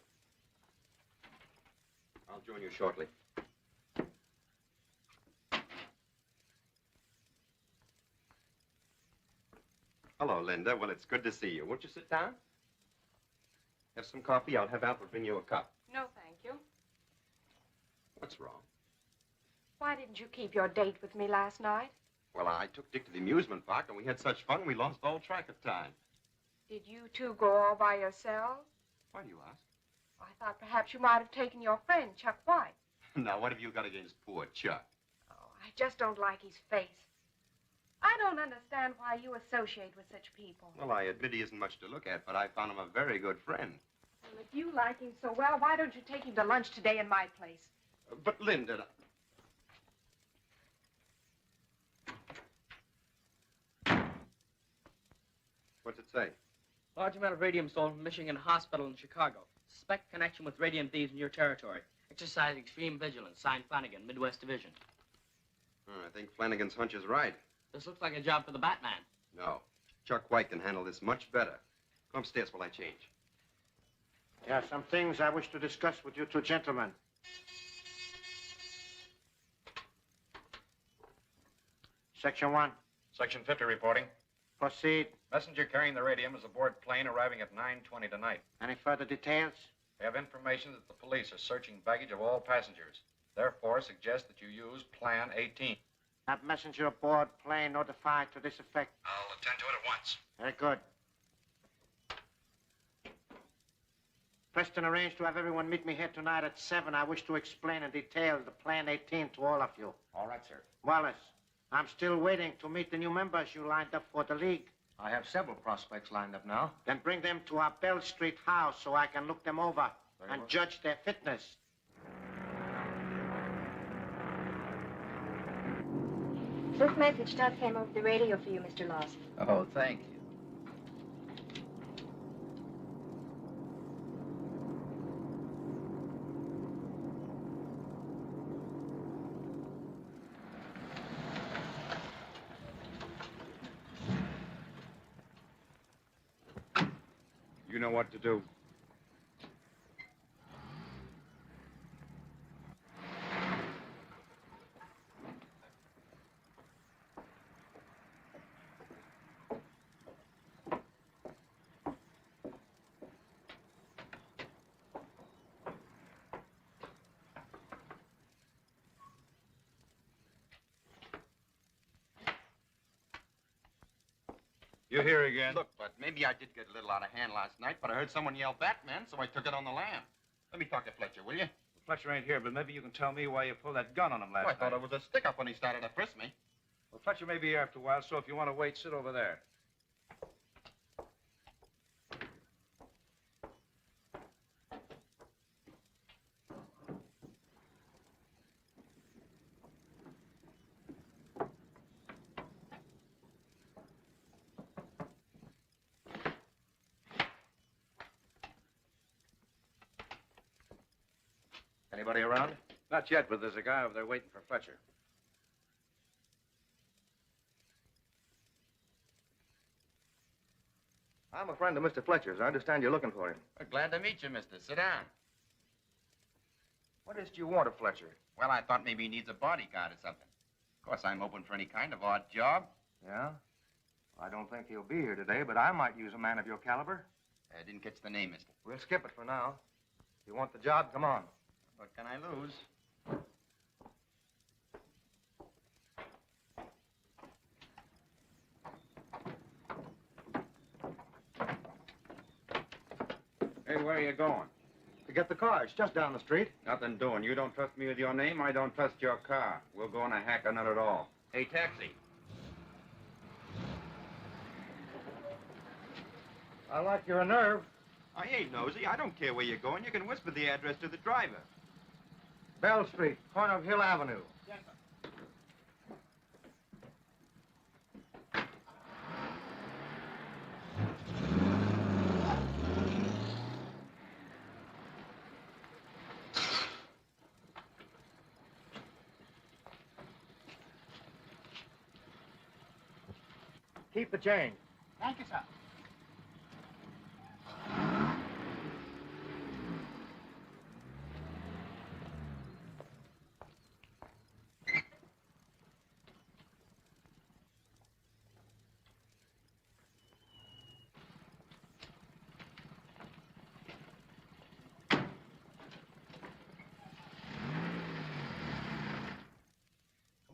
I'll join you shortly. Hello, Linda. Well, it's good to see you. Won't you sit down? Have some coffee? I'll have Alfred bring you a cup. No, thank you. What's wrong? Why didn't you keep your date with me last night? Well, I took Dick to the amusement park, and we had such fun we lost all track of time. Did you two go all by yourselves? Why do you ask? I thought perhaps you might have taken your friend, Chuck White. Now, what have you got against poor Chuck? Oh, I just don't like his face. I don't understand why you associate with such people. Well, I admit he isn't much to look at, but I found him a very good friend. Well, if you like him so well, why don't you take him to lunch today in my place? But, Linda... What's it say? Large amount of radium stolen from Michigan Hospital in Chicago. Suspect connection with radium thieves in your territory. Exercise extreme vigilance. Signed Flanagan, Midwest Division. I think Flanagan's hunch is right. This looks like a job for the Batman. No. Chuck White can handle this much better. Come upstairs while I change. There are some things I wish to discuss with you two gentlemen. Section 1. Section 50 reporting. Proceed. Messenger carrying the radium is aboard plane arriving at 9:20 tonight. Any further details? We have information that the police are searching baggage of all passengers. Therefore, suggest that you use Plan 18. Have messenger aboard plane notified to this effect. I'll attend to it at once. Very good. Preston arranged to have everyone meet me here tonight at 7. I wish to explain in detail the Plan 18 to all of you. All right, sir. Wallace, I'm still waiting to meet the new members you lined up for the League. I have several prospects lined up now. Then bring them to our Bell Street house so I can look them over and judge their fitness. This message just came over the radio for you, Mr. Lawson. Oh, thank you. You know what to do. You're here again. Look, Bud, maybe I did get a little out of hand last night, but I heard someone yell Batman, so I took it on the lam. Let me talk to Fletcher, will you? Fletcher ain't here, but maybe you can tell me why you pulled that gun on him last I thought night. it was a stick-up when he started to frisk me. Well, Fletcher may be here after a while, so if you want to wait, sit over there. Anybody around? Not yet, but there's a guy over there waiting for Fletcher. I'm a friend of Mr. Fletcher's. I understand you're looking for him. Glad to meet you, mister. Sit down. What is it you want of Fletcher? Well, I thought maybe he needs a bodyguard or something. Of course, I'm open for any kind of odd job. Yeah? I don't think he'll be here today, but I might use a man of your caliber. I didn't catch the name, mister. We'll skip it for now. If you want the job, come on. What can I lose? Hey, where are you going? To get the car. It's just down the street. Nothing doing. You don't trust me with your name, I don't trust your car. We'll go on a hack or none at all. Hey, taxi. I like your nerve. I ain't nosy. I don't care where you're going. You can whisper the address to the driver. Bell Street, corner of Hill Avenue. Yes, sir. Keep the change. Thank you, sir.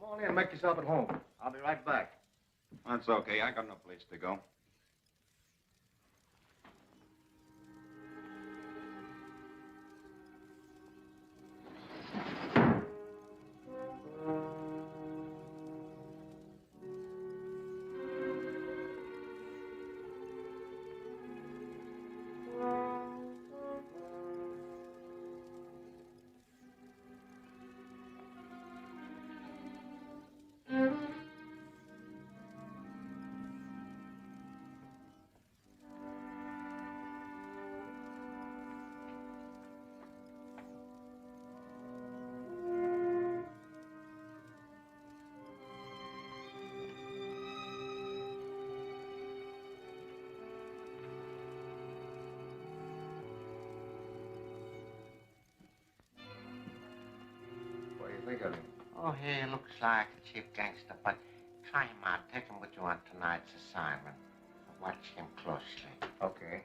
Come on in and make yourself at home. I'll be right back. That's okay. I got no place to go. Think of him. Oh, he looks like a cheap gangster, but try him out. Take him with you on tonight's assignment. Watch him closely. Okay.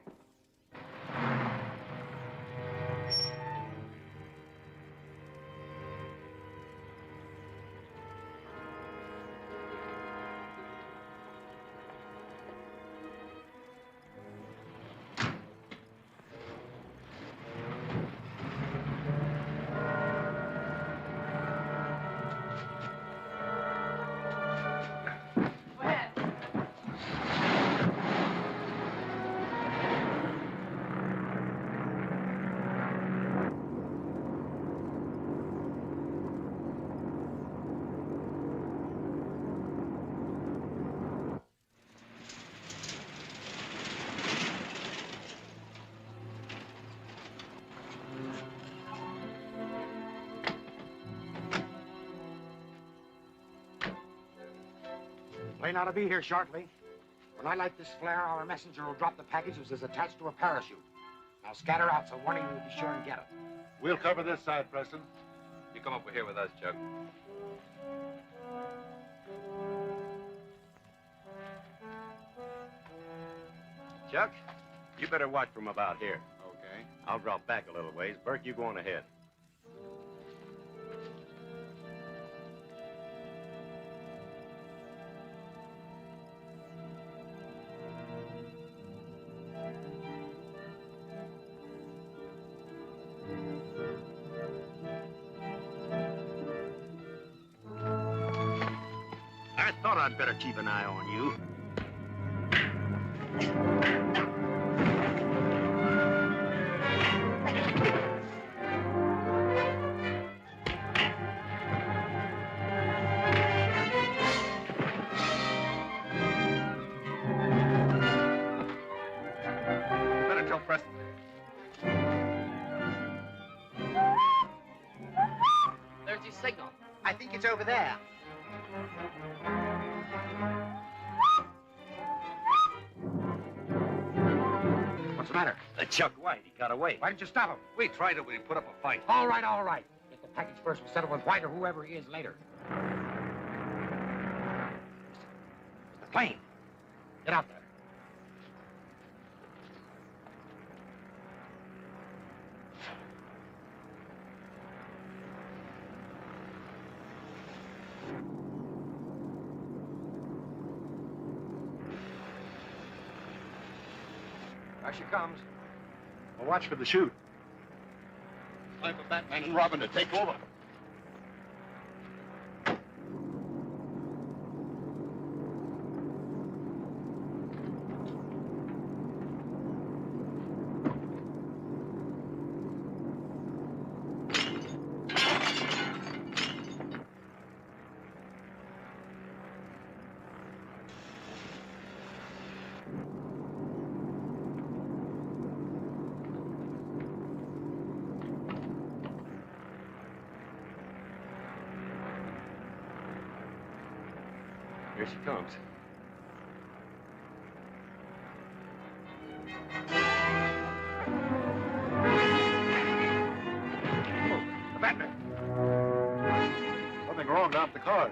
Plane ought to be here shortly. When I light this flare, our messenger will drop the package which is attached to a parachute. Now scatter out so one of you will be sure and get it. We'll cover this side, Preston. You come over here with us, Chuck. Chuck, you better watch from about here. Okay. I'll drop back a little ways. Burke, you go on ahead. I thought I'd better keep an eye on you. Better tell Preston. There's your signal. I think it's over there. What's the matter? Chuck White, he got away. Why didn't you stop him? We tried it when he put up a fight. All right, all right. Get the package first. We'll settle with White or whoever he is later. The plane. Get out there. There she comes. Well, watch for the chute. Time for Batman and Robin to take over. Here she comes. The Batman. Something wrong down at the cars.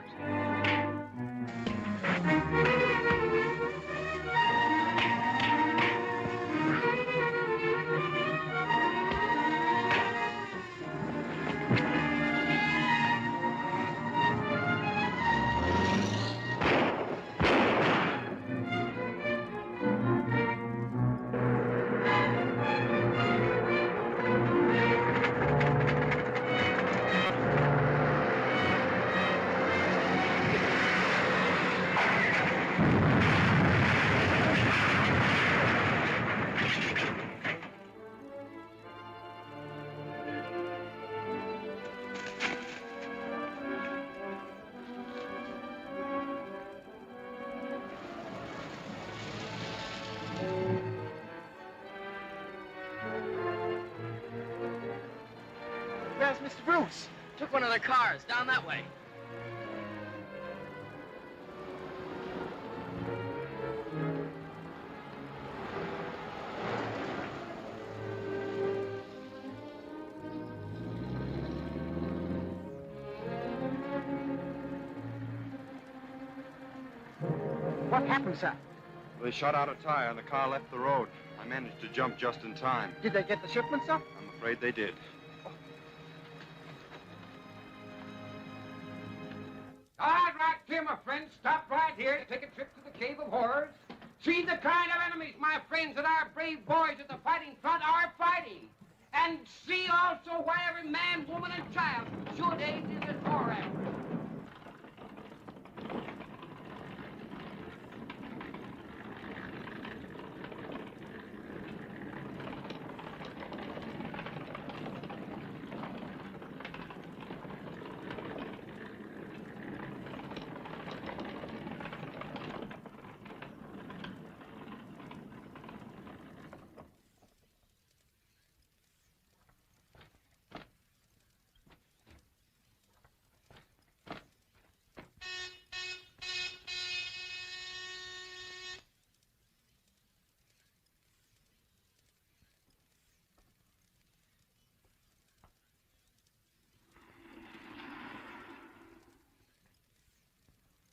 Where's Mr. Bruce? Took one of the cars down that way. What happened, sir? They shot out a tire and the car left the road. I managed to jump just in time. Did they get the shipment, sir? I'm afraid they did. All right, here, my friends. Stop right here to take a trip to the Cave of Horrors. See the kind of enemies, my friends, that our brave boys at the fighting front are fighting. And see also why every man, woman, and child should aid in this war effort.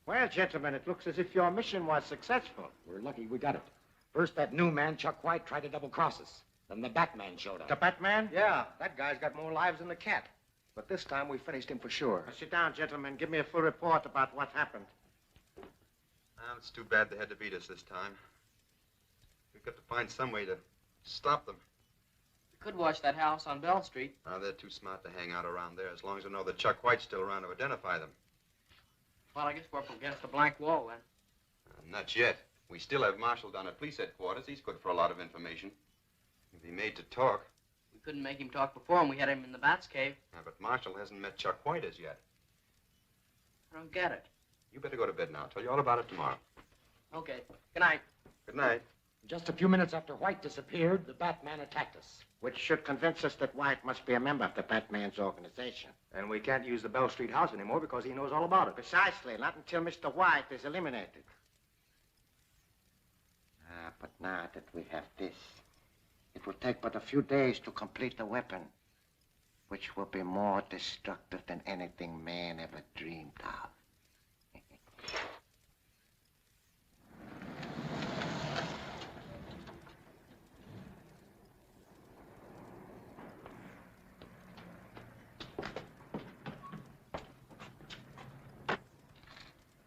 Well, gentlemen, it looks as if your mission was successful. We're lucky we got it. First, that new man, Chuck White, tried to double-cross us. Then the Batman showed up. The Batman? Yeah, that guy's got more lives than the cat. But this time we finished him for sure. Now, sit down, gentlemen. Give me a full report about what happened. Well, it's too bad they had to beat us this time. We've got to find some way to stop them. We could watch that house on Bell Street. Now, they're too smart to hang out around there as long as they know that Chuck White's still around to identify them. Well, I guess we're up against a blank wall, then. Not yet. We still have Marshall down at police headquarters. He's good for a lot of information. If he made to talk. We couldn't make him talk before when we had him in the Bat's cave. Yeah, but Marshall hasn't met Chuck White as yet. I don't get it. You better go to bed now. I'll tell you all about it tomorrow. Okay. Good night. Good night. Just a few minutes after White disappeared, the Batman attacked us. Which should convince us that White must be a member of the Batman's organization. And we can't use the Bell Street house anymore because he knows all about it. Precisely. Not until Mr. White is eliminated. But now that we have this, it will take but a few days to complete the weapon, which will be more destructive than anything man ever dreamed of.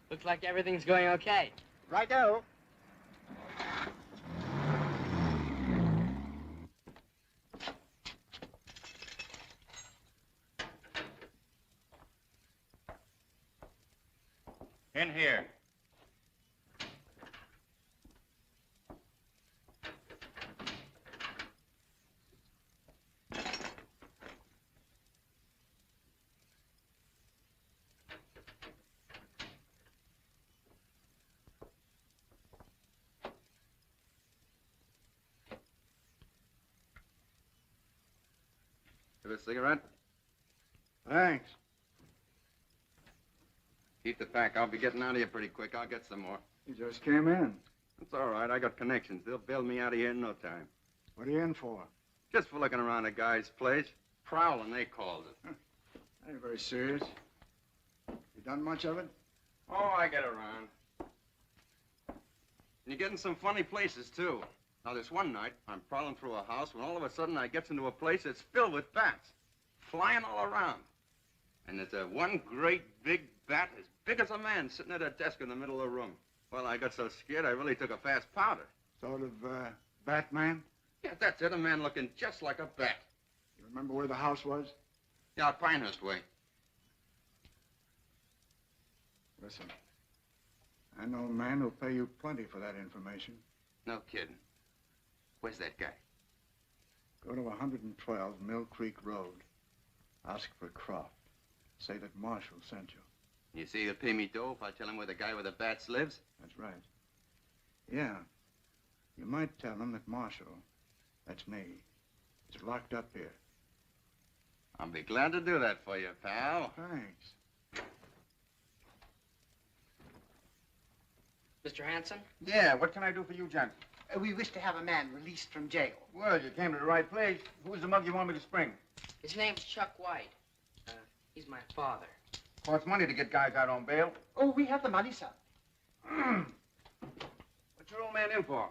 Looks like everything's going okay. Righto. In here. Have a cigarette? Thanks. Keep the pack. I'll be getting out of here pretty quick. I'll get some more. You just came in. That's all right. I got connections. They'll bail me out of here in no time. What are you in for? Just for looking around a guy's place. Prowling, they called it. That ain't very serious. You done much of it? Oh, I get around. And you're getting some funny places, too. Now, this one night, I'm prowling through a house when all of a sudden I gets into a place that's filled with bats, flying all around. And there's a one great big bat as big as a man sitting at a desk in the middle of the room. Well, I got so scared I really took a fast powder. Sort of, Batman? Yeah, that's it, a man looking just like a bat. You remember where the house was? Yeah, out Pinehurst way. Listen, I know a man who'll pay you plenty for that information. No kidding. Where's that guy? Go to 112 Mill Creek Road. Ask for Croft. Say that Marshall sent you. You say he'll pay me dough if I tell him where the guy with the bats lives? That's right. Yeah. You might tell him that Marshall, that's me, is locked up here. I'll be glad to do that for you, pal. Thanks. Mr. Hanson? Yeah, what can I do for you, Johnson? We wish to have a man released from jail. Well, you came to the right place. Who's the mug you want me to spring? His name's Chuck White. He's my father. Costs money to get guys out on bail. Oh, we have the money, sir. What's your old man in for?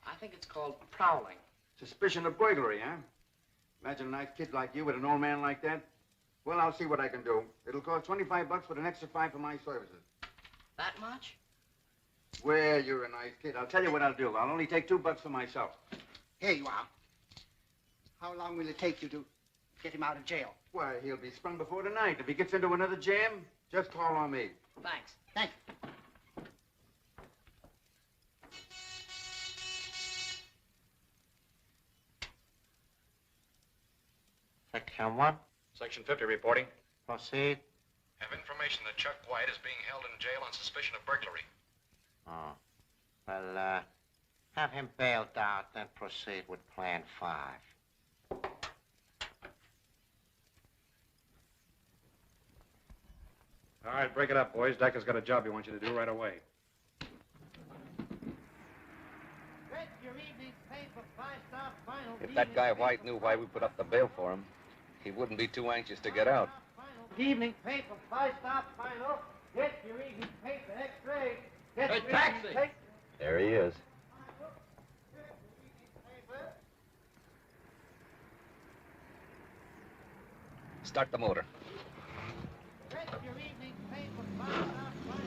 I think it's called prowling. Suspicion of burglary, huh? Imagine a nice kid like you with an old man like that. Well, I'll see what I can do. It'll cost $25 with an extra 5 for my services. That much? Well, you're a nice kid. I'll tell you what I'll do. I'll only take $2 for myself. Here you are. How long will it take you to get him out of jail? Why, he'll be sprung before tonight. If he gets into another jam, just call on me. Thanks. Thank you. Section 1. Section 50 reporting. Proceed. Have information that Chuck White is being held in jail on suspicion of burglary. Oh. Well, have him bailed out, then proceed with Plan 5. All right, break it up, boys. Daka's got a job he wants you to do right away. If that guy White knew why we put up the bail for him, he wouldn't be too anxious to get out. Good evening. Paper, 5-star final. Get your evening paper, that's right. Get Hey, your taxi! evening paper. There he is. Start the motor. Get your evening paper, file out, file.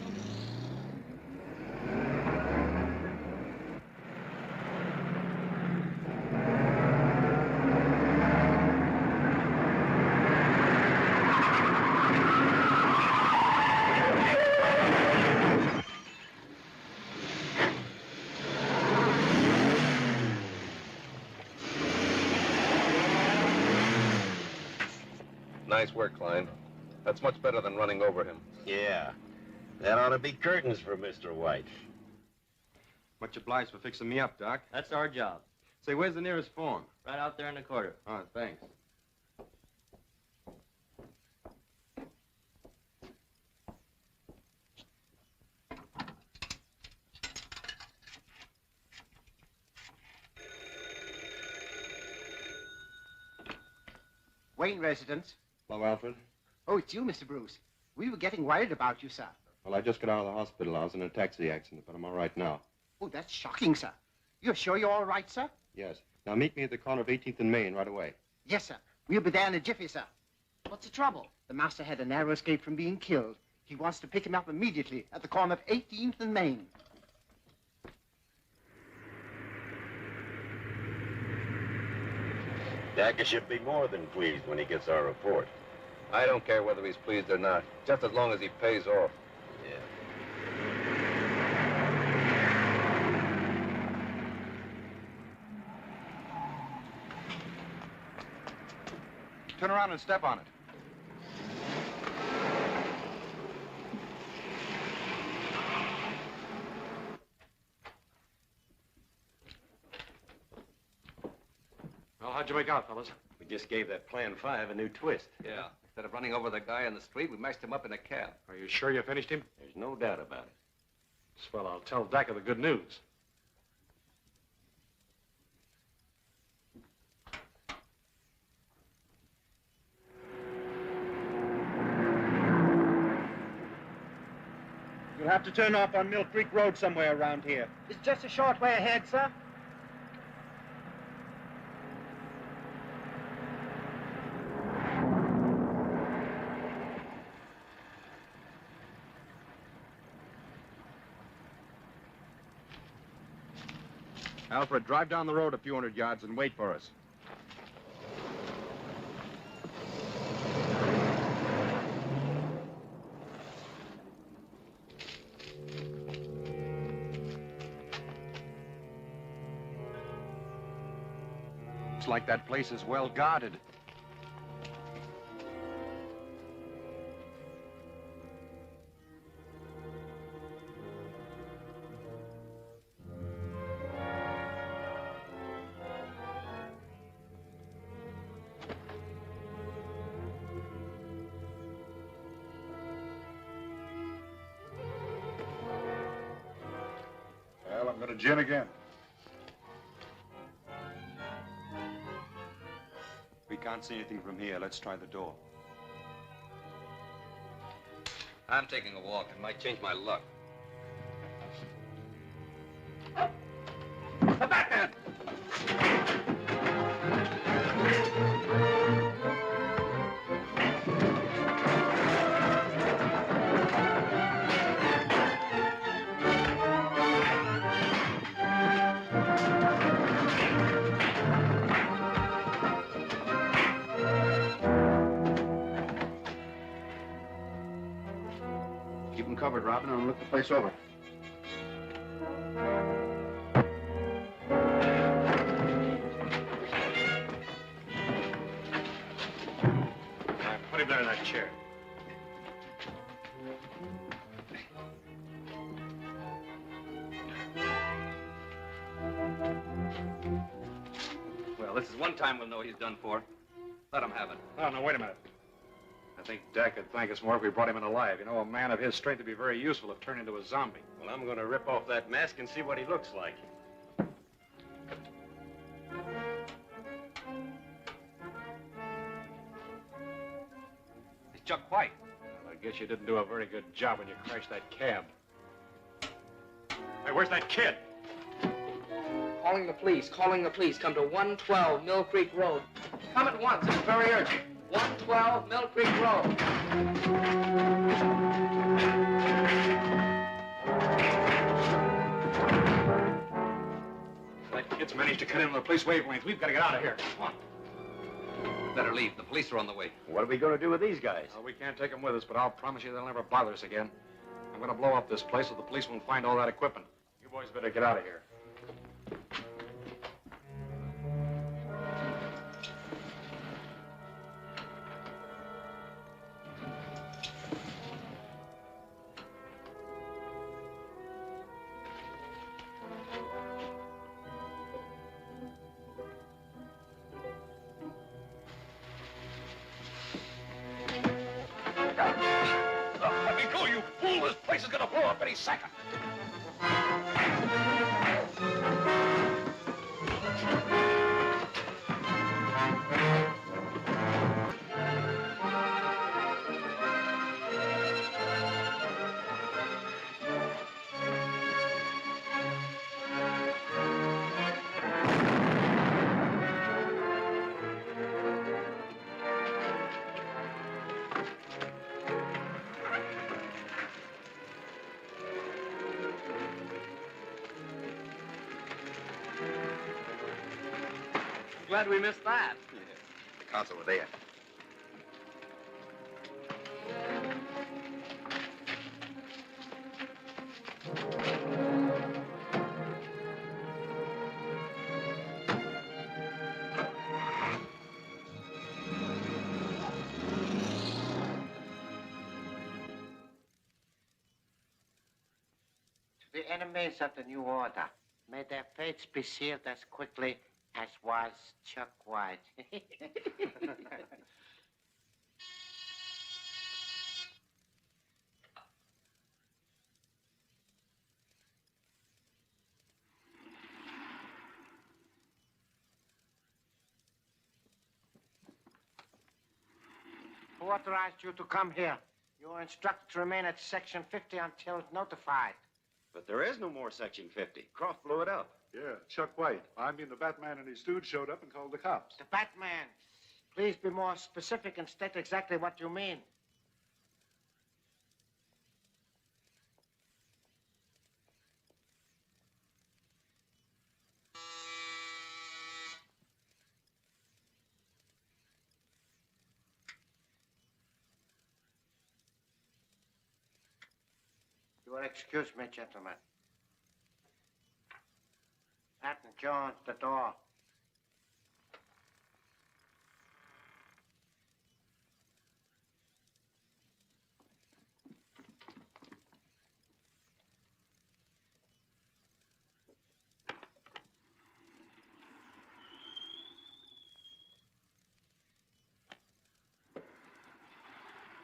Nice work, Klein. That's much better than running over him. Yeah. That ought to be curtains for Mr. White. Much obliged for fixing me up, Doc. That's our job. Say, where's the nearest phone? Right out there in the corner. Oh, thanks. Wayne residence. Hello, Alfred. Oh, it's you, Mr. Bruce. We were getting worried about you, sir. Well, I just got out of the hospital. I was in a taxi accident, but I'm all right now. Oh, that's shocking, sir. You're sure you're all right, sir? Yes. Now, meet me at the corner of 18th and Main right away. Yes, sir. We'll be there in a jiffy, sir. What's the trouble? The master had a narrow escape from being killed. He wants to pick him up immediately at the corner of 18th and Main. Daka should be more than pleased when he gets our report. I don't care whether he's pleased or not, just as long as he pays off. Turn around and step on it. Well, how'd you make out, fellas? We just gave that Plan 5 a new twist. Yeah. Instead of running over the guy in the street, we mashed him up in a cab. Are you sure you finished him? There's no doubt about it. Swell, I'll tell Daka the good news. You'll have to turn off on Mill Creek Road somewhere around here. It's just a short way ahead, sir. Alfred, drive down the road a few hundred yards and wait for us. Looks like that place is well guarded. Well, I'm going to gin again. We can't see anything from here. Let's try the door. I'm taking a walk. It might change my luck. The Batman! Keep them covered, Robin, and look the place over. Put him down in that chair. Well, this is one time we'll know he's done for. Let him have it. Oh, no, wait a minute. I think Dak could thank us more if we brought him in alive. You know, a man of his strength would be very useful if turned into a zombie. Well, I'm going to rip off that mask and see what he looks like. It's Chuck White. Well, guess you didn't do a very good job when you crashed that cab. Hey, where's that kid? Calling the police. Calling the police. Come to 112 Mill Creek Road. Come at once. It's very urgent. 112 Mill Creek Road. That kid's managed to cut into the police wavelength. We've got to get out of here. Come on. Better leave. The police are on the way. What are we going to do with these guys? Well, we can't take them with us, but I'll promise you they'll never bother us again. I'm going to blow up this place so the police won't find all that equipment. You boys better get out of here. Let me go, you fool! This place is gonna blow up any second. Glad we missed that. The car's over there. To the enemies of the new order, may their fates be sealed as quickly as was Chuck White. Who authorized you to come here? You are instructed to remain at Section 50 until notified. But there is no more Section 50. Croft blew it up. Yeah, Chuck White. I mean, the Batman and his dude showed up and called the cops. The Batman. Please be more specific and state exactly what you mean. You will excuse me, gentlemen. Captain Jones, the door.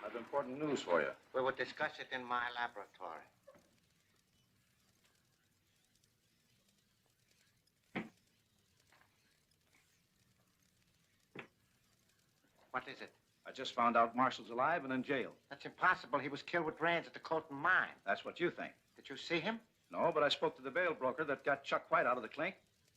I've important news for you. We will discuss it in my laboratory. What is it? I just found out Marshall's alive and in jail. That's impossible. He was killed with rands at the Colton mine. That's what you think. Did you see him? No, but I spoke to the bail broker that got Chuck White out of the clink.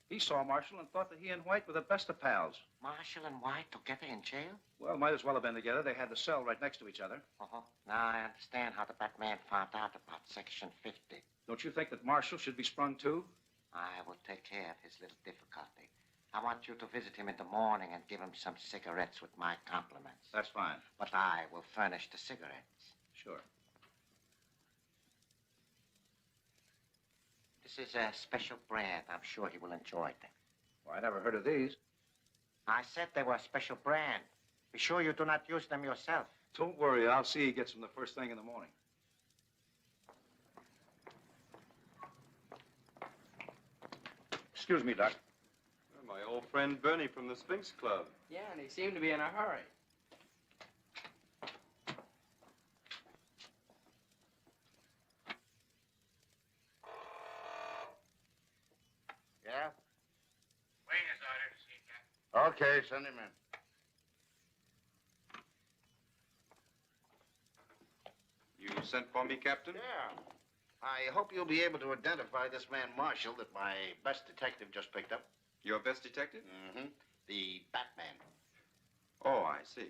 He saw Marshall and thought that he and White were the best of pals. Marshall and White together in jail? Well, might as well have been together. They had the cell right next to each other. Uh-huh. Now I understand how the Batman found out about Section 50. Don't you think that Marshall should be sprung too? I will take care of his little difficulty. I want you to visit him in the morning and give him some cigarettes with my compliments. That's fine. But I will furnish the cigarettes. Sure. This is a special brand. I'm sure he will enjoy them. Well, I never heard of these. I said they were a special brand. Be sure you do not use them yourself. Don't worry. I'll see he gets them the first thing in the morning. Excuse me, Doc. My old friend Bernie from the Sphinx Club. Yeah, and he seemed to be in a hurry. Yeah? Wayne has ordered to see you, Captain. Okay, send him in. sent for me, Captain? Yeah. I hope you'll be able to identify this man Marshall that my best detective just picked up. Your best detective? Mm-hmm. The Batman. Oh, I see.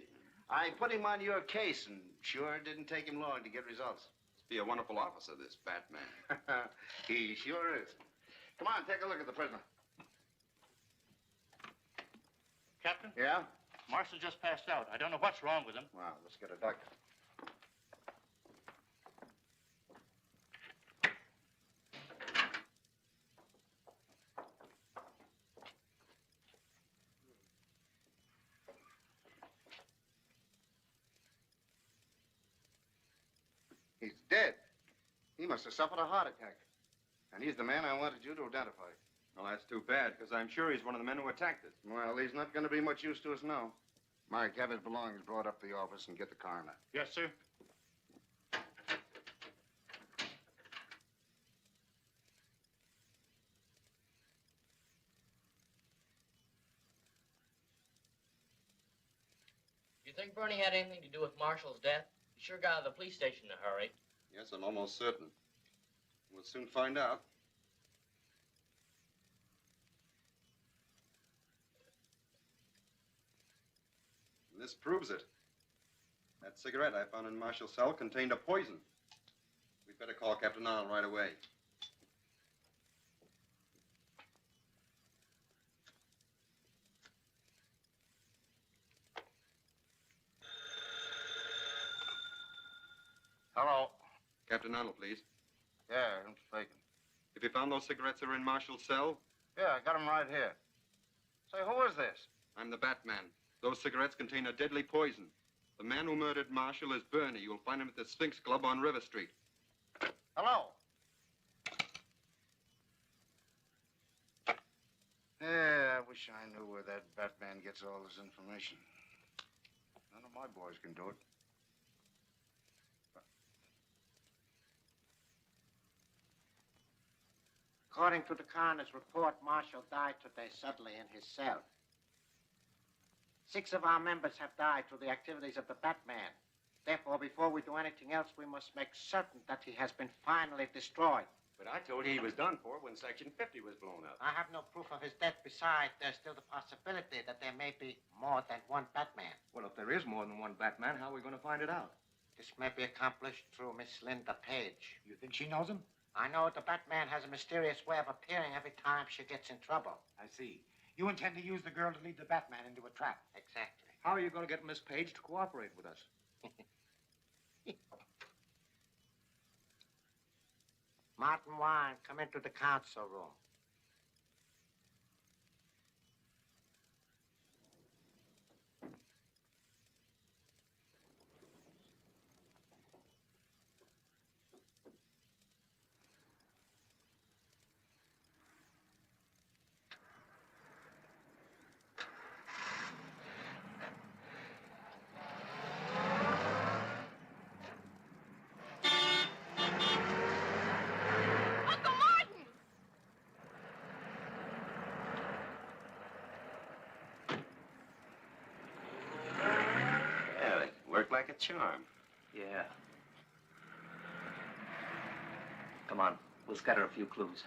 I put him on your case, and sure didn't take him long to get results. Must be a wonderful officer, this Batman. He sure is. Come on, take a look at the prisoner. Captain? Yeah? Marshall just passed out. I don't know what's wrong with him. Well, let's get a doctor. He's dead. He must have suffered a heart attack. And he's the man I wanted you to identify. Well, that's too bad, because I'm sure he's one of the men who attacked us. Well, he's not going to be much use to us now. Mark, have his belongings brought up to the office and get the coroner. Yes, sir. You think Bernie had anything to do with Marshall's death? He sure got out of the police station in a hurry. Yes, I'm almost certain. We'll soon find out. And this proves it. That cigarette I found in Marshall's cell contained a poison. We'd better call Captain Arnold right away. Hello. Captain Arnold, please. Yeah, I'm speaking. If you found those cigarettes that were in Marshall's cell? Yeah, I got them right here. Say, who is this? I'm the Batman. Those cigarettes contain a deadly poison. The man who murdered Marshall is Bernie. You'll find him at the Sphinx Club on River Street. Hello. Yeah, I wish I knew where that Batman gets all his information. None of my boys can do it. According to the coroner's report, Marshall died today suddenly in his cell. 6 of our members have died through the activities of the Batman. Therefore, before we do anything else, we must make certain that he has been finally destroyed. But I told you he was done for when Section 50 was blown up. I have no proof of his death. Besides, there's still the possibility that there may be more than one Batman. Well, if there is more than one Batman, how are we going to find it out? This may be accomplished through Miss Linda Page. You think she knows him? I know the Batman has a mysterious way of appearing every time she gets in trouble. I see. You intend to use the girl to lead the Batman into a trap. Exactly. How are you going to get Miss Page to cooperate with us? Martin Wine, come into the council room. Like a charm. Yeah. Come on, we'll scatter a few clues.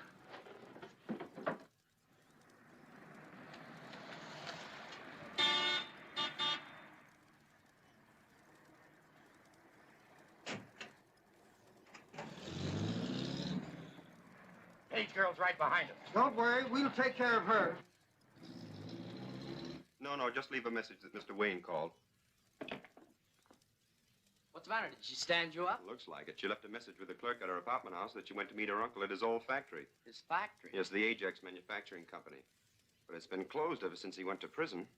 Page girl's right behind us. Don't worry, we'll take care of her. No, just leave a message that Mr. Wayne called. What's the matter? Did she stand you up? Looks like it. She left a message with the clerk at her apartment house that she went to meet her uncle at his old factory. His factory? Yes, the Ajax Manufacturing Company. But it's been closed ever since he went to prison.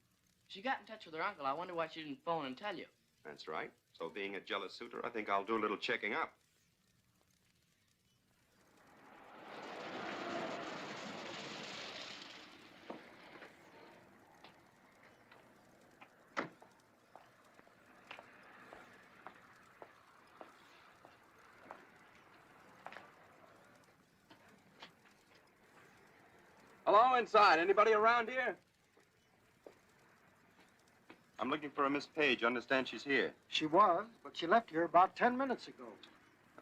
She got in touch with her uncle. I wonder why she didn't phone and tell you. That's right. So being a jealous suitor, I think I'll do a little checking up. Hello, inside. Anybody around here? I'm looking for a Miss Page. Understand she's here. She was, but she left here about 10 minutes ago.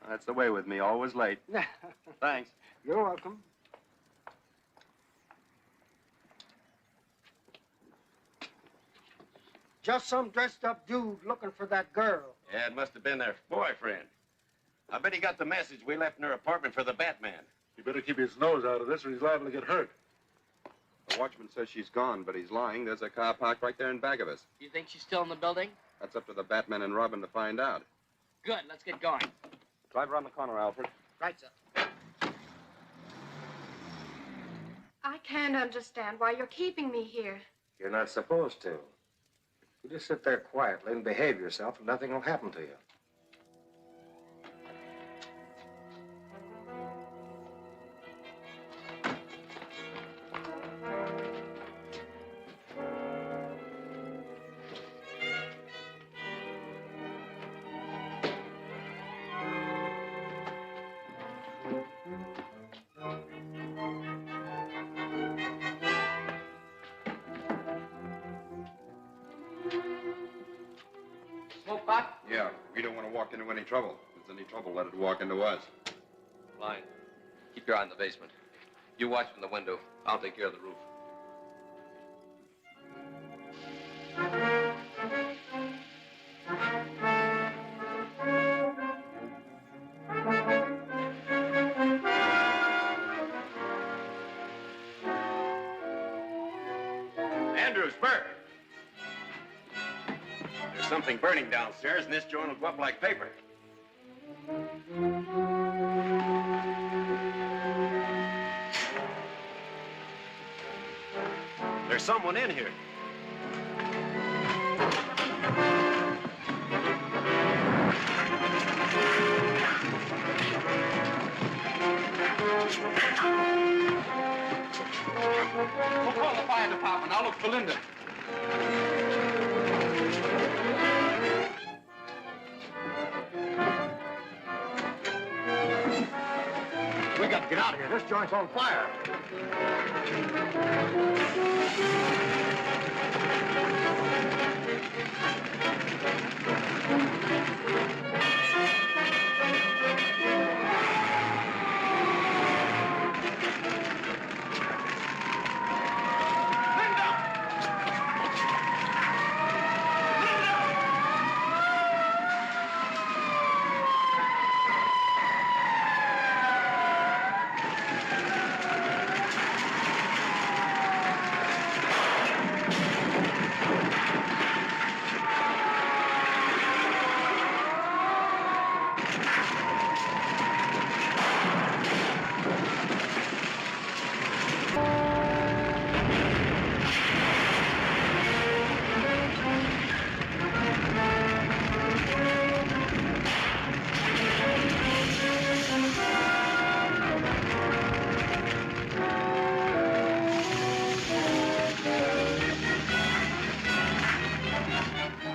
That's the way with me, always late. Thanks. You're welcome. Just some dressed-up dude looking for that girl. Yeah, it must have been their boyfriend. I bet he got the message we left in her apartment for the Batman. You better keep his nose out of this or he's liable to get hurt. The watchman says she's gone, but he's lying. There's a car parked right there in back of us. You think she's still in the building? That's up to the Batman and Robin to find out. Good, let's get going. Drive around the corner, Alfred. Right, sir. I can't understand why you're keeping me here. You're not supposed to. You just sit there quietly and behave yourself and nothing will happen to you. Smoke pot? Yeah, we don't want to walk into any trouble. If there's any trouble, let it walk into us. Line, keep your eye on the basement. You watch from the window. I'll take care of the roof. Andrews, Burke. There's something burning downstairs, and this joint will go up like paper. There's someone in here. We'll call the fire department. I'll look for Linda. We got to get out of here. This joint's on fire.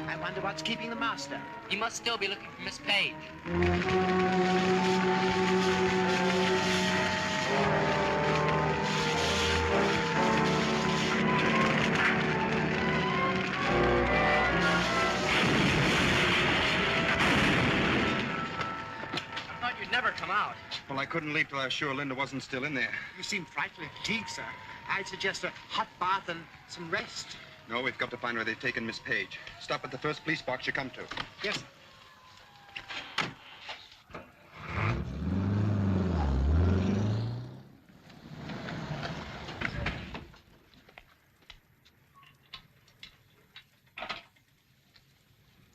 I wonder what's keeping the master. He must still be looking for Miss Page. I thought you'd never come out. Well, I couldn't leave till I was sure Linda wasn't still in there. You seem frightfully fatigued, sir. I'd suggest a hot bath and some rest. No, we've got to find where they've taken Miss Page. Stop at the first police box you come to. Yes, sir.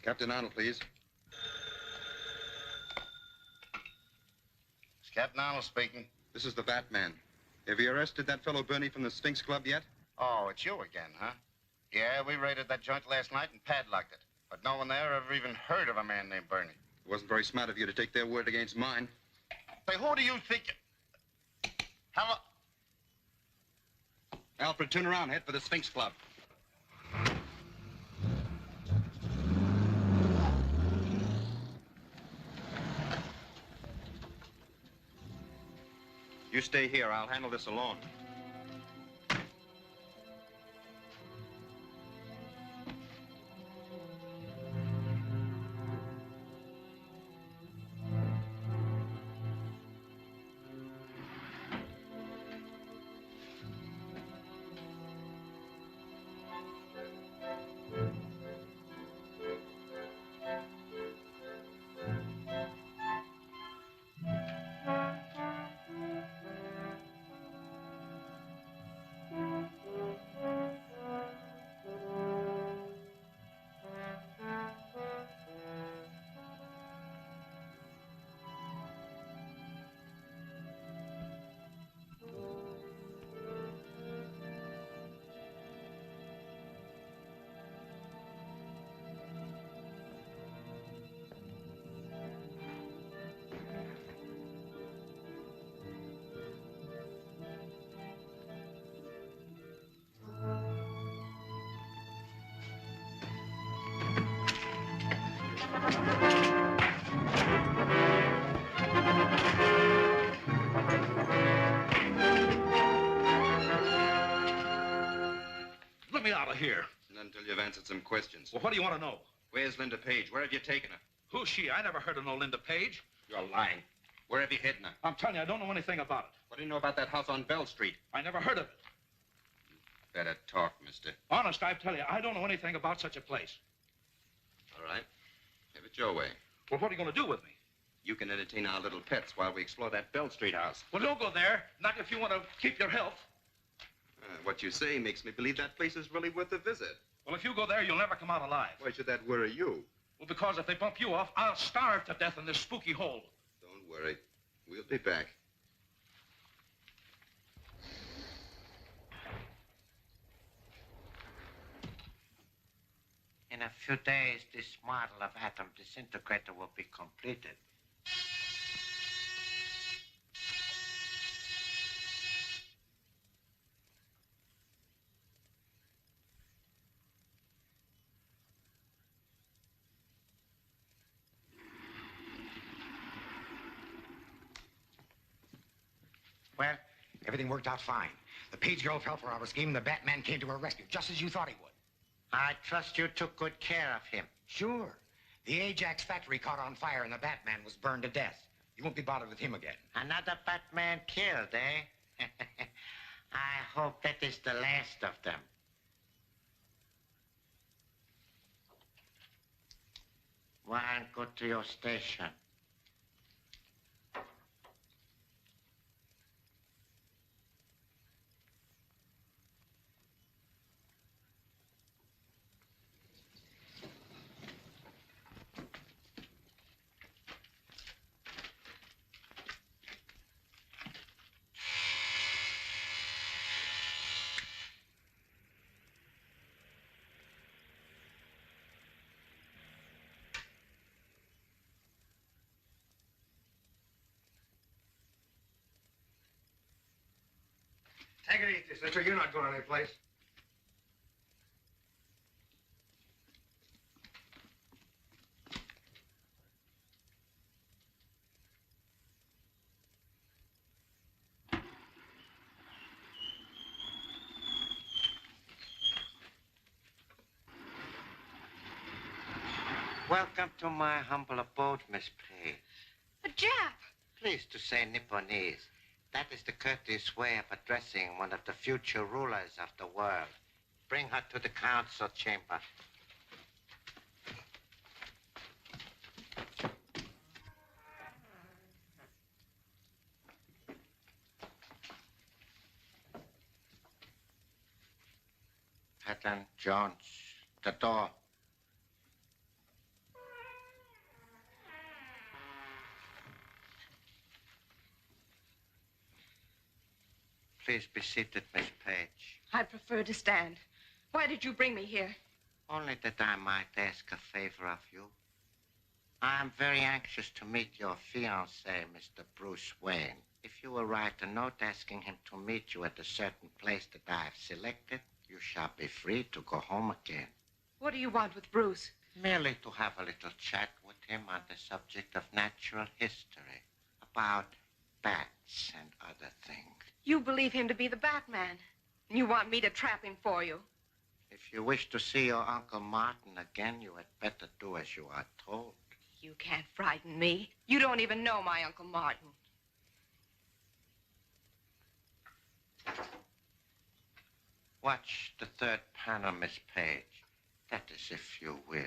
Captain Arnold, please. It's Captain Arnold speaking. This is the Batman. Have you arrested that fellow Bernie from the Sphinx Club yet? Oh, it's you again, huh? Yeah, we raided that joint last night and padlocked it. But no one there ever even heard of a man named Bernie. It wasn't very smart of you to take their word against mine. Say, who do you think? Hello? Alfred, turn around. Head for the Sphinx Club. You stay here. I'll handle this alone. out of here. Not until you've answered some questions. Well, what do you want to know? Where's Linda Page? Where have you taken her? Who's she? I never heard of no Linda Page. You're lying. Where have you hidden her? I'm telling you, I don't know anything about it. What do you know about that house on Bell Street? I never heard of it. Better talk, mister. Honest, I tell you, I don't know anything about such a place. All right. Have it your way. Well, what are you going to do with me? You can entertain our little pets while we explore that Bell Street house. Well, don't go there. Not if you want to keep your health. What you say makes me believe that place is really worth a visit. Well, if you go there, you'll never come out alive. Why should that worry you? Well, because if they bump you off, I'll starve to death in this spooky hole. Don't worry. We'll be back. In a few days, this model of atom disintegrator will be completed. Well, everything worked out fine. The Page girl fell for our scheme, and the Batman came to her rescue, just as you thought he would. I trust you took good care of him. Sure. The Ajax factory caught on fire, and the Batman was burned to death. You won't be bothered with him again. Another Batman killed, eh? I hope that is the last of them. Warren, go to your station. Take it easy, sister. You're not going anyplace. Welcome to my humble abode, Miss Page. A Jap! Pleased to say Nipponese. That is the courteous way of addressing one of the future rulers of the world. Bring her to the council chamber. Patton, Jones, the door. Please be seated, Miss Page. I prefer to stand. Why did you bring me here? Only that I might ask a favor of you. I am very anxious to meet your fiancé, Mr. Bruce Wayne. If you will write a note asking him to meet you at a certain place that I have selected, you shall be free to go home again. What do you want with Bruce? Merely to have a little chat with him on the subject of natural history, about bats and other things. You believe him to be the Batman. And you want me to trap him for you. If you wish to see your Uncle Martin again, you had better do as you are told. You can't frighten me. You don't even know my Uncle Martin. Watch the third panel, Miss Page. That is, if you will.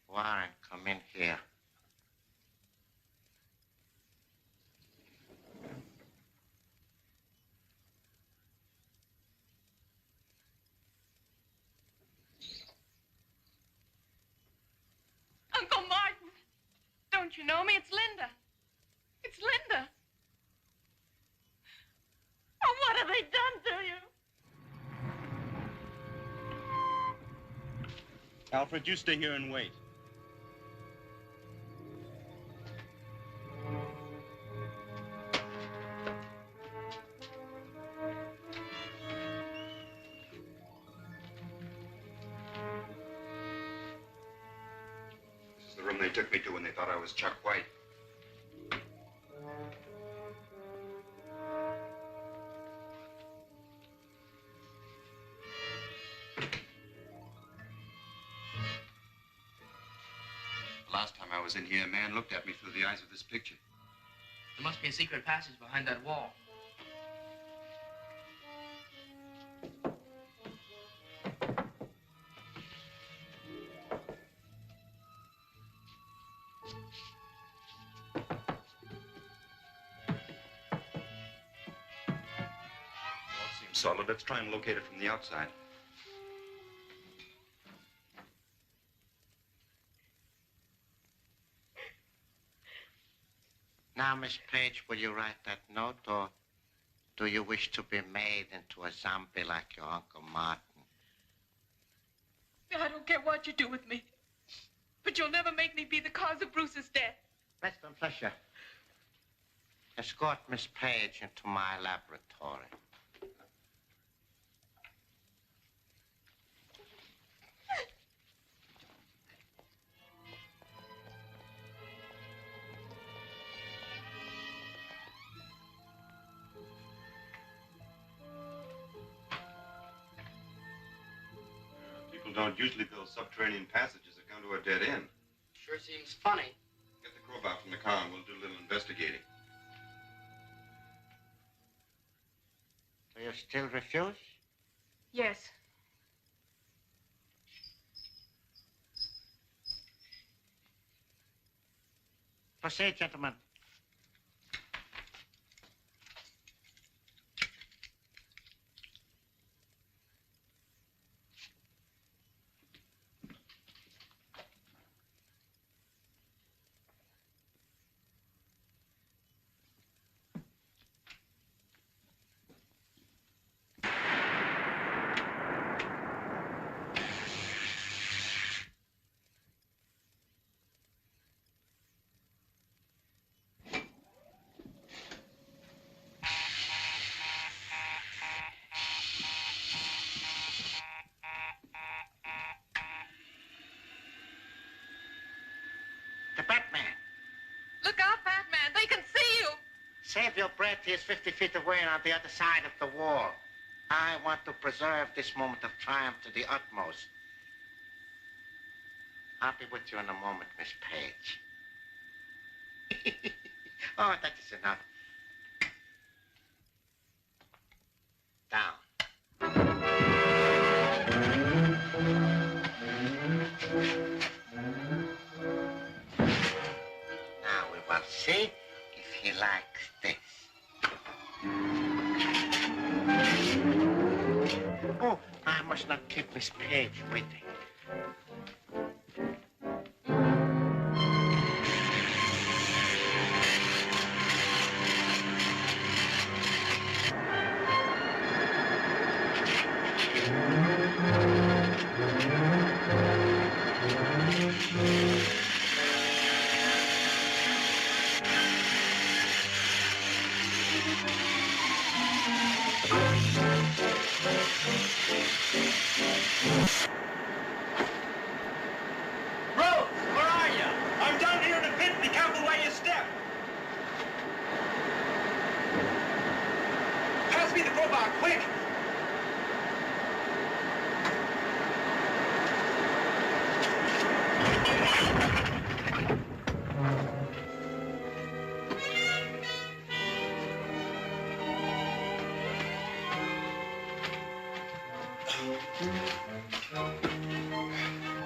Warren, come in here. Uncle Martin! Don't you know me? It's Linda. It's Linda. Oh, what have they done to you? Alfred, you stay here and wait. This is the room they took me to when they thought I was Chuck White. was in here, a man looked at me through the eyes of this picture. There must be a secret passage behind that wall. Seems solid. Let's try and locate it from the outside. Now, Miss Page, will you write that note, or do you wish to be made into a zombie like your Uncle Martin? I don't care what you do with me, but you'll never make me be the cause of Bruce's death. Preston Fletcher, escort Miss Page into my laboratory. People don't usually build subterranean passages that come to a dead end. Sure seems funny. Get the crowbar from the car and we'll do a little investigating. Do you still refuse? Yes. Proceed, gentlemen. The Batman. Look out, Batman. They can see you. Save your breath. He is 50 feet away and on the other side of the wall. I want to preserve this moment of triumph to the utmost. I'll be with you in a moment, Miss Page. Oh, that is enough. Down. Now we will see if he likes this. Oh, I must not keep Miss Page waiting.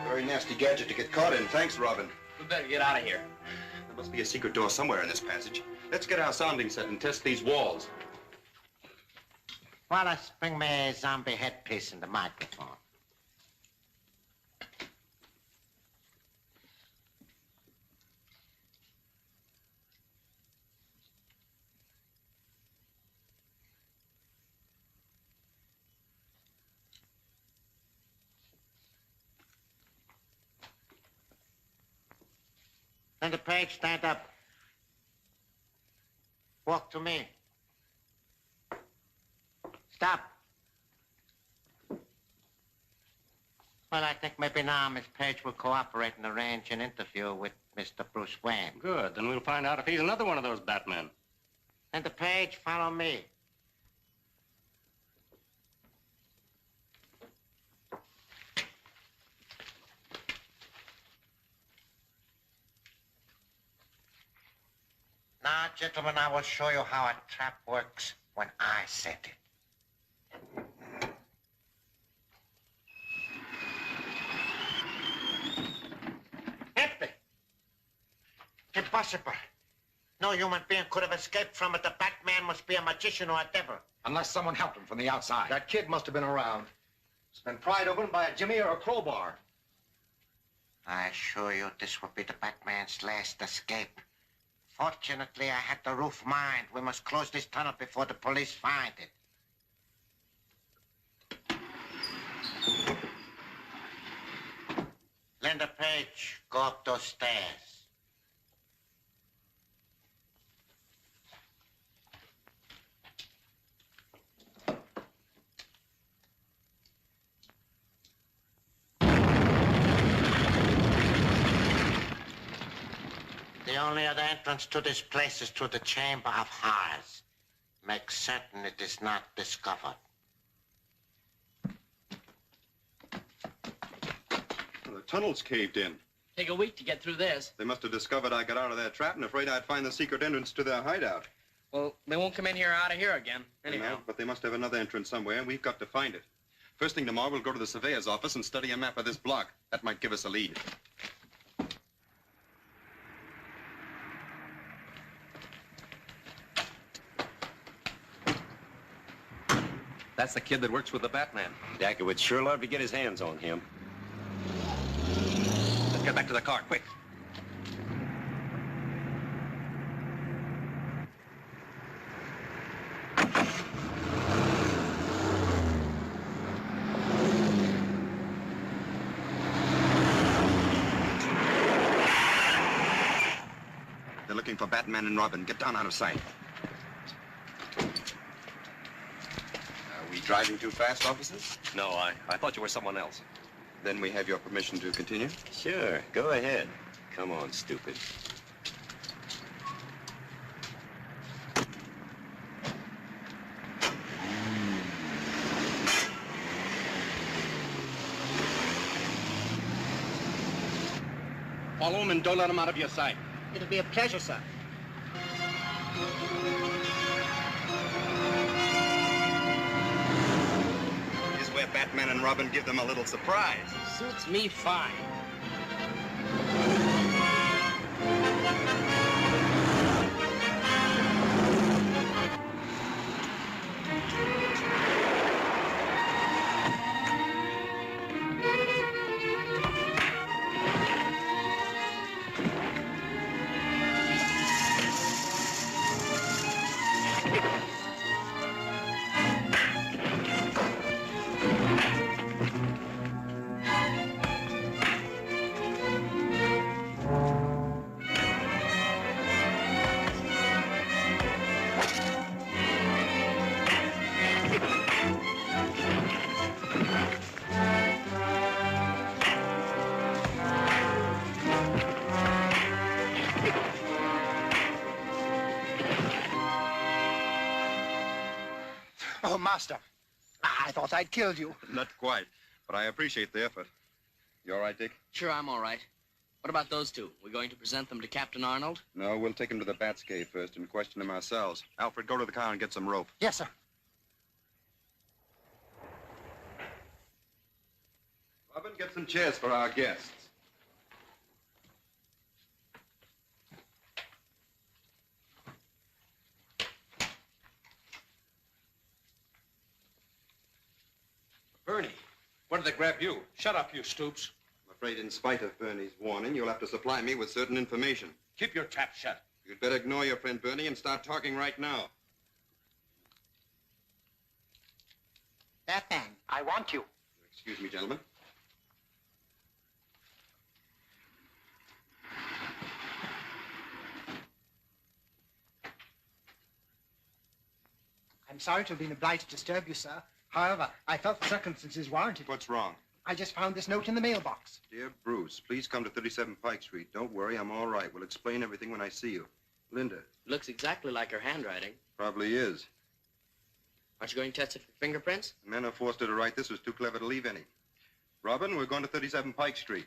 Very nasty gadget to get caught in. Thanks, Robin. We better get out of here. There must be a secret door somewhere in this passage. Let's get our sounding set and test these walls. Wallace, bring me a zombie headpiece and the microphone. Linda Page, stand up. Walk to me. Stop. Well, I think maybe now Miss Page will cooperate and arrange an interview with Mr. Bruce Wayne. Good. Then we'll find out if he's another one of those Batmen. Linda Page, follow me. Now, gentlemen, I will show you how a trap works when I set it. Empty. Impossible. No human being could have escaped from it. The Batman must be a magician or a devil. Unless someone helped him from the outside. That kid must have been around. It's been pried open by a jimmy or a crowbar. I assure you this will be the Batman's last escape. Fortunately, I had the roof mined. We must close this tunnel before the police find it. Linda Page, go up those stairs. The only other entrance to this place is through the Chamber of Horrors. Make certain it is not discovered. Well, the tunnel's caved in. Take a week to get through this. They must have discovered I got out of their trap and afraid I'd find the secret entrance to their hideout. Well, they won't come in here or out of here again. Anyhow. No, but they must have another entrance somewhere, and we've got to find it. First thing tomorrow, we'll go to the surveyor's office and study a map of this block. That might give us a lead. That's the kid that works with the Batman. Daka would sure love to get his hands on him. Let's get back to the car, quick. They're looking for Batman and Robin. Get down out of sight. Are we driving too fast, officers? No, I thought you were someone else. Then we have your permission to continue? Sure, go ahead. Come on, stupid. Follow him and don't let him out of your sight. It'll be a pleasure, sir. Here's where Batman and Robin give them a little surprise. Suits me fine. Oh, Master, I thought I'd killed you. Not quite, but I appreciate the effort. You all right, Dick? Sure, I'm all right. What about those two? We're going to present them to Captain Arnold? No, we'll take him to the Bat's cave first and question him ourselves. Alfred, go to the car and get some rope. Yes, sir. Robin, get some chairs for our guests. Bernie, what did they grab you? Shut up, you Stoops. I'm afraid in spite of Bernie's warning, you'll have to supply me with certain information. Keep your trap shut. You'd better ignore your friend Bernie and start talking right now. Batman, I want you. Excuse me, gentlemen. I'm sorry to have been obliged to disturb you, sir. However, I felt the circumstances warranted. What's wrong? I just found this note in the mailbox. Dear Bruce, please come to 37 Pike Street. Don't worry, I'm all right. We'll explain everything when I see you. Linda. Looks exactly like her handwriting. Probably is. Aren't you going to test it for fingerprints? The man who forced her to write this was too clever to leave any. Robin, we're going to 37 Pike Street.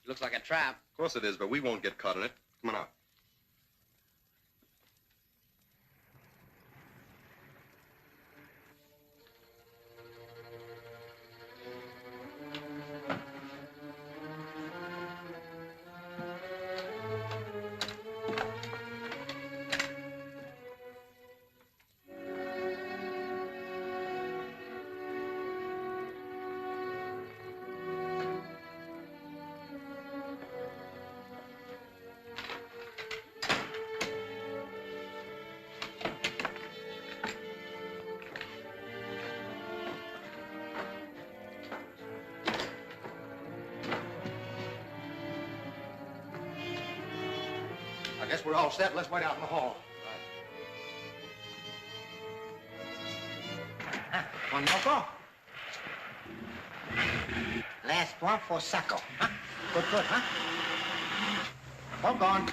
Looks like a trap. Of course it is, but we won't get caught in it. Come on out. guess we're all set. Let's wait out in the hall. One loco? Last one for Sacco, huh? Good, huh? Hold on.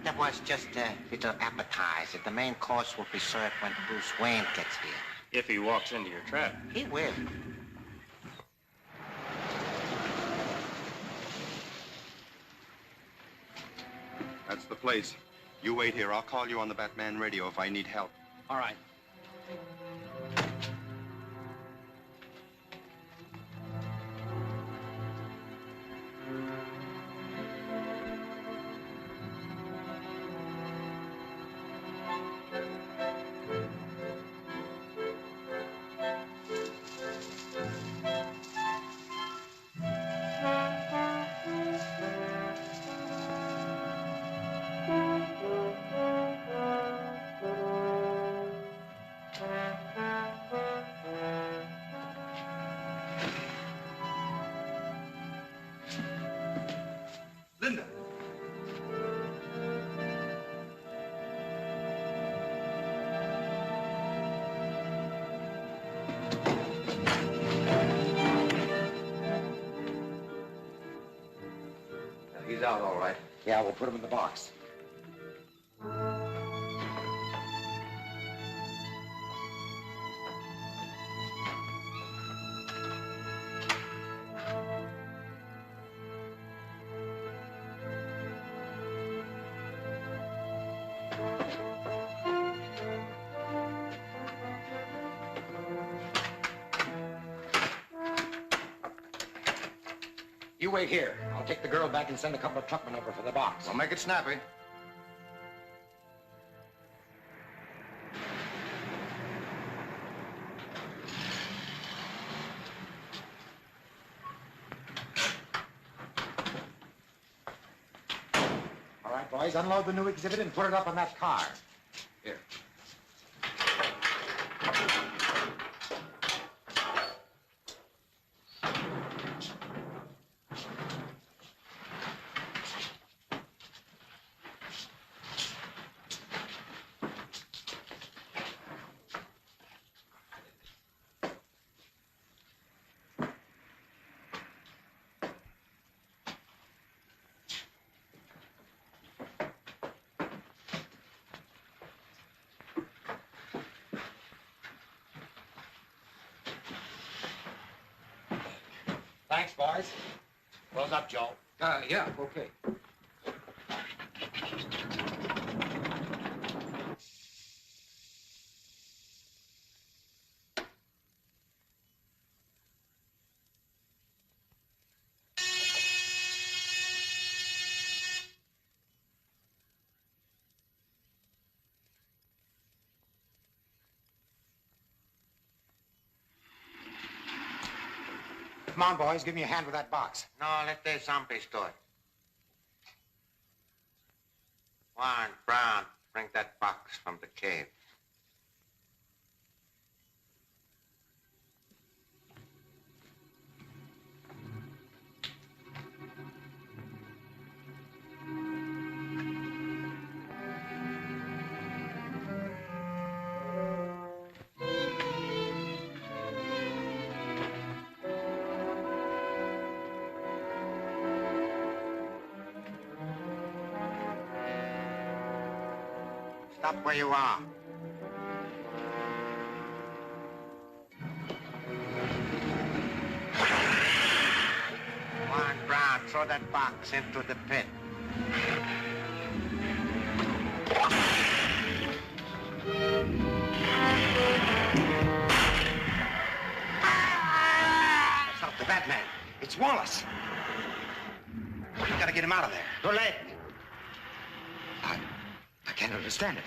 That was just a little appetizer. The main course will be served when Bruce Wayne gets here. If he walks into your trap. He will. That's the place. You wait here. I'll call you on the Batman radio if I need help. All right. Linda. He's out, all right. Yeah, we'll put him in the box. You wait here. I'll take the girl back and send a couple of truckmen over for the box. Well, make it snappy. All right, boys, unload the new exhibit and put it up on that car. Here. Thanks, boys. Close up, Joe. Yeah, okay. Come on, boys, give me a hand with that box. No, let the zombies do it. Warren, Brown, bring that box from the cave. Stop where you are. Warren Brown, throw that box into the pit. That's not the Batman. It's Wallace. We gotta get him out of there. Too late. I can't understand it.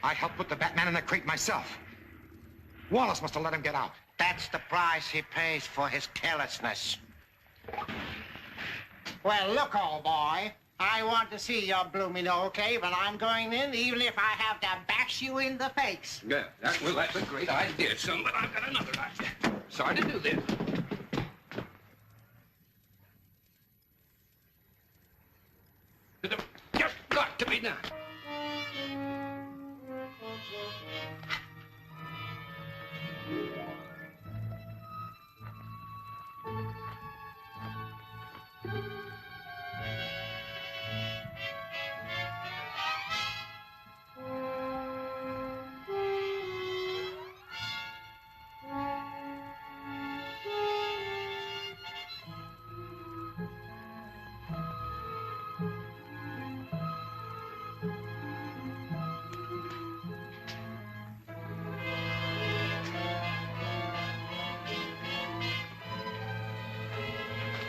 I helped put the Batman in the crate myself. Wallace must have let him get out. That's the price he pays for his carelessness. Well, look, old boy. I want to see your blooming old cave, and I'm going in even if I have to bash you in the face. Yeah, that's a great idea, son, but I've got another idea. Sorry to do this. Just got to be done.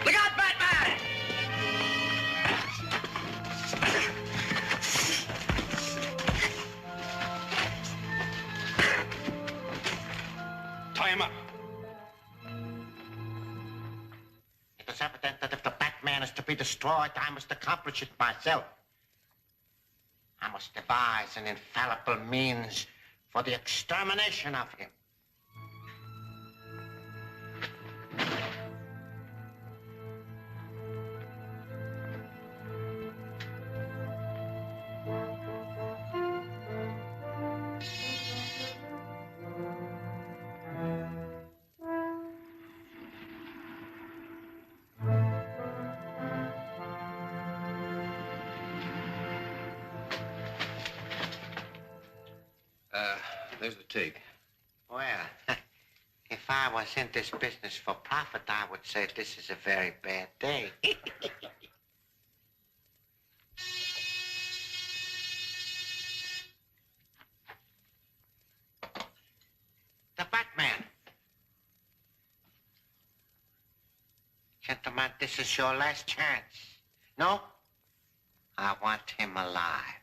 Look out, Batman! Tie him up. It is evident that if the Batman is to be destroyed, I must accomplish it myself. I must devise an infallible means for the extermination of him. There's the take. Well, if I was in this business for profit, I would say this is a very bad day. The Batman. Gentlemen, this is your last chance. No? I want him alive.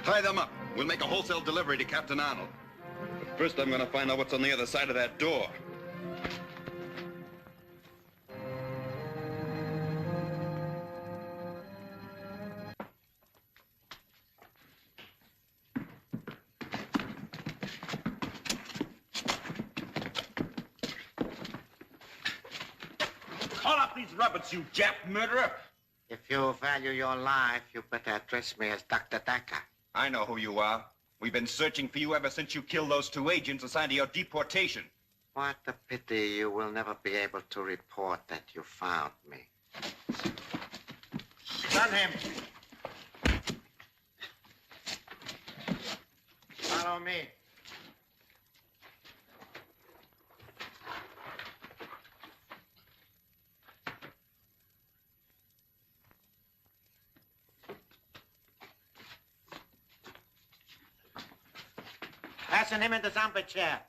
Tie them up. We'll make a wholesale delivery to Captain Arnold. But first, I'm going to find out what's on the other side of that door. Call up these rabbits, you Jap murderer! If you value your life, you better address me as Dr. Daka. I know who you are. We've been searching for you ever since you killed those two agents assigned to your deportation. What a pity you will never be able to report that you found me. Gun him. Follow me. Fasten him in the zombie chair.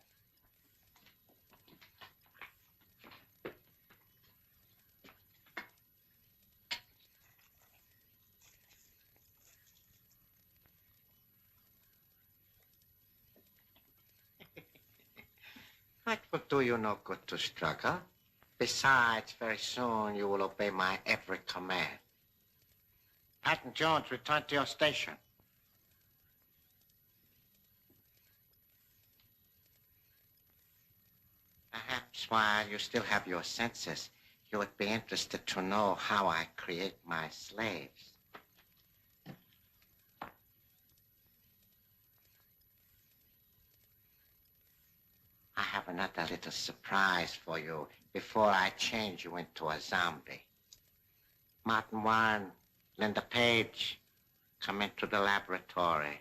That will do you no good to struggle. Besides, very soon you will obey my every command. Patton Jones, return to your station. Perhaps while you still have your senses, you would be interested to know how I create my slaves. I have another little surprise for you before I change you into a zombie. Martin Warren, Linda Page, come into the laboratory.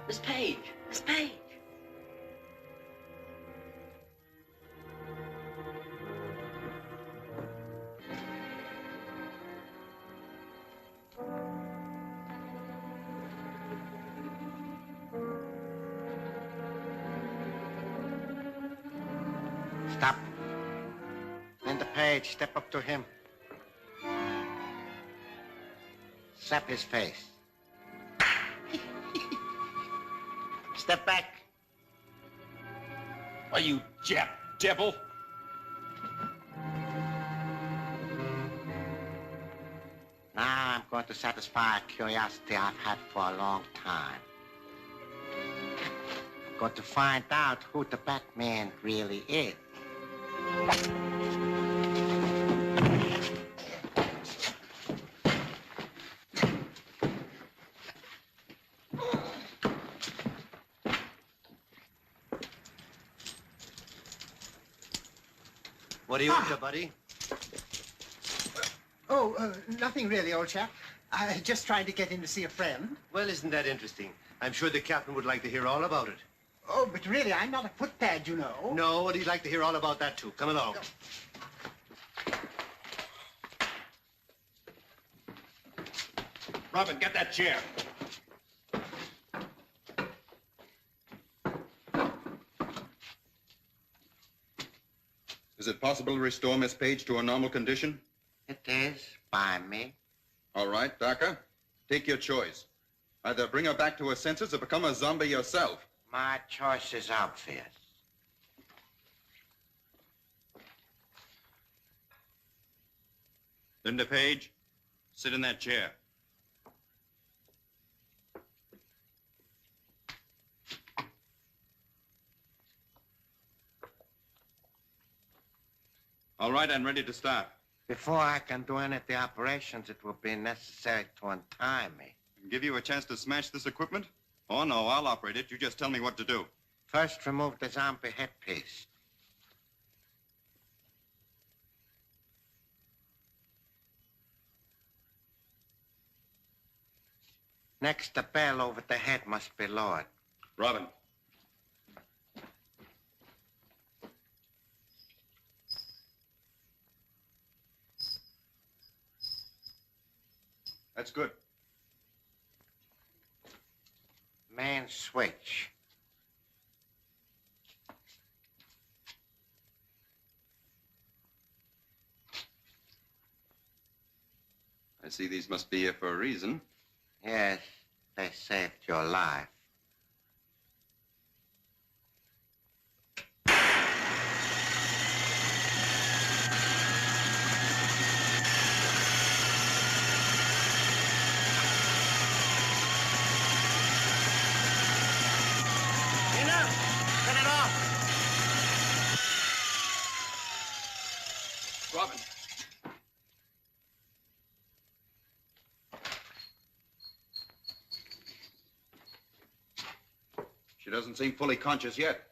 Miss Page! Miss Page! Stop. Linda Page, step up to him. Slap his face. Step back. Are you Jap devil? Now I'm going to satisfy a curiosity I've had for a long time. I'm going to find out who the Batman really is. What are you up to, buddy? Oh, nothing really, old chap. Just trying to get in to see a friend. Well, isn't that interesting? I'm sure the captain would like to hear all about it. Oh, but really, I'm not a footpad, you know. No, and he'd like to hear all about that, too. Come along. Robin, get that chair. Is it possible to restore Miss Page to a normal condition? It is, by me. All right, Daka. Take your choice. Either bring her back to her senses or become a zombie yourself. My choice is obvious. Linda Page, sit in that chair. All right, I'm ready to start. Before I can do any of the operations, it will be necessary to untie me. Give you a chance to smash this equipment? Oh, no, I'll operate it. You just tell me what to do. First, remove the zombie headpiece. Next, the bell over the head must be lowered. Robin. That's good. Main switch. I see these must be here for a reason. Yes, they saved your life. Robin. She doesn't seem fully conscious yet.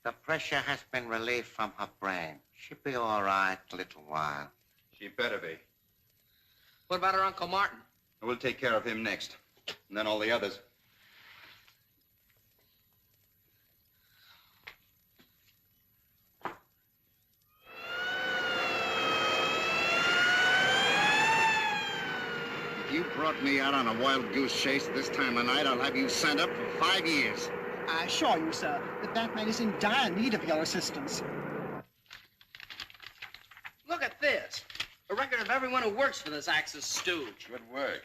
The pressure has been relieved from her brain. She'll be all right a little while. She better be. What about her Uncle Martin? We'll take care of him next. And then all the others. If you brought me out on a wild goose chase at this time of night, I'll have you sent up for 5 years. I assure you, sir, that Batman is in dire need of your assistance. Look at this. A record of everyone who works for this Axis stooge. Good work.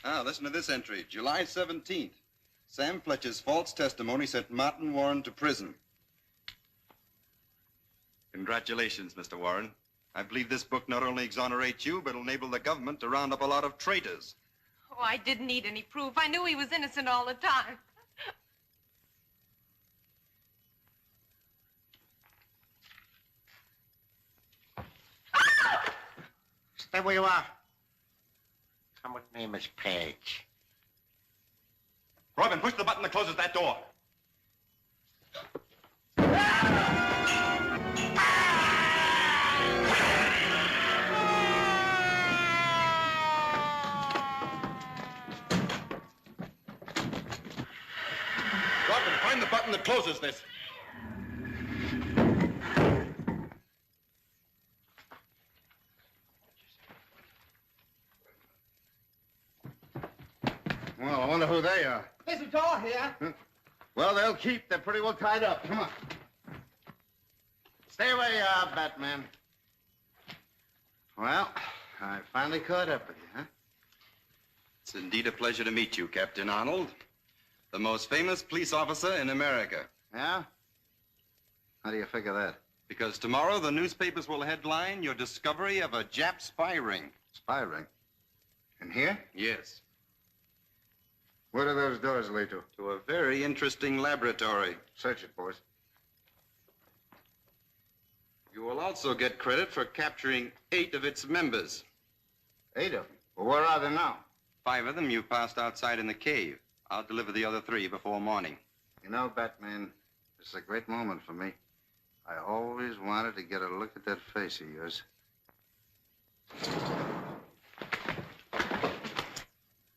Ah, listen to this entry. July 17th. Sam Fletcher's false testimony sent Martin Warren to prison. Congratulations, Mr. Warren. I believe this book not only exonerates you, but will enable the government to round up a lot of traitors. Oh, I didn't need any proof. I knew he was innocent all the time. Stay where you are. Come with me, Miss Page. Robin, push the button that closes that door. Robin, find the button that closes this. Well, I wonder who they are. Visitor here. Well, they'll keep. They're pretty well tied up. Come on. Stay where you are, Batman. Well, I finally caught up with you, huh? It's indeed a pleasure to meet you, Captain Arnold. The most famous police officer in America. Yeah? How do you figure that? Because tomorrow the newspapers will headline your discovery of a Jap spy ring. Spy ring? In here? Yes. Where do those doors lead to? To a very interesting laboratory. Search it, boys. You will also get credit for capturing 8 of its members. 8 of them? Well, where are they now? 5 of them you passed outside in the cave. I'll deliver the other 3 before morning. You know, Batman, this is a great moment for me. I always wanted to get a look at that face of yours.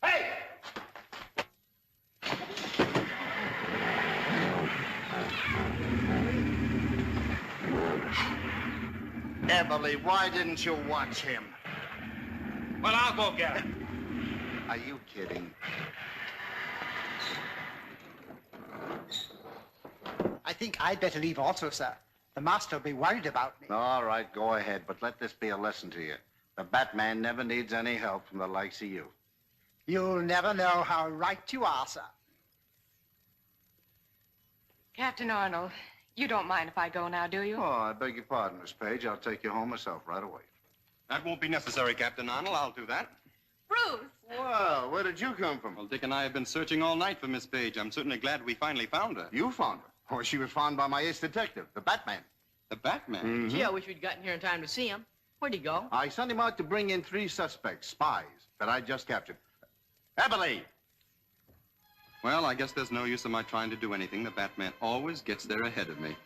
Hey! Emily, why didn't you watch him? Well, I'll go get him. Are you kidding? I think I'd better leave also, sir. The master will be worried about me. All right, go ahead, but let this be a lesson to you. The Batman never needs any help from the likes of you. You'll never know how right you are, sir. Captain Arnold, you don't mind if I go now, do you? Oh, I beg your pardon, Miss Page. I'll take you home myself right away. That won't be necessary, Captain Arnold. I'll do that. Bruce! Well, where did you come from? Well, Dick and I have been searching all night for Miss Page. I'm certainly glad we finally found her. You found her? Oh, she was found by my ace detective, the Batman. The Batman? Mm-hmm. Gee, I wish we'd gotten here in time to see him. Where'd he go? I sent him out to bring in 3 suspects, spies, that I just captured. Emily! Well, I guess there's no use of my trying to do anything. The Batman always gets there ahead of me.